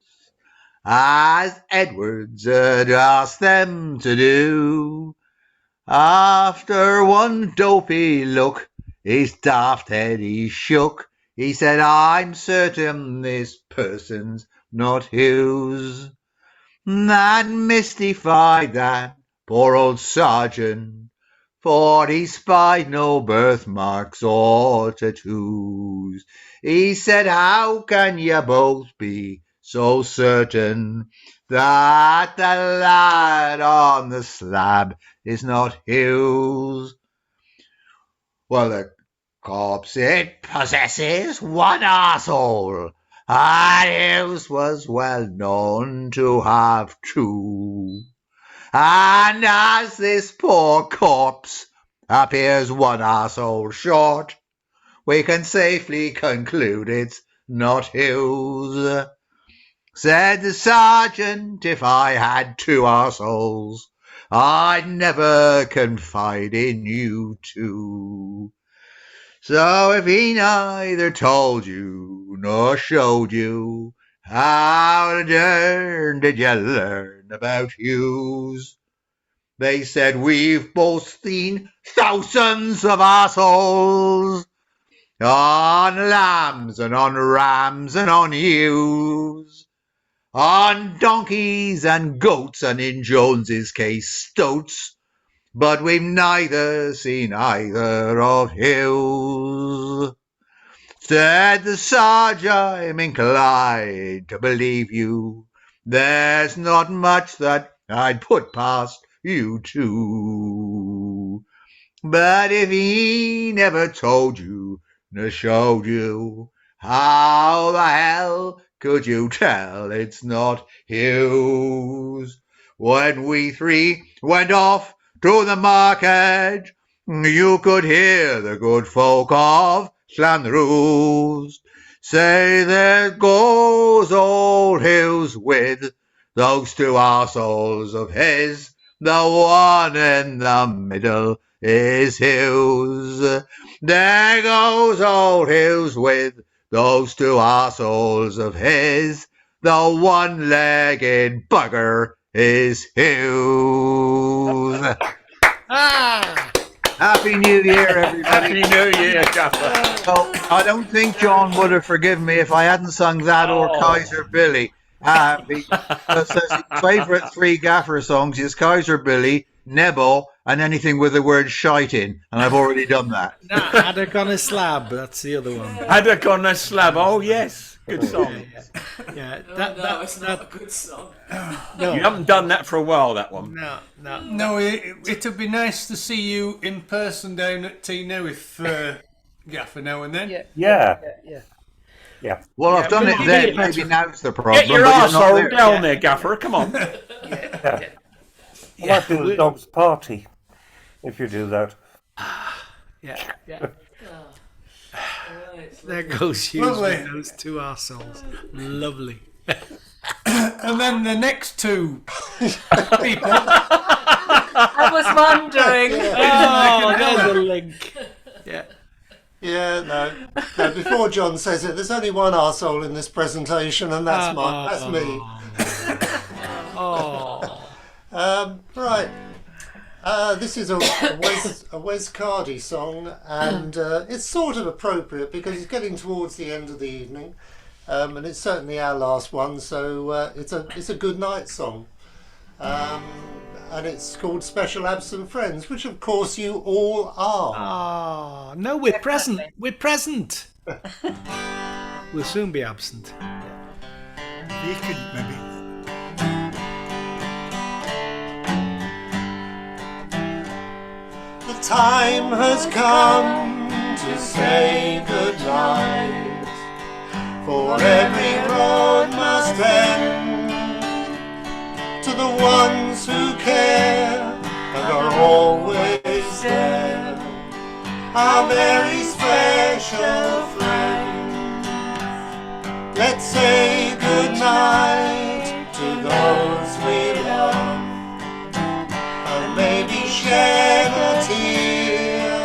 as Edwards had asked them to do. After one dopey look, his daft head he shook. He said, I'm certain this person's not Hughes. That mystified that poor old sergeant, for he spied no birthmarks or tattoos. He said, how can you both be so certain that the lad on the slab is not Hughes? Well, the corpse, it possesses one arsehole, and Hughes was well known to have two. And as this poor corpse appears one arsehole short, we can safely conclude it's not Hughes. Said the sergeant, if I had two arseholes, I'd never confide in you two. So if he neither told you nor showed you, how the dern did you learn about Hughes? They said, we've both seen thousands of arseholes on lambs and on rams and on ewes, on donkeys and goats, and in Jones's case stoats, but we've neither seen either of Hughes. Said the Sarge, I'm inclined to believe you. There's not much that I'd put past you two. But if he never told you nor showed you, how the hell could you tell it's not Hughes? When we three went off to the market, you could hear the good folk of Llanrwst say, there goes old Hughes with those two arseholes of his, the one in the middle is Hughes. There goes old Hughes with those two arseholes of his, the one-legged bugger is Hughes. Happy New Year, everybody. Happy New Year, Gaffer. So, I don't think John would have forgiven me if I hadn't sung that or Kaiser Billy. Because his favourite three Gaffer songs is Kaiser Billy, Nebo, and anything with the word shite in. And I've already done that. Haddock on a Slab, that's the other one. Haddock on a Slab, oh yes. Good song. Yeah, it's not a good song. No. You haven't done that for a while, that one. No, it'd be nice to see you in person down at Tea Newydd, Gaffer, now and then. Yeah. Well, I've done it then. Maybe now's the problem. Get your but you're not arsehole there. down there, Gaffer, come on. I might do a dog's party if you do that. Yeah. Right, There goes Hughes Lovely. with those two arseholes. Lovely. And then the next two people. I was wondering. Oh, there's a link. Yeah. Yeah, no. Before John says it, there's only one arsehole in this presentation, and that's mine. That's me. Oh. Right. this is a Wes Cardi song, and it's sort of appropriate because it's getting towards the end of the evening, and it's certainly our last one, so it's a good night song. And it's called Special Absent Friends, which of course you all are. Ah, no, we're present. We're present. We'll soon be absent. You could maybe. The time has come to say goodnight, for every road must end. To the ones who care and are always there, our very special friends. Let's say goodnight to those we love, and maybe shed a tear.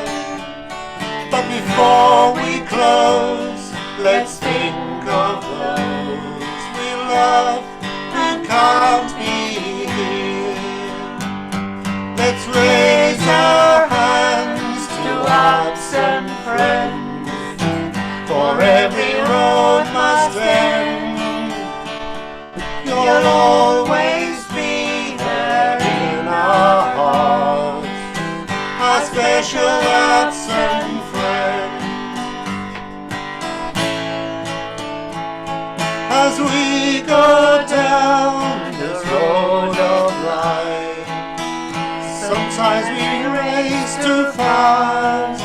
But before we close, let's think of those we love who can't be here. Let's raise our hands to absent friends, for every road must end. You'll always be there in our hearts, our special absent friends. As we go down this road of life, sometimes we race too fast,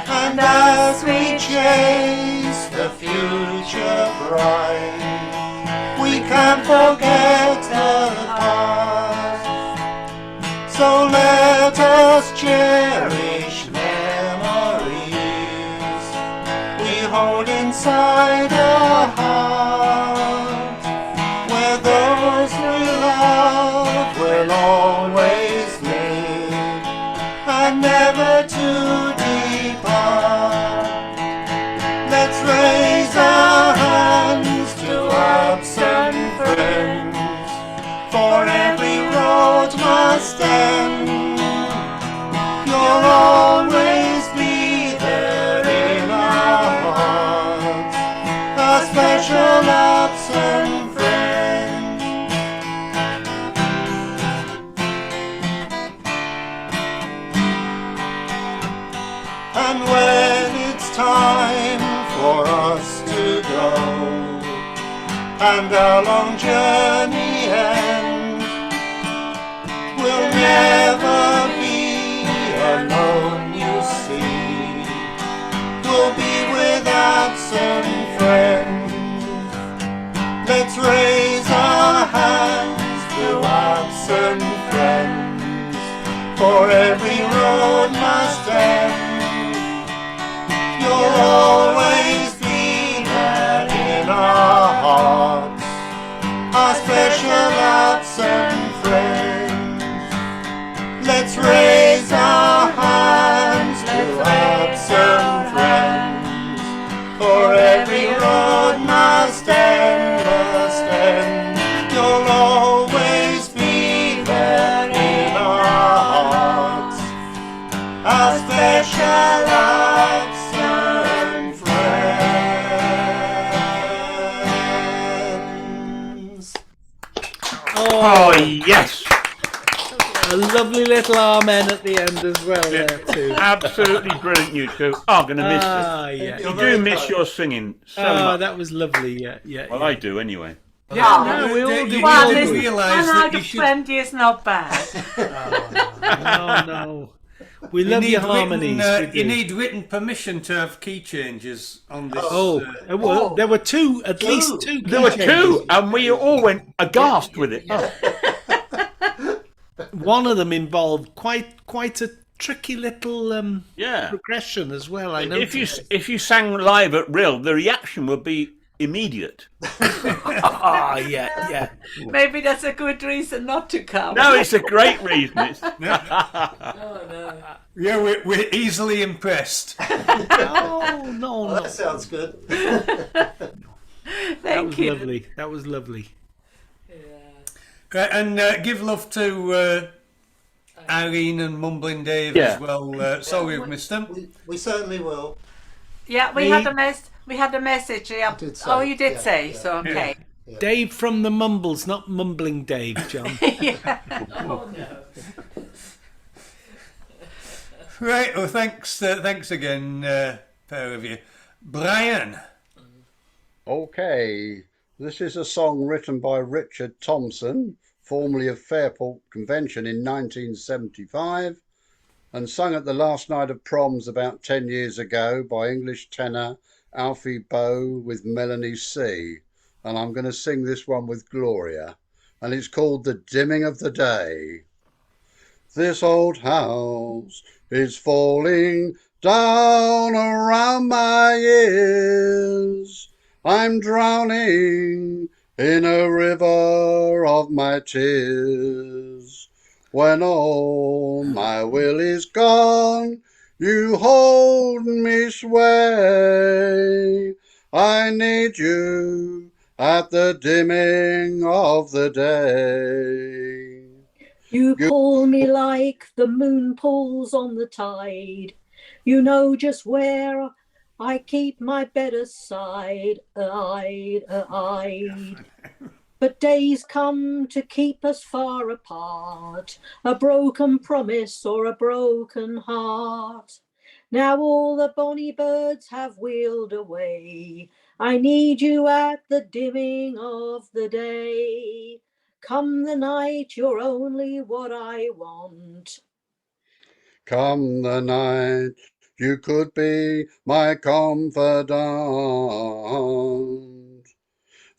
and as we chase the future bright, we can't forget the past. So let us cherish memories we hold inside our heart, where those we love will always live and never to depart. Let's raise our hands to absent friends, for every road must end. You'll always be there in our hearts, our special absent friends. And when it's time for us to go, and our long journey ends, we'll never be alone, you see. We'll be with absent friends. Let's raise our hands to absent friends, for every road must end. You'll always be there in our hearts, our special absent friends. Let's raise our hands to absent friends, for every road must end, must end. You'll always be there in our hearts, our special absent friends. Oh, yes. A lovely little amen at the end as well there too. Absolutely brilliant, you two. I'm going to miss it. Yeah. You do miss your singing so much. That was lovely. Yeah. Well, I do anyway. Yeah, no, we all do. Well, We all listen, do. realise an that hour you of should- plenty is not bad. No. We love your harmonies. we You do. need written permission to have key changes on this. There were two, at least two. There were two, and we all went aghast with it. Oh. One of them involved quite a tricky little Yeah. progression as well. I know. If you sang live at Rill, the reaction would be immediate. Yeah. Maybe that's a good reason not to come. No, it's a great reason. It's... Oh, no. Yeah, we're easily impressed. No. That sounds good. Thank you. Lovely. That was lovely. And give love to Irene and Mumbling Dave Yeah. as well. Sorry we've missed them. We certainly will. Yeah, we had a message. Yeah. did say, Oh, you did yeah, say. yeah. So okay. Dave from the Mumbles, not Mumbling Dave, John. Oh no. Right, well, thanks again, pair of you. Brian. Okay, this is a song written by Richard Thompson, formerly of Fairport Convention in 1975, and sung at the last night of proms about 10 years ago by English tenor Alfie Boe with Melanie C. And I'm going to sing this one with Gloria, and it's called The Dimming of the Day. This old house is falling down around my ears. I'm drowning in a river of my tears. When all my will is gone, you hold me sway. I need you at the dimming of the day. You pull me like the moon pulls on the tide. You know just where I keep my bed aside. But days come to keep us far apart. A broken promise or a broken heart. Now all the bonny birds have wheeled away. I need you at the dimming of the day. Come the night, you're only what I want. Come the night, you could be my confidant.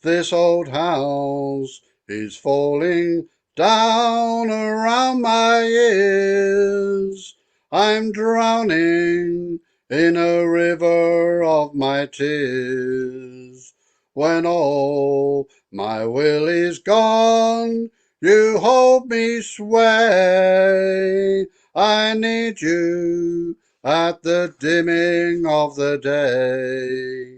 This old house is falling down around my ears. I'm drowning in a river of my tears. When all my will is gone, you hold me sway. I need you at the dimming of the day.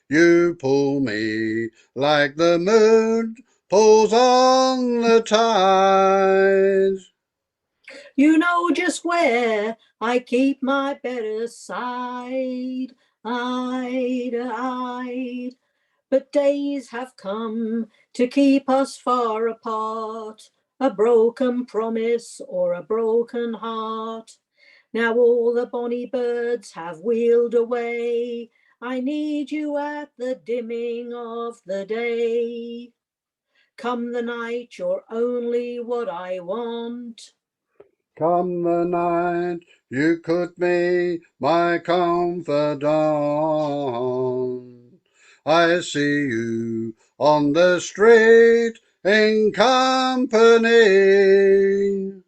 You pull me like the moon pulls on the tide. You know just where I keep my bed aside. But days have come to keep us far apart. A broken promise or a broken heart. Now all the bonny birds have wheeled away. I need you at the dimming of the day. Come the night, you're only what I want. Come the night, you could be my confidant. I see you on the street in company.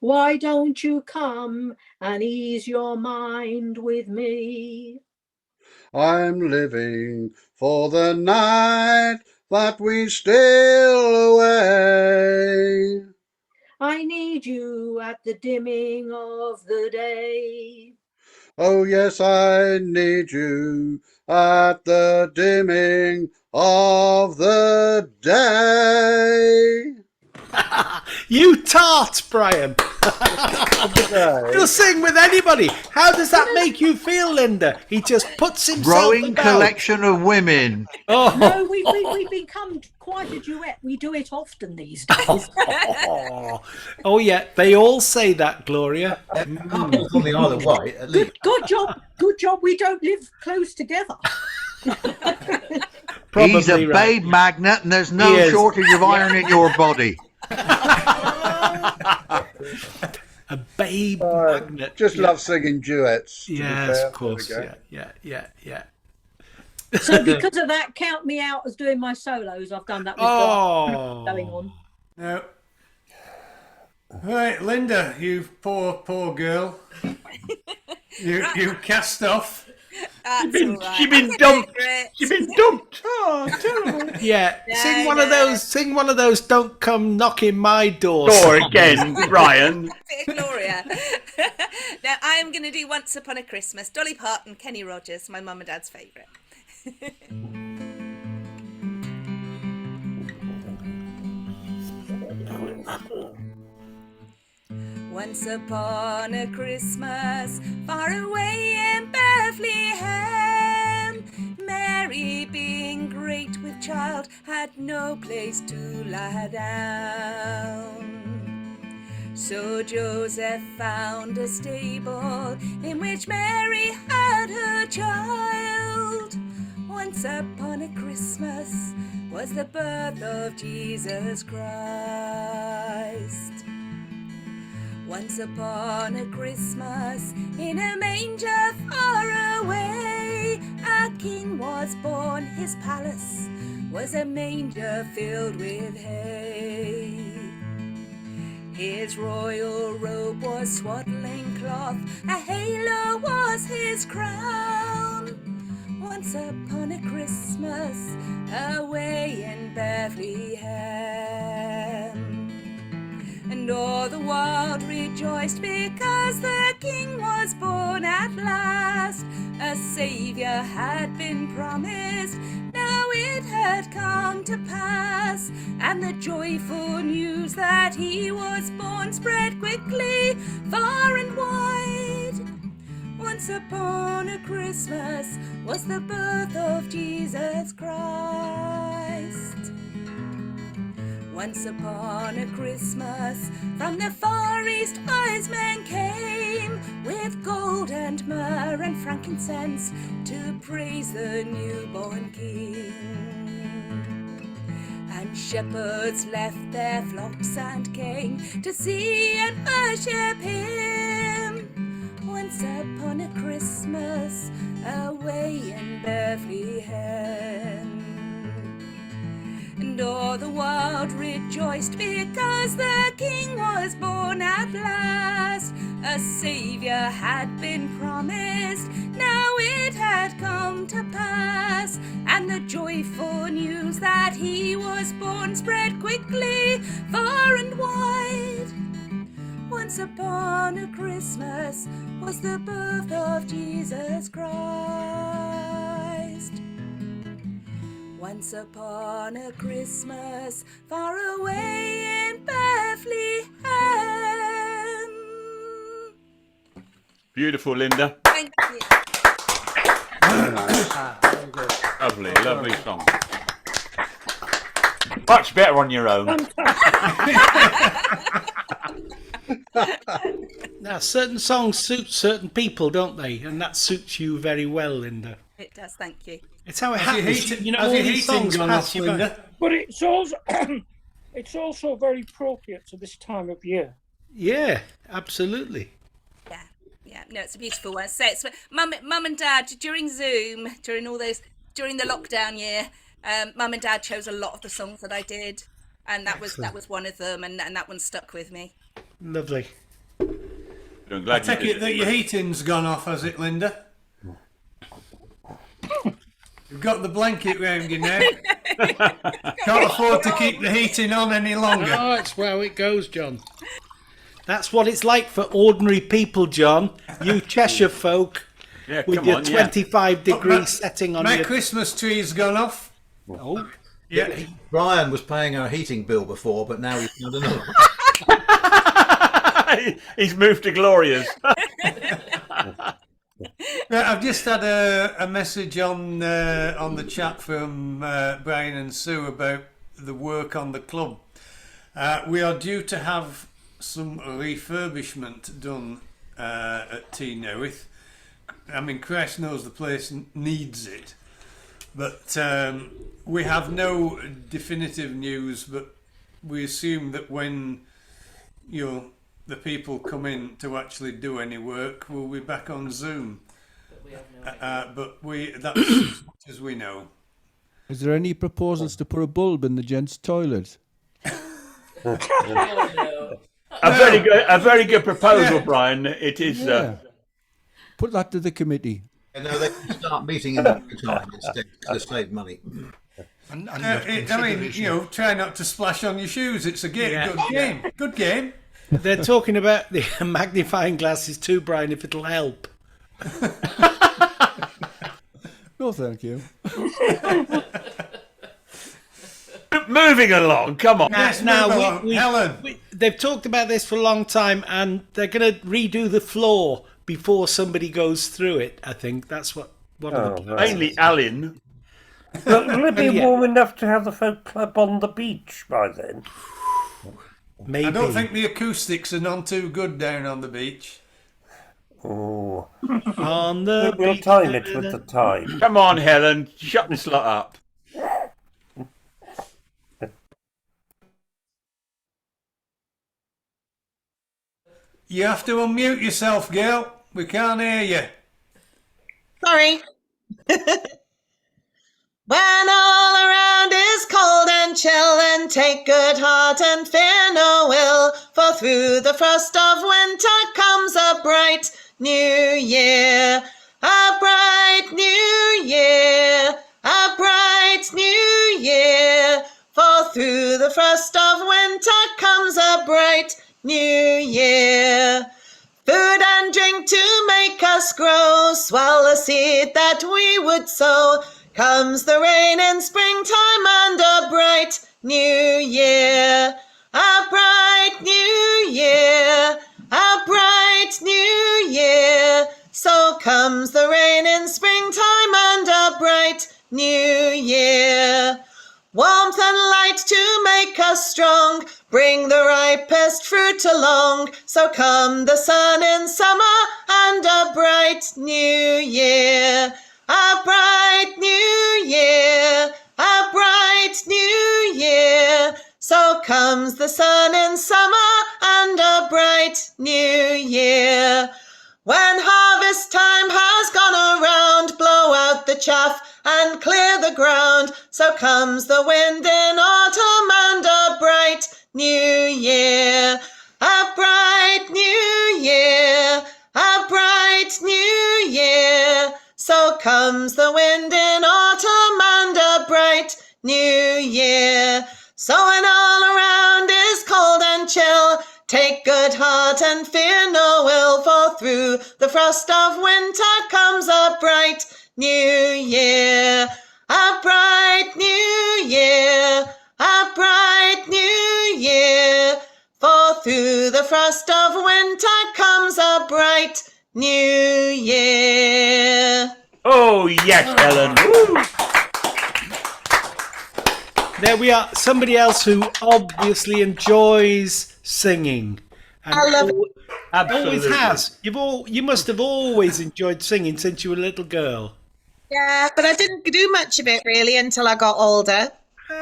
Why don't you come and ease your mind with me? I'm living for the night that we steal away. I need you at the dimming of the day. Oh yes, I need you at the dimming of the day. You tart, Brian. You'll sing with anybody. How does that make you feel, Linda? He just puts himself Growing about. collection of women. Oh. No, we've become quite a duet. We do it often these days. Oh yeah, they all say that, Gloria. On the Isle of Wight, at least. Good job. We don't live close together. He's a right. babe magnet, and there's no He is. shortage of iron in your body. A babe magnet. Just love singing duets. to be Yes, fair. of course. There Yeah. So because of that, count me out as doing my solos. I've done that with going on. No. Right, Linda, you poor girl. you cast off. You've been dumped. You've been dumped. Oh, terrible. Yeah, No, sing one of those. Sing one of those. Don't come knocking my door. Door songs. again, Brian. Bit of Gloria. Now I'm going to do Once Upon a Christmas, Dolly Parton, Kenny Rogers, my mum and dad's favourite. Once upon a Christmas, far away in Bethlehem, Mary, being great with child, had no place to lie down. So Joseph found a stable in which Mary had her child. Once upon a Christmas was the birth of Jesus Christ. Once upon a Christmas, in a manger far away, a king was born. His palace was a manger filled with hay. His royal robe was swaddling cloth, a halo was his crown. Once upon a Christmas, away in Bethlehem. And all the world rejoiced because the King was born at last. A Saviour had been promised, now it had come to pass. And the joyful news that he was born spread quickly far and wide. Once upon a Christmas was the birth of Jesus Christ. Once upon a Christmas, from the far east wise men came, with gold and myrrh and frankincense, to praise the newborn King. And shepherds left their flocks and came to see and worship him. Once upon a Christmas, away in Bethlehem. And all the world rejoiced because the King was born at last. A Saviour had been promised, now it had come to pass. And the joyful news that he was born spread quickly far and wide. Once upon a Christmas was the birth of Jesus Christ. Once upon a Christmas, far away in Bethlehem. Beautiful, Linda. Thank you. Lovely, lovely song. Much better on your own. Now, certain songs suit certain people, don't they? And that suits you very well, Linda. It does, thank you. It's how it Has your happens. heating- You know, has all your these heating songs gone pass off, you by. Linda? But it's also it's also very appropriate to this time of year. Yeah, absolutely. Yeah, no, it's a beautiful one. So it's mum and dad during Zoom, during the lockdown year, mum and dad chose a lot of the songs that I did, and that was one of them, and that one stuck with me. Lovely. I'm I glad take you it did that your heating's gone off, has it, Linda? You've got the blanket round you now. Can't afford to keep the heating on any longer. Oh, it's how it goes, John. That's what it's like for ordinary people, John. You Cheshire folk Yeah, with come your on, yeah. 25-degree My- setting on My your... Christmas tree's gone off. Oh. Yeah. Brian was paying our heating bill before, but now he's found another. He's moved to Gloria's. Right, I've just had a message on the chat from Brian and Sue about the work on the club. We are due to have some refurbishment done at T Newydd. I mean, Christ knows the place needs it, but we have no definitive news. But we assume that when the people come in to actually do any work, we'll be back on Zoom. But that's as much as we know. Is there any proposals to put a bulb in the gents' toilet? A very good proposal, Yeah. Brian. It is. Put that to the committee. And now they can start meeting in the time instead to save money. Try not to splash on your shoes. It's a game. Yeah. Good game. Good game. They're talking about the magnifying glasses too, Brian, if it'll help. No, thank you. Moving along, come on. Yes, move along. Helen. They've talked about this for a long time, and they're going to redo the floor before somebody goes through it. I think that's what one of the plans Mainly is. Alan. But will it be Yeah. warm enough to have the folk club on the beach by then? Maybe. I don't think the acoustics are none too good down on the beach. Oh. On the We'll beach. time it with the tide. Come on, Helen. Shut this lot up. You have to unmute yourself, girl. We can't hear you. Sorry. When all around is cold and chill, then take good heart and fear no ill, for through the frost of winter comes a bright new year. A bright new year, a bright new year, for through the frost of winter comes a bright new year. Food and drink to make us grow, swell the seed that we would sow. Comes the rain in springtime and a bright new year. A bright new year, a bright new year. So comes the rain in springtime and a bright new year. Warmth and light to make us strong, bring the ripest fruit along. So come the sun in summer and a bright new year. A bright new year, a bright new year. So comes the sun in summer and a bright new year. When harvest time has gone around, blow out the chaff and clear the ground. So comes the wind in autumn and a bright new year. A bright new year, a bright new year. So comes the wind in autumn and a bright new year. So when all around is cold and chill, take good heart and fear no ill, for through the frost of winter comes a bright new year. A bright new year, a bright new year, for through the frost of winter comes a bright new year. Oh, yes, Helen. Woo. There we are. Somebody else who obviously enjoys singing. And I love it. always has. You must have always enjoyed singing since you were a little girl. Yeah, but I didn't do much of it really until I got older.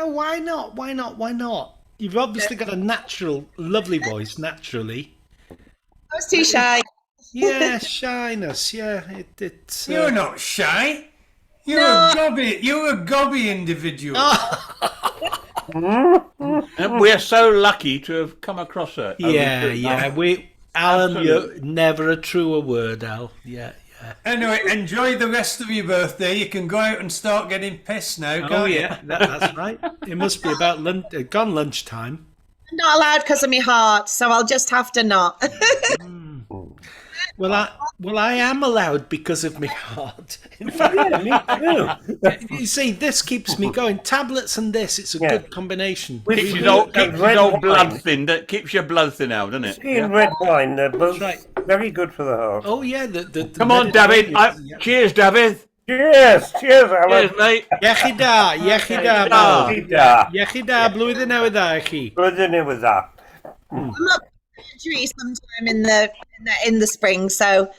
Why not? Why not? Why not? You've obviously got a natural, lovely voice, naturally. I was too shy. Yeah, shyness. Yeah, it's. You're not shy. You're No. a gobby. You're a gobby individual. And we're so lucky to have come across her. Yeah, yeah. Alan, Absolutely. you're never a truer word, Al. Yeah, yeah. Anyway, enjoy the rest of your birthday. You can go out and start getting pissed now, can't Oh you? yeah, that's right. It must be about gone lunchtime. I'm not allowed because of my heart, so I'll just have to not. Well, I am allowed because of my heart. In fact, you see, this keeps me going. Tablets and this, it's a good combination. Keeps your old blood thin. That keeps your blood thin out, doesn't it? Tea and red wine, they're both very good for the heart. Oh yeah, Come on, David. Cheers, David. Cheers, cheers, Alan. Cheers, mate. Iechyd Iechyd da. da. Iechyd da, blwyddyn newydd dda i chi. Blwyddyn newydd dda. I'm not surgery sometime in the spring, so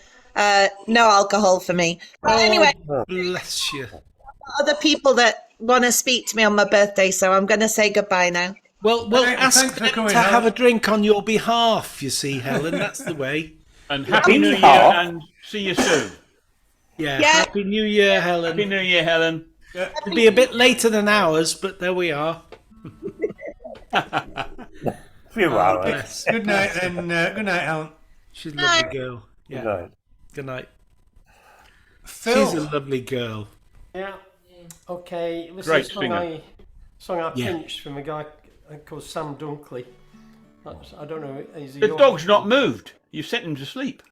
no alcohol for me. But anyway, Bless you. other people that want to speak to me on my birthday, so I'm going to say goodbye now. Well, ask them to have a drink on your behalf, you see, Helen. That's the way. And Happy New Year, and see you soon. Yeah, Happy New Year, Helen. Happy New Year, Helen. It'll be a bit later than ours, but there we are. Few hours. Bless. Good night, then. Good night, Alan. She's a lovely girl. Yeah. Good night. Good night. Phil. She's a lovely girl. Yeah. Okay. This Great is a song singer. I Yeah. pinched from a guy called Sam Dunkley. I don't know. Is he The your- dog's not moved. You sent him to sleep.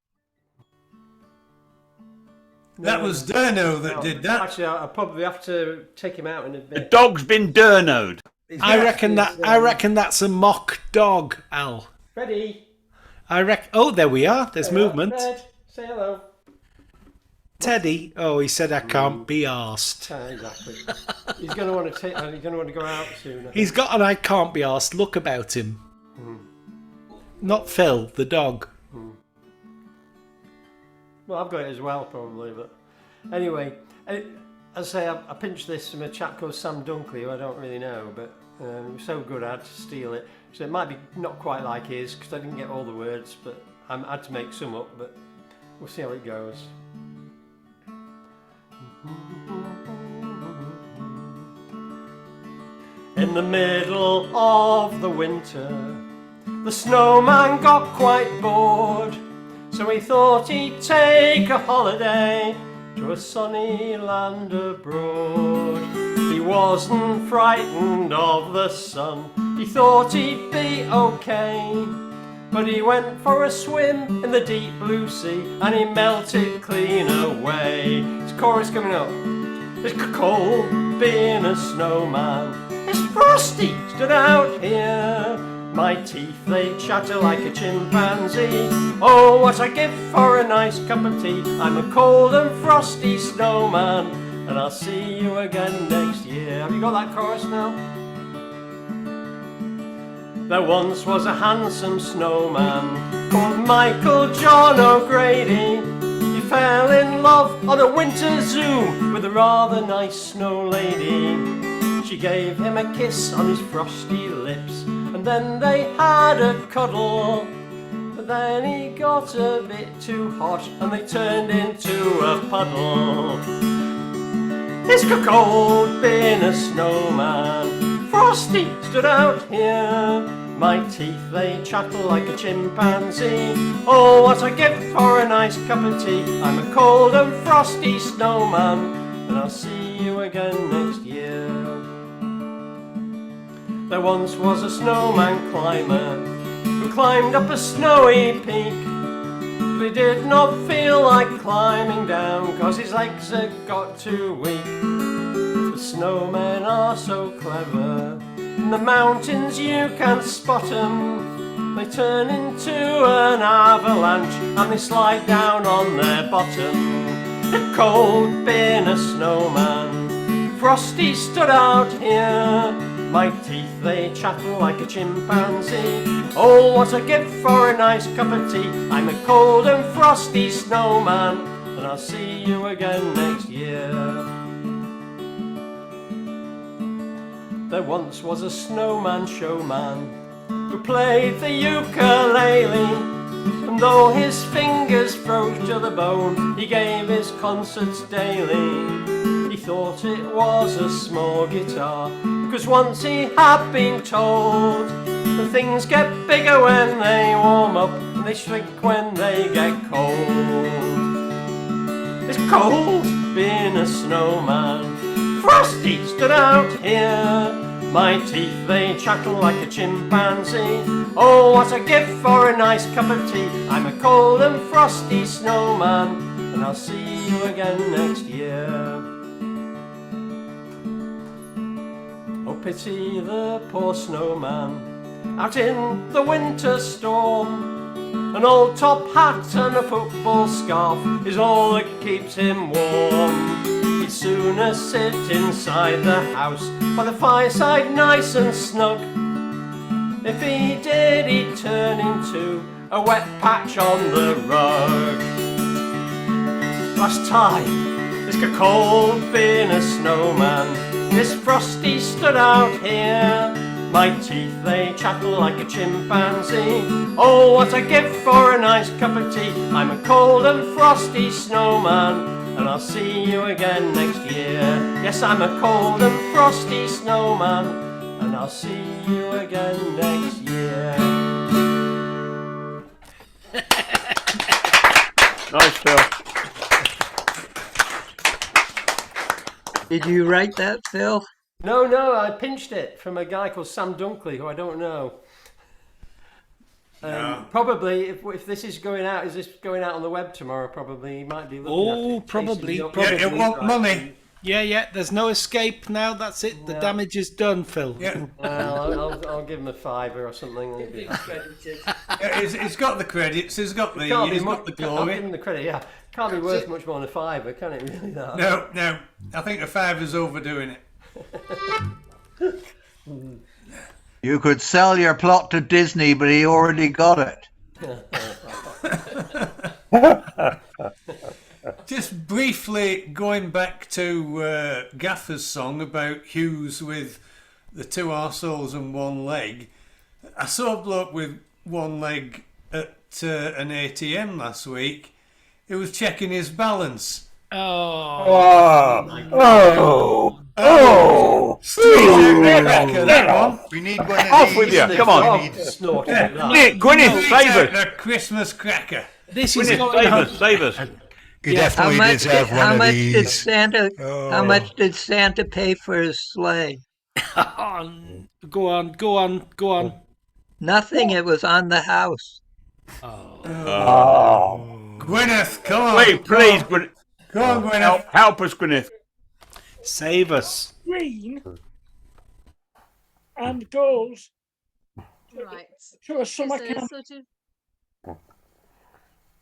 That was Durno that did that. Actually, I probably have to take him out in a The bit. dog's been durnoed. I reckon that's a mock dog, Al. Ready? Oh, there we are. There's movement. Red, say hello. Teddy. Oh, he said I can't be arsed. Exactly. He's going to want to go out soon. He's got an I can't be arsed look about him. Not Phil, the dog. Well, I've got it as well, probably. But anyway, as I say, I pinched this from a chap called Sam Dunkley, who I don't really know, but it was so good I had to steal it. So it might be not quite like his, because I didn't get all the words, but I had to make some up, but we'll see how it goes. In the middle of the winter, the snowman got quite bored, so he thought he'd take a holiday to a sunny land abroad. He wasn't frightened of the sun, he thought he'd be okay, but he went for a swim in the deep blue sea and he melted clean away. His chorus coming up. It's cold being a snowman, it's frosty stood out here. My teeth they chatter like a chimpanzee. Oh, what I give for a nice cup of tea. I'm a cold and frosty snowman, and I'll see you again next year. Have you got that chorus now? There once was a handsome snowman called Michael John O'Grady. He fell in love on a winter zoo with a rather nice snow lady. She gave him a kiss on his frosty lips, and then they had a cuddle. But then he got a bit too hot and they turned into a puddle. It's cold being a snowman, frosty stood out here. My teeth they chattle like a chimpanzee. Oh, what I give for a nice cup of tea. I'm a cold and frosty snowman, and I'll see you again next year. There once was a snowman climber who climbed up a snowy peak, but he did not feel like climbing down, 'cause his legs had got too weak. The snowmen are so clever, in the mountains you can spot them. They turn into an avalanche and they slide down on their bottom. The cold being a snowman, frosty stood out here. My teeth they chattle like a chimpanzee. Oh, what I give for a nice cup of tea. I'm a cold and frosty snowman, and I'll see you again next year. There once was a snowman showman who played the ukulele, and though his fingers froze to the bone, he gave his concerts daily. He thought it was a small guitar, 'cause once he had been told that things get bigger when they warm up and they shrink when they get cold. It's cold being a snowman, frosty stood out here. My teeth they chattle like a chimpanzee. Oh, what I give for a nice cup of tea. I'm a cold and frosty snowman, and I'll see you again next year. Oh, pity the poor snowman out in the winter storm. An old top hat and a football scarf is all that keeps him warm. He'd sooner sit inside the house by the fireside nice and snug. If he did, he'd turn into a wet patch on the rug. Last time, it's cold being a snowman, this frosty stood out here. My teeth they chattle like a chimpanzee. Oh, what I give for a nice cup of tea. I'm a cold and frosty snowman, and I'll see you again next year. Yes, I'm a cold and frosty snowman, and I'll see you again next year. Nice, Phil. Did you write that, Phil? No, I pinched it from a guy called Sam Dunkley, who I don't know. Probably, if this is going out, is this going out on the web tomorrow? Probably, he might be looking at it. Probably. It won't money. Yeah. There's no escape now. That's it. The No. damage is done, Phil. Yeah. I'll give him a fiver or something. And he'll be Yeah, he's got the credits. He's got the Can't be he's mu- got the I'll glory. give him the credit. Yeah, can't be worth much more than a fiver, can it? Really? That? No. I think a fiver's overdoing it. You could sell your plot to Disney, but he already got it. Just briefly going back to Gaffer's song about Hughes with the two arseholes and one leg. I saw a bloke with one leg at an ATM last week. He was checking his balance. We need one of Off these. with you, come on. Nick, Gwyneth, save us. The Christmas cracker. This is Gwyneth, going save on. us, save us. You definitely deserve one How of much these. did Santa? Oh. How much did Santa pay for his sleigh? Go on. Nothing. It was on the house. Gwyneth, come on. Wait, please, Gwyneth. Come on, Gwyneth. Help us, Gwyneth. Save us. Green and goes Right. to a summer It's a camp. sort of.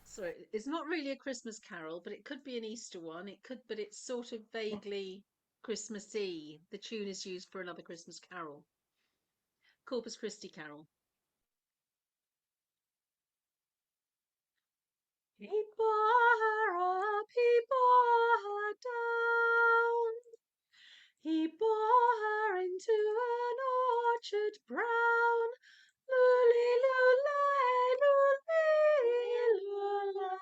Sorry, it's not really a Christmas carol, but it could be an Easter one. But it's sort of vaguely Christmassy. The tune is used for another Christmas carol, Corpus Christi Carol. He bore her up, he bore her down. He bore her into an orchard brown. Lully, lully, lully, lully.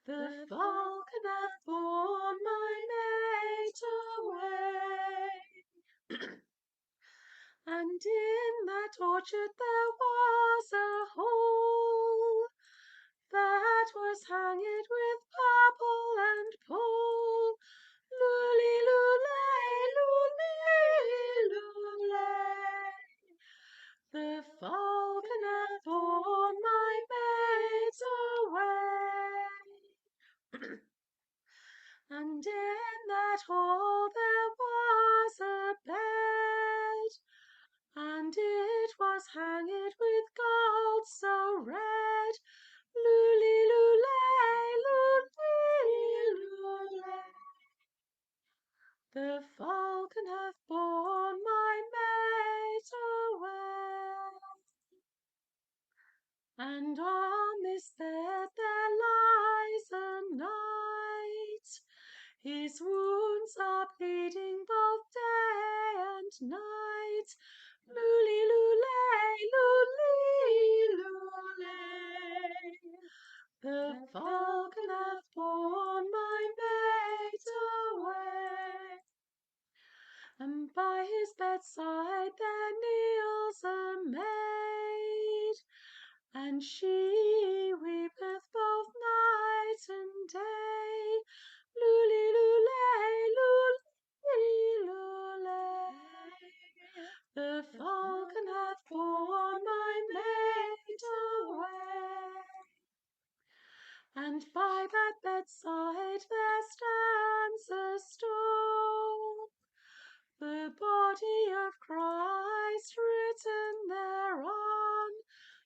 The falcon hath borne my mate away. And in that orchard there was a hole that was hanged with purple and pole. Lully, lully, lully, lully. The falcon hath borne my mate away. And in that hole there was a bed, and it was hanged with gold so red. Lully, lully, lully, lully. The falcon hath borne my mate away. And on this bed there lies a knight. His wounds are bleeding both day and night. Lully, lully, lully, lully. The falcon hath borne my mate away. And by his bedside there kneels a maid, and she weepeth both night and day. Lully, lully, lully, lully. The falcon hath borne my mate away. And by that bedside there stands a stone, the body of Christ written thereon.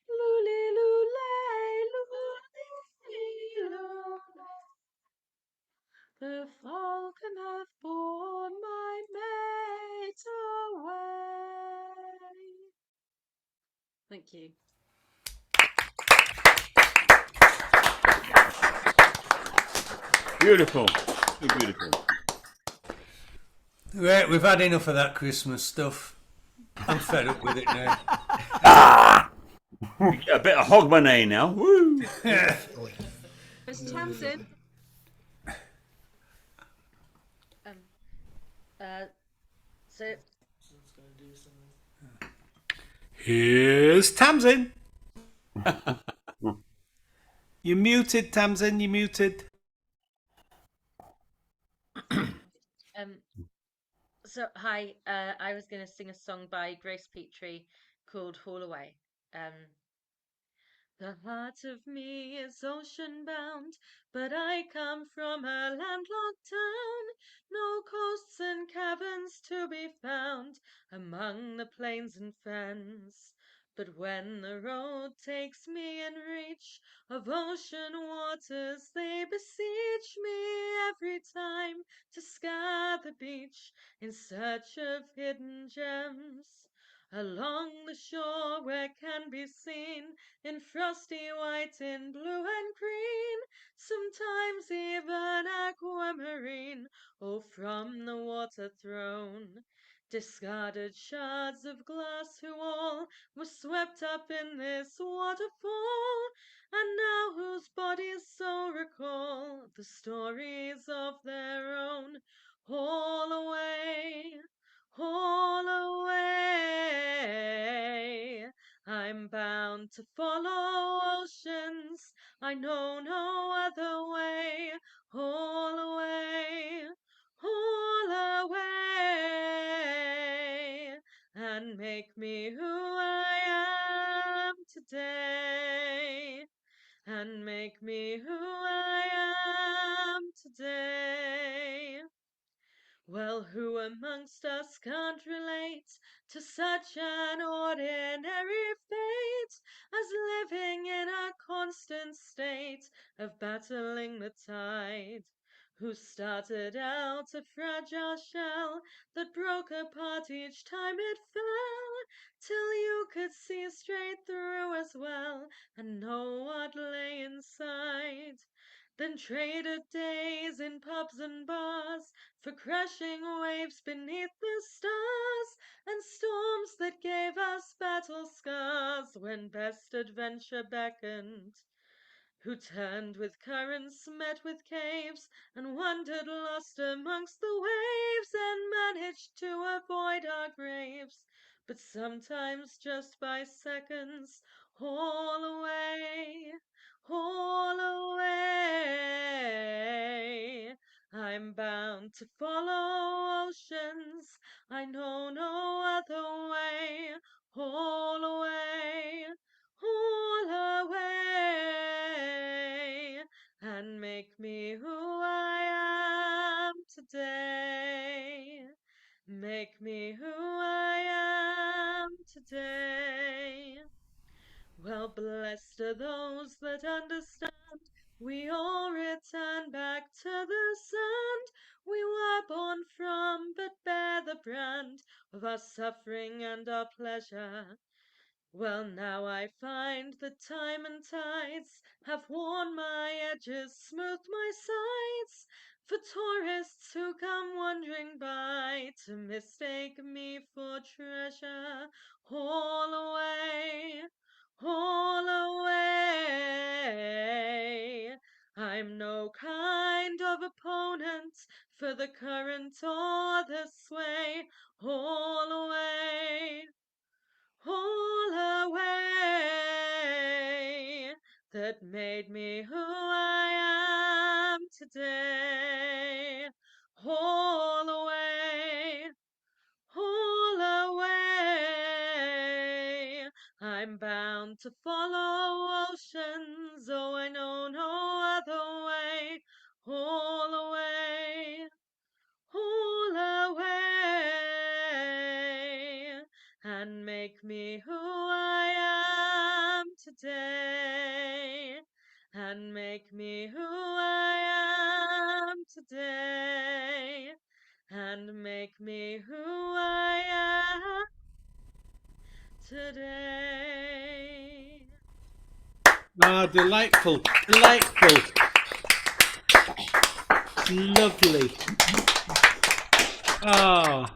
Lully, lully, lully, lully. The falcon hath borne my mate away. Thank you. Beautiful. So beautiful. Right, we've had enough of that Christmas stuff. I'm fed up with it now. A bit of Hogmanay now. Woo! Mr. Tamsin. So Here's Tamsin. You're muted, Tamsin. You're muted. So hi, I was going to sing a song by Grace Petrie called Haul Away. The heart of me is ocean bound, but I come from a landlocked town. No coasts and caverns to be found among the plains and fens. But when the road takes me in reach of ocean waters, they beseech me every time to scour the beach in search of hidden gems. Along the shore where can be seen in frosty white, in blue and green, sometimes even aquamarine, oh, from the water thrown. Discarded shards of glass who all were swept up in this waterfall, and now whose bodies so recall the stories of their own. All away, all away, I'm bound to follow oceans, I know no other way. All away, all away, and make me who I am today, and make me who I am today. Well, who amongst us can't relate to such an ordinary fate as living in a constant state of battling the tide? Who started out a fragile shell that broke apart each time it fell, till you could see straight through as well and know what lay inside? Then traded days in pubs and bars for crashing waves beneath the stars, and storms that gave us battle scars when best adventure beckoned. Who turned with currents, met with caves, and wandered lost amongst the waves, and managed to avoid our graves, but sometimes just by seconds. All away, all away, I'm bound to follow oceans, I know no other way. All away, all away, and make me who I am today, make me who I am today. Well, blessed are those that understand, we all return back to the sand we were born from, but bear the brand of our suffering and our pleasure. Well, now I find that time and tides have worn my edges, smoothed my sides, for tourists who come wandering by to mistake me for treasure. All away, all away, I'm no kind of opponent for the current or the sway. All away, all away, that made me who I am today. All away, all away, I'm bound to follow oceans, oh, I know no other way. All away, all away, and make me who I am today, and make me who I am today, and make me who I am today. Ah, delightful, delightful. Lovely. Oh,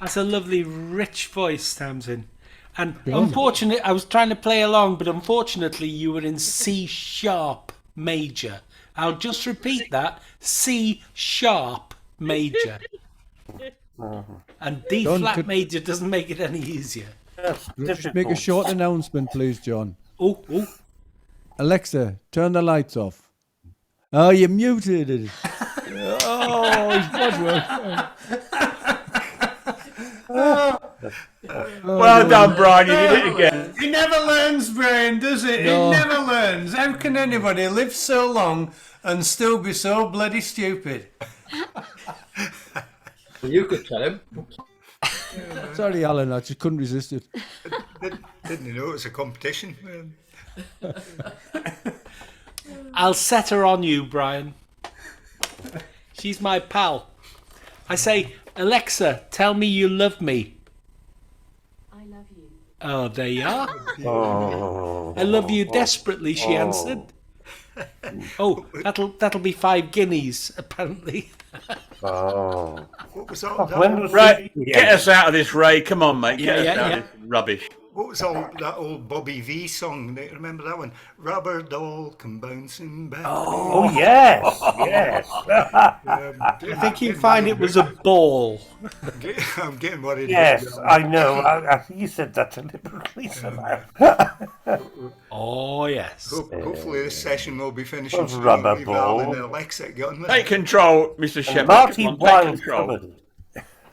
that's a lovely, rich voice, Tamsin. And unfortunately, I was trying to play along, but unfortunately, you were in C sharp major. I'll just repeat that: C sharp major. And D flat major doesn't make it any easier. Just make a short announcement, please, John. Oh. Alexa, turn the lights off. Oh, you muted it. Oh, it's good work. Well done, Brian. You did it again. He never learns, Brian, does it? No. He never learns. How can anybody live so long and still be so bloody stupid? Well, you could tell him. Sorry, Alan, I just couldn't resist it. Didn't you know it was a competition? I'll set her on you, Brian. She's my pal. I say, Alexa, tell me you love me. I love you. Oh, there you are. Oh. I love you desperately, she answered. Oh, that'll be 5 guineas, apparently. Oh. What was all that? When was Right, it? get us out of this, Ray. Come on, mate. Get Yeah, us out yeah. of this rubbish. What was all that old Bobby V song? Remember that one? Rubber doll come bouncing back. Oh, yes, yes. I think you'd find it was a ball. I'm getting worried. Yes, I know. I think you said that deliberately somehow. Oh, yes. Hopefully this session will be finishing Of soon. rubber Leave Al ball. and Alexa get on with Take it. control, Mr. Shepherd. Marty Come on, take Wilde control.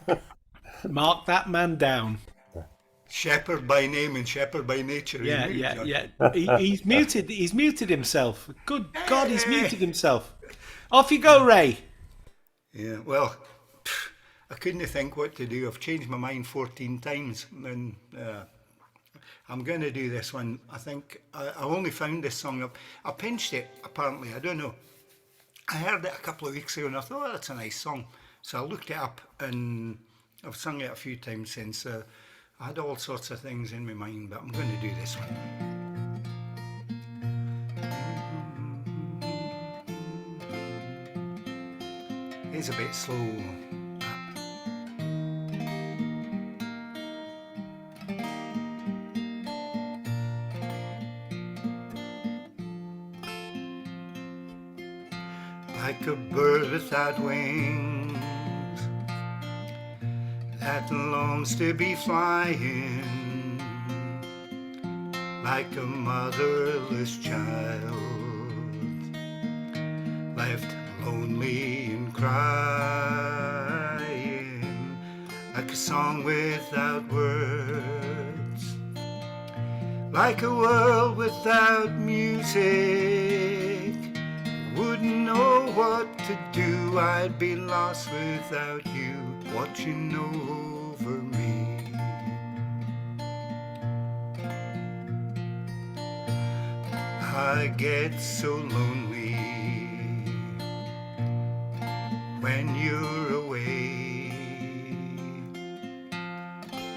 covered. Mark that man down. Shepherd by name and shepherd by nature. Yeah, isn't he, yeah, John? yeah. He's muted. He's muted himself. Good God, he's muted himself. Off you go, Ray. Yeah, well, I couldn't think what to do. I've changed my mind 14 times, and I'm going to do this one. I think I only found this song. I pinched it, apparently. I don't know. I heard it a couple of weeks ago, and I thought, oh, that's a nice song. So I looked it up, and I've sung it a few times since. I had all sorts of things in my mind, but I'm going to do this one. It's a bit slow. Like a bird without wings that longs to be flying, like a motherless child left lonely and crying, like a song without words, like a world without music. Wouldn't know what to do, I'd be lost without you watching over me. I get so lonely when you're away.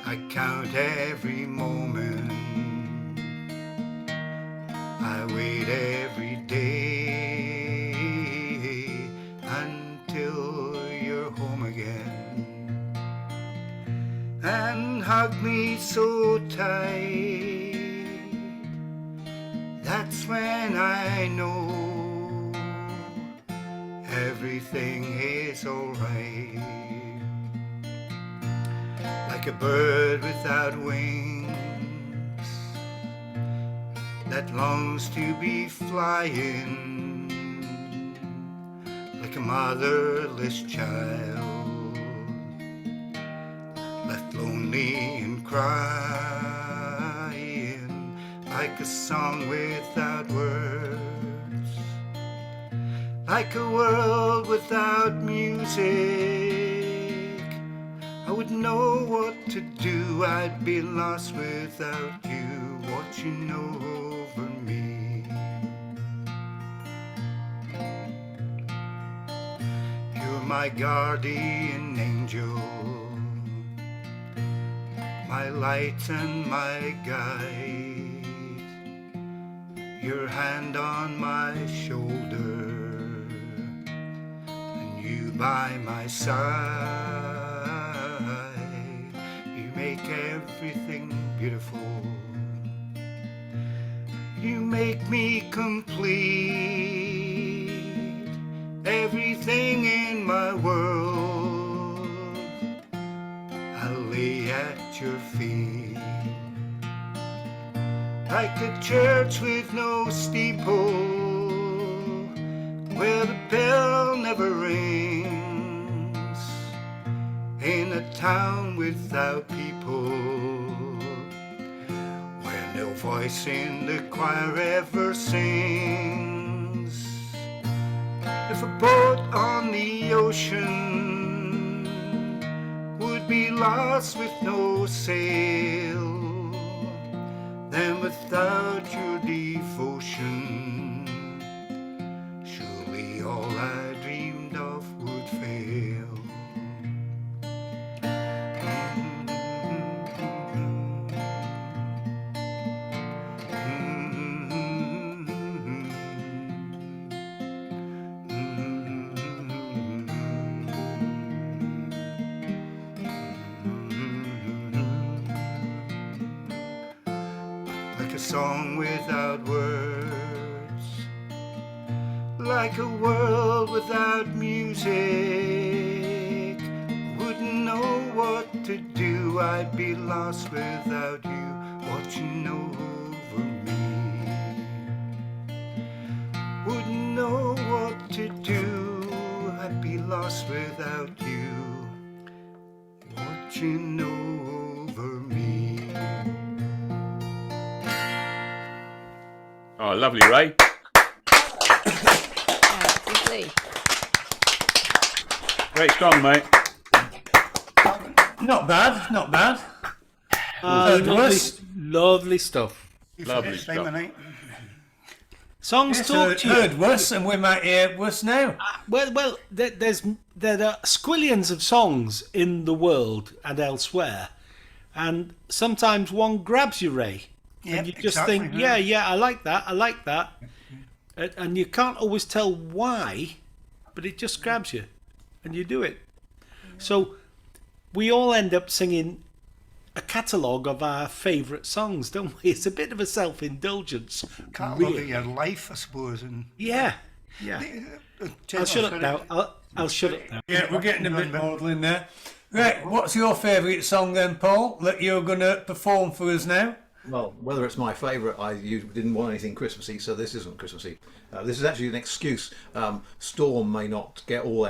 I count every moment, I wait every day until you're home again, and hug me so tight. That's when I know everything is alright. Like a bird without wings that longs to be flying, like a motherless child left lonely and crying, like a song without words, like a world without music. I wouldn't know what to do, I'd be lost without you watching over me. You're my guardian angel, my light and my guide, your hand on my shoulder, and you by my side. You make everything beautiful, you make me complete, everything in my world I lay at your feet. Like a church with no steeple, where the bell never rings, in a town without people, where no voice in the choir ever sings. If a boat on the ocean would be lost with no sail, then without your devotion, surely all I dreamed of would fail. Like a song without words, like a world without music. Wouldn't know what to do, I'd be lost without you watching over me. Wouldn't know what to do, I'd be lost without you watching over me. Oh, lovely, Ray. Great song, mate. Not bad, not bad. Lovely stuff. Lovely stuff. Songs Yes, talk to you. heard worse, and we might hear worse now. Well, there are squillions of songs in the world and elsewhere, and sometimes one grabs you, Ray, Yep, and you just exactly, think, yeah. yeah, I like that, and you can't always tell why, but it just grabs you, and you do it. So we all end up singing a catalogue of our favourite songs, don't we? It's a bit of a self-indulgence. Catalogue really. of your life, I suppose. And Yeah. I'll shut up now. I'll shut up now. Yeah, we're getting a bit maudlin there. Right, what's your favourite song then, Paul, that you're going to perform for us now? Well, whether it's my favourite, you didn't want anything Christmassy, so this isn't Christmassy. This is actually an excuse. Storm may not get all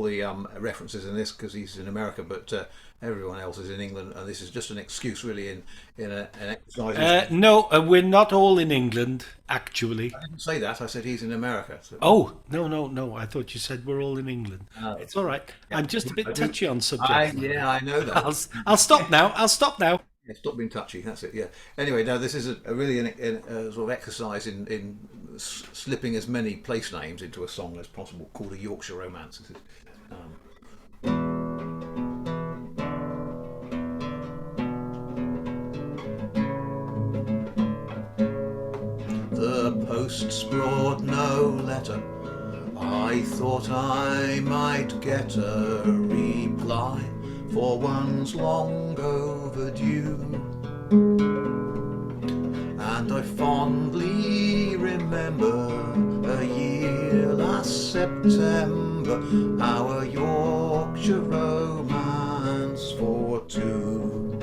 the references in this because he's in America, but everyone else is in England, and this is just an excuse, really, in an exercise. No, we're not all in England, actually. I didn't say that. I said he's in America. So. Oh, no. I thought you said we're all in England. It's all right. I'm just a bit touchy on subjects. I know that. I'll stop now. Yeah, stop being touchy. That's it. Yeah. Anyway, now this is a really a sort of exercise in slipping as many place names into a song as possible, called a Yorkshire Romance. The post's brought no letter. I thought I might get a reply for one's long overdue. And I fondly remember a year last September, our Yorkshire Romance for two.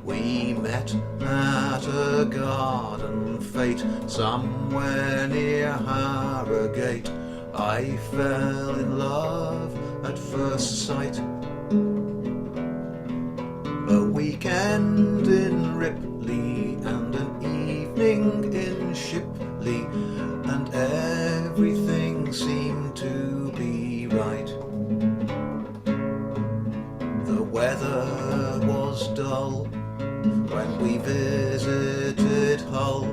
We met at a garden fete somewhere near Harrogate. I fell in love at first sight. A weekend in Ripley and an evening in Shipley, and everything seemed to be right. The weather was dull when we visited Hull,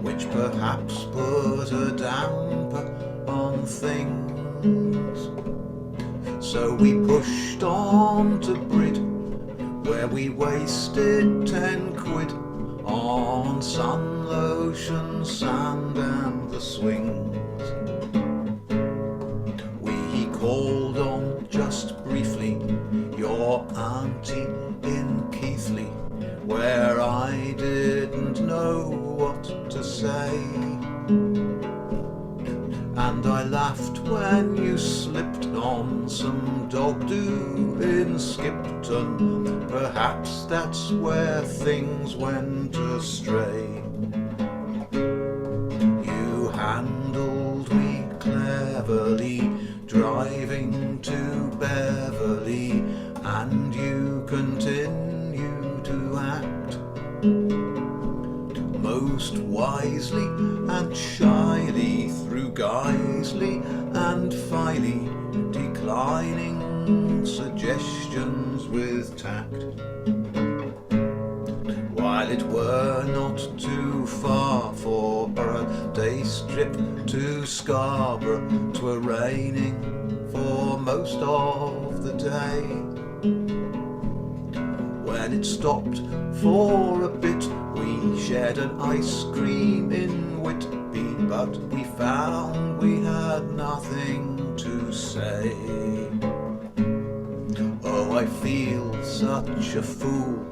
which perhaps put a damper on things. So we pushed on to Brid, where we wasted 10 quid on sun lotion, sand and the swings. We called on just briefly your auntie in Keighley, where I didn't know what to say. And I laughed when you slipped on some dog do in Skipton. Perhaps that's where things went astray. You handled me cleverly, driving to Beverly most wisely and shyly through Guiseley and Filey, declining suggestions with tact. While it were not too far for a day's trip to Scarborough, 'twere raining for most of the day. When it stopped for a bit, we shared an ice cream in Whitby, but we found we had nothing to say. Oh, I feel such a fool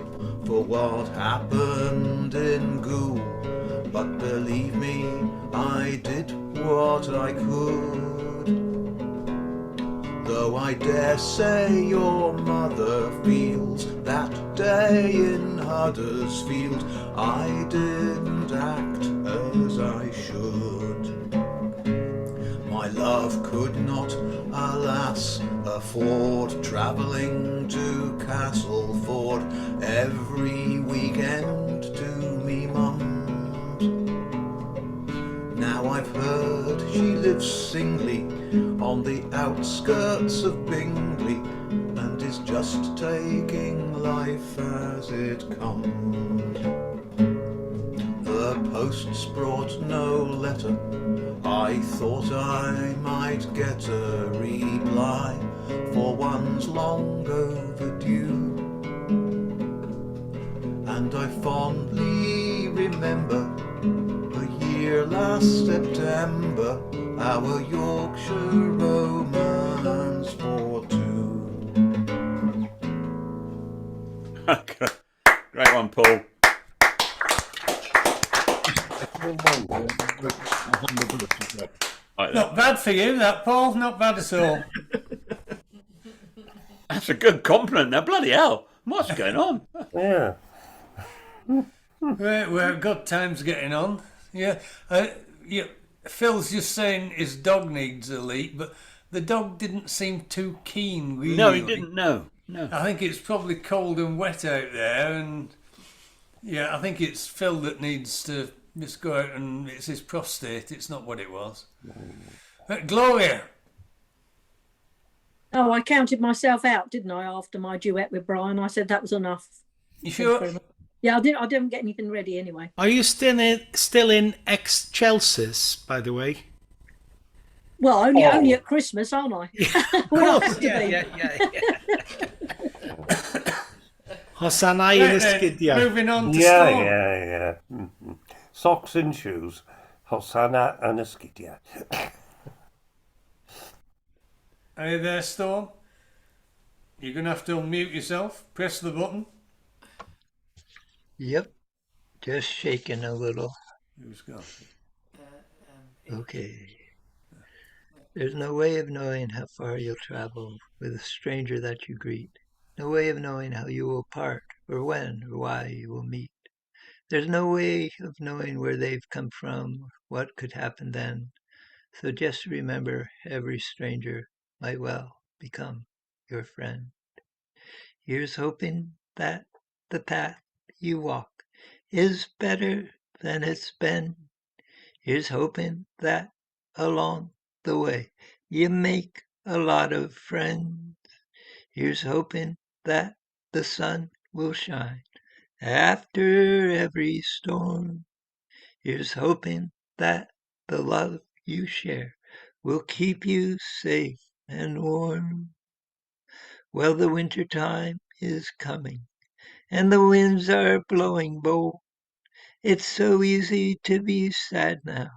for what happened in Goole, but believe me, I did what I could. Though I dare say your mother feels that day in Huddersfield I didn't act as I should. My love could not, alas, afford travelling to Castleford every weekend to me mum's. Now I've heard she lives singly on the outskirts of Bingley and is just taking life as it comes. The posts brought no letter. I thought I might get a reply, for one's long overdue. And I fondly remember a year last September, our Yorkshire romance for two. Great one, Paul. Not bad for you, that, Paul. Not bad at all. That's a good compliment now. Bloody hell. What's going on? Yeah. We're good times getting on. Yeah. Yeah. Phil's just saying his dog needs a leak, but the dog didn't seem too keen, really. No, he didn't. No. I think it's probably cold and wet out there, and yeah, I think it's Phil that needs to just go out, and it's his prostate. It's not what it was. Gloria. Oh, I counted myself out, didn't I? After my duet with Brian, I said that was enough. You sure? Yeah, I didn't get anything ready anyway. Are you still in ex-Chelsea's, by the way? Well, only at Christmas, aren't I? Of course, yeah. Hosanna in a Skidia. Moving on to Yeah. Storm. Socks and shoes. Hosanna and a Skidia. Are you there, Storm? You're going to have to unmute yourself. Press the button. Yep. Just shaking a little. Who's got Okay. There's no way of knowing how far you'll travel with a stranger that you greet. No way of knowing how you will part, or when, or why you will meet. There's no way of knowing where they've come from, or what could happen then. So just remember, every stranger might well become your friend. Here's hoping that the path you walk is better than it's been. Here's hoping that along the way you make a lot of friends. Here's hoping that the sun will shine after every storm. Here's hoping that the love you share will keep you safe and warm. Well, the winter time is coming and the winds are blowing bold. It's so easy to be sad now,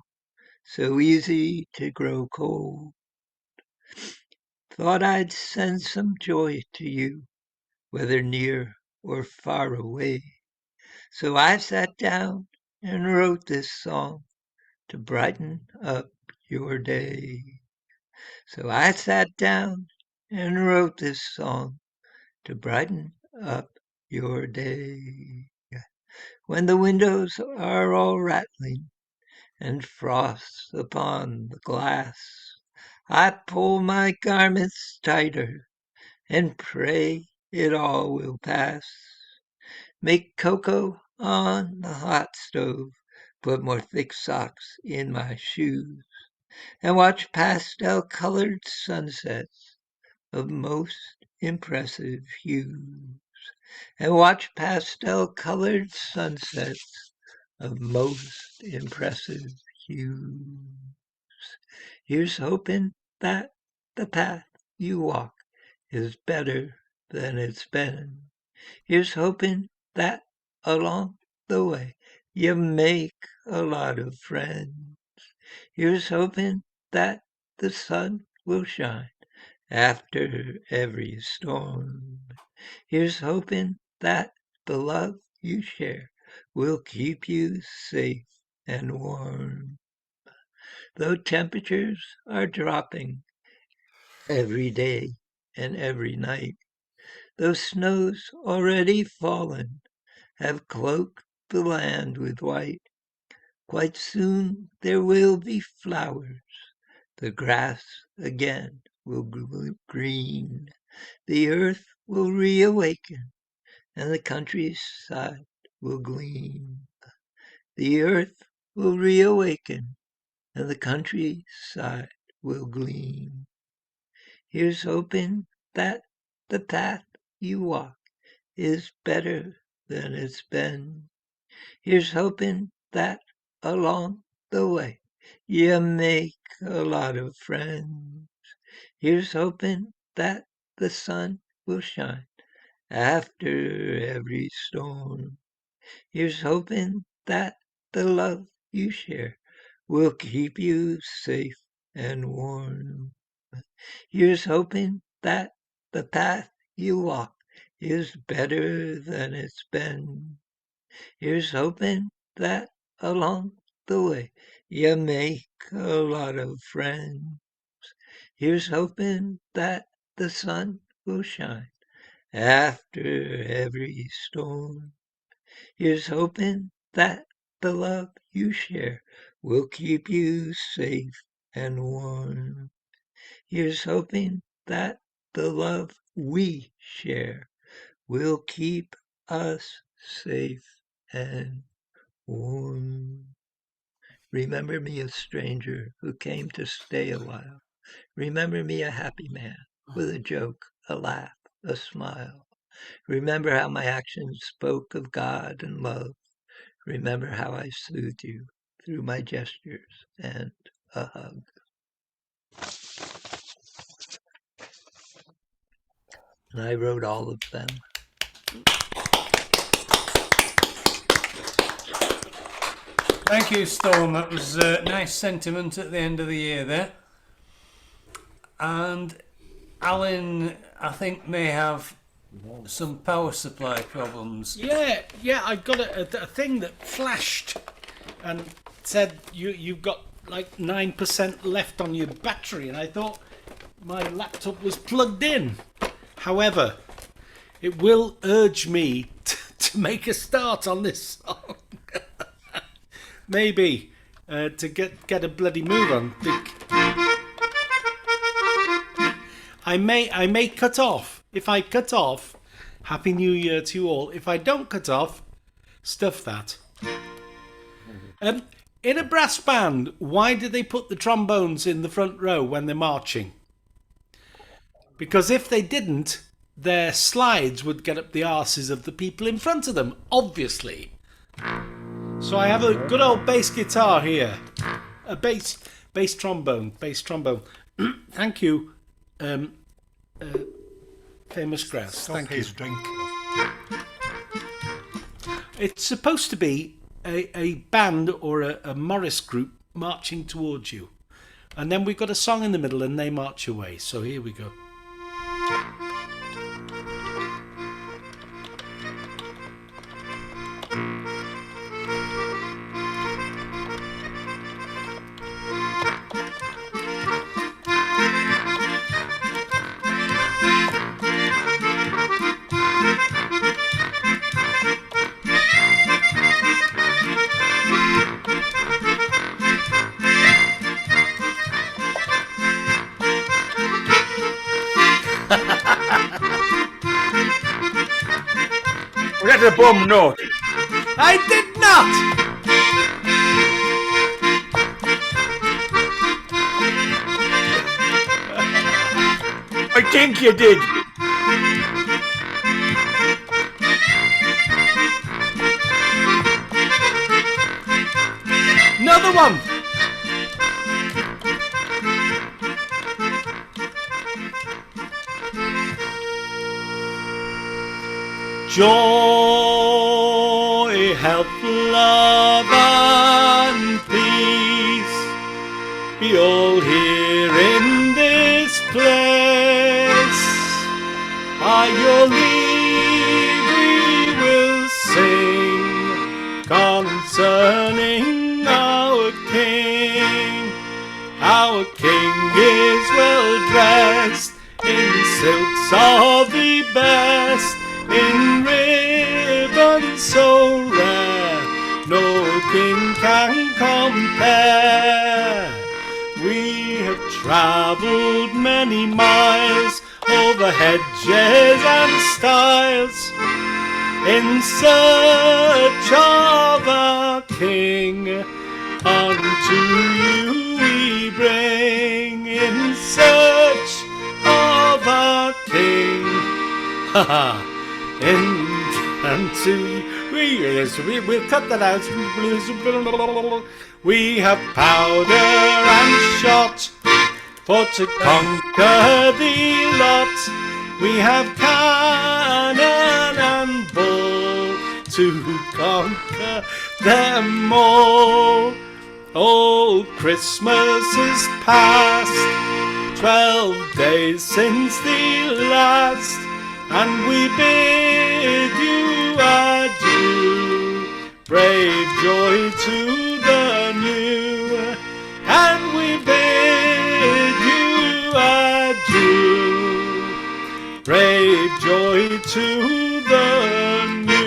so easy to grow cold. Thought I'd send some joy to you, whether near or far away. So I sat down and wrote this song to brighten up your day. So I sat down and wrote this song to brighten up your day. When the windows are all rattling and frost upon the glass, I pull my garments tighter and pray it all will pass. Make cocoa on the hot stove put more thick socks in my shoes, and watch pastel-colored sunsets of most impressive hues, and watch pastel-colored sunsets of most impressive hues. Here's hoping that the path you walk is better than it's been. Here's hoping that along the way you make a lot of friends. Here's hoping that the sun will shine after every storm. Here's hoping that the love you share will keep you safe and warm. Though temperatures are dropping every day and every night, though snows already fallen have cloaked the land with white, quite soon there will be flowers, the grass again will grow green, the earth will reawaken, and the countryside will gleam. The earth will reawaken, and the countryside will gleam. Here's hoping that the path you walk is better than it's been. Here's hoping that along the way you make a lot of friends. Here's hoping that the sun will shine after every storm. Here's hoping that the love you share will keep you safe and warm. Here's hoping that the path you walk is better than it's been. Here's hoping that along the way you make a lot of friends. Here's hoping that the sun will shine after every storm. Here's hoping that the love you share will keep you safe and warm. Here's hoping that the love we share will keep us safe and warm. Remember me a stranger who came to stay a while. Remember me a happy man with a joke, a laugh, a smile. Remember how my actions spoke of God and love. Remember how I soothed you through my gestures and a hug. And I wrote all of them. Thank you, Storm. That was a nice sentiment at the end of the year there. And Alan, I think, may have some power supply problems. Yeah, I got a thing that flashed and said you've got like 9% left on your battery, and I thought my laptop was plugged in. However, it will urge me to make a start on this song. Maybe to get a bloody move on. I may cut off. If I cut off, Happy New Year to you all. If I don't cut off, stuff that. In a brass band, why do they put the trombones in the front row when they're marching? Because if they didn't, their slides would get up the arses of the people in front of them, obviously. So I have a good old bass guitar here. A bass trombone. Thank you, Famous Grouse. Thank you. Drink. It's supposed to be a band or a Morris group marching towards you. And then we've got a song in the middle and they march away. So here we go. Was that a bomb note? I did not! I think you did. Another one. Joy, health, love, and peace be all here in this place. By your leave we will sing concerning our King. Our King is well dressed in silks of the best, in ribbons so rare, no king can compare. We have travelled many miles over hedges and stiles in search of a king. Unto you we bring in search of a king. Ha ha! We'll cut that out. We have powder and shot for to conquer the lot. We have cannon and ball to conquer them all. Oh, Christmas is past, 12 days since the last, and we bid you adieu. Brave joy to the new, and we bid you adieu. Brave joy to the new.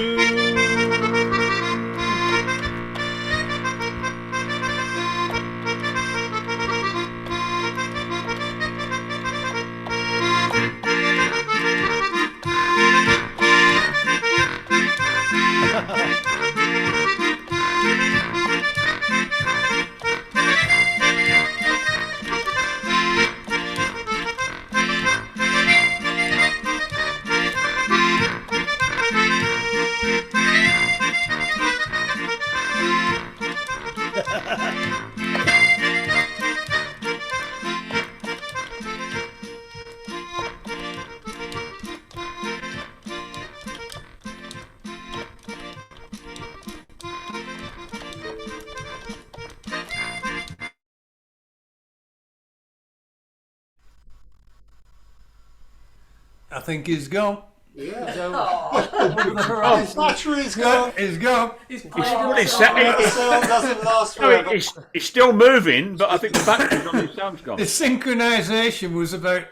I think he's gone. Yeah. Oh, battery's gone. He's gone. It's doesn't last forever. It's still moving, but I think the battery's on his sound's gone. The synchronisation was about,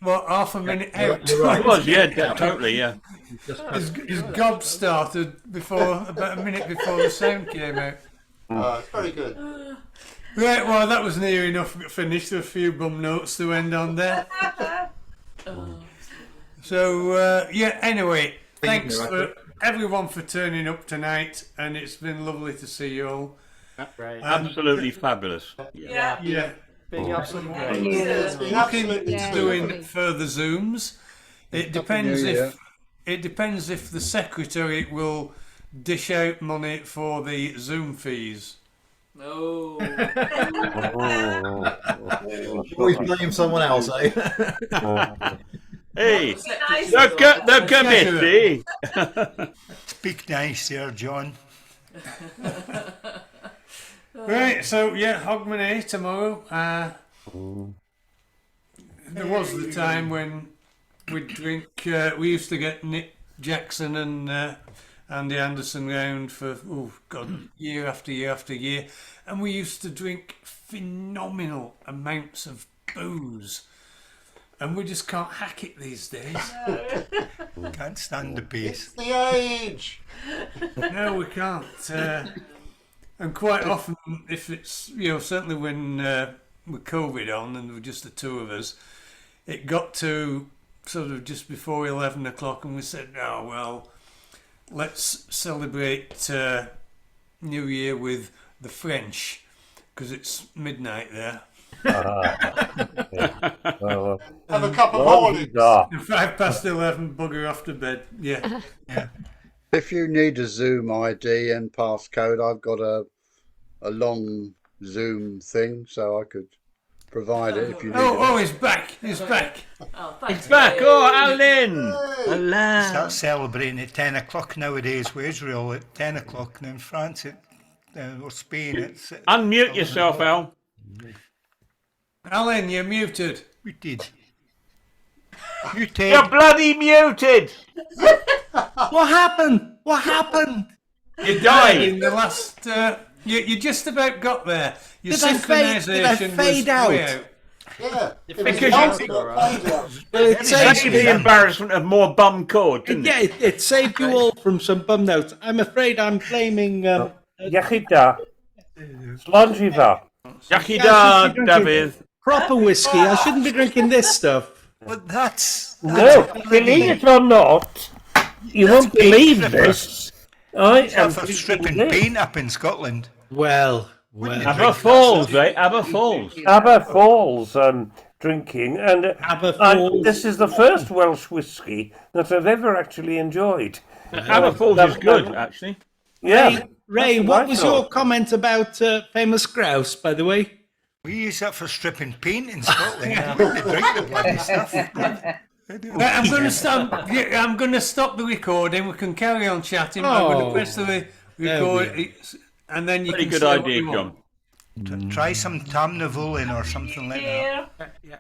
what, half a minute out? You're right. It was, yeah, totally, yeah. His gob started about a minute before the sound came out. Very good. Right, well, that was near enough finished. A few bum notes to end on there. So, yeah, anyway, thanks for everyone for turning up tonight, and it's been lovely to see you all. Great. Absolutely fabulous. Yeah. Being absolutely great. It's been absolutely doing further Zooms. It depends if the secretary will dish out money for the Zoom fees. No. Always blame someone else, eh? Hey, the committee. Speak nice there, John. Right, so yeah, Hogmanay tomorrow. There was the time when we'd drink. We used to get Nick Jackson and Andy Anderson round for year after year after year, and we used to drink phenomenal amounts of booze. And we just can't hack it these days. Can't stand the bass. It's the age. No, we can't. And quite often, if it's, certainly when with COVID on and there were just the two of us, it got to sort of just before 11 o'clock and we said, let's celebrate New Year with the French because it's midnight there. Yeah. Well, Have a cup of well, Horlicks. And 11, bugger off to bed. Yeah. if you need a Zoom ID and passcode, I've got a long Zoom thing, so I could provide it if you need Oh, it. he's back. He's back. It's back. Oh, Alan! Start celebrating at 10 o'clock nowadays with Israel at 10 o'clock, and in France or Spain it's... Unmute yourself, Al. Alan, you're muted. Muted. You're bloody muted! What happened? What happened? You died in the last... you just about got there. Your Did I synchronization fade was out? way out. Yeah. Because It It's saved actually the me. embarrassment of more bum chord, didn't Yeah, it saved you all from some bum notes. I'm afraid I'm blaming. Yachida. Slanjiva. Yachida, David. Proper whiskey. I shouldn't be drinking this stuff. But that's... No, believe it or not, you won't believe this. I am for stripping drinking this. paint up in Scotland. Well. Aber Falls, eh? Aber Falls. Aber Falls drinking, and Falls. this is the first Welsh whiskey that I've ever actually enjoyed. Aber Falls is good, actually. Yeah. Ray, That's what I was thought. your comment about famous grouse, by the way? We use that for stripping paint in Scotland. We wouldn't drink the bloody stuff. Right, I'm going to stop. Yeah, I'm going to stop the recording. We can carry on chatting. I'm going to press the record, and then you Very can good say what idea, you want. John. Try some Tamnavoline or something like that. Yeah.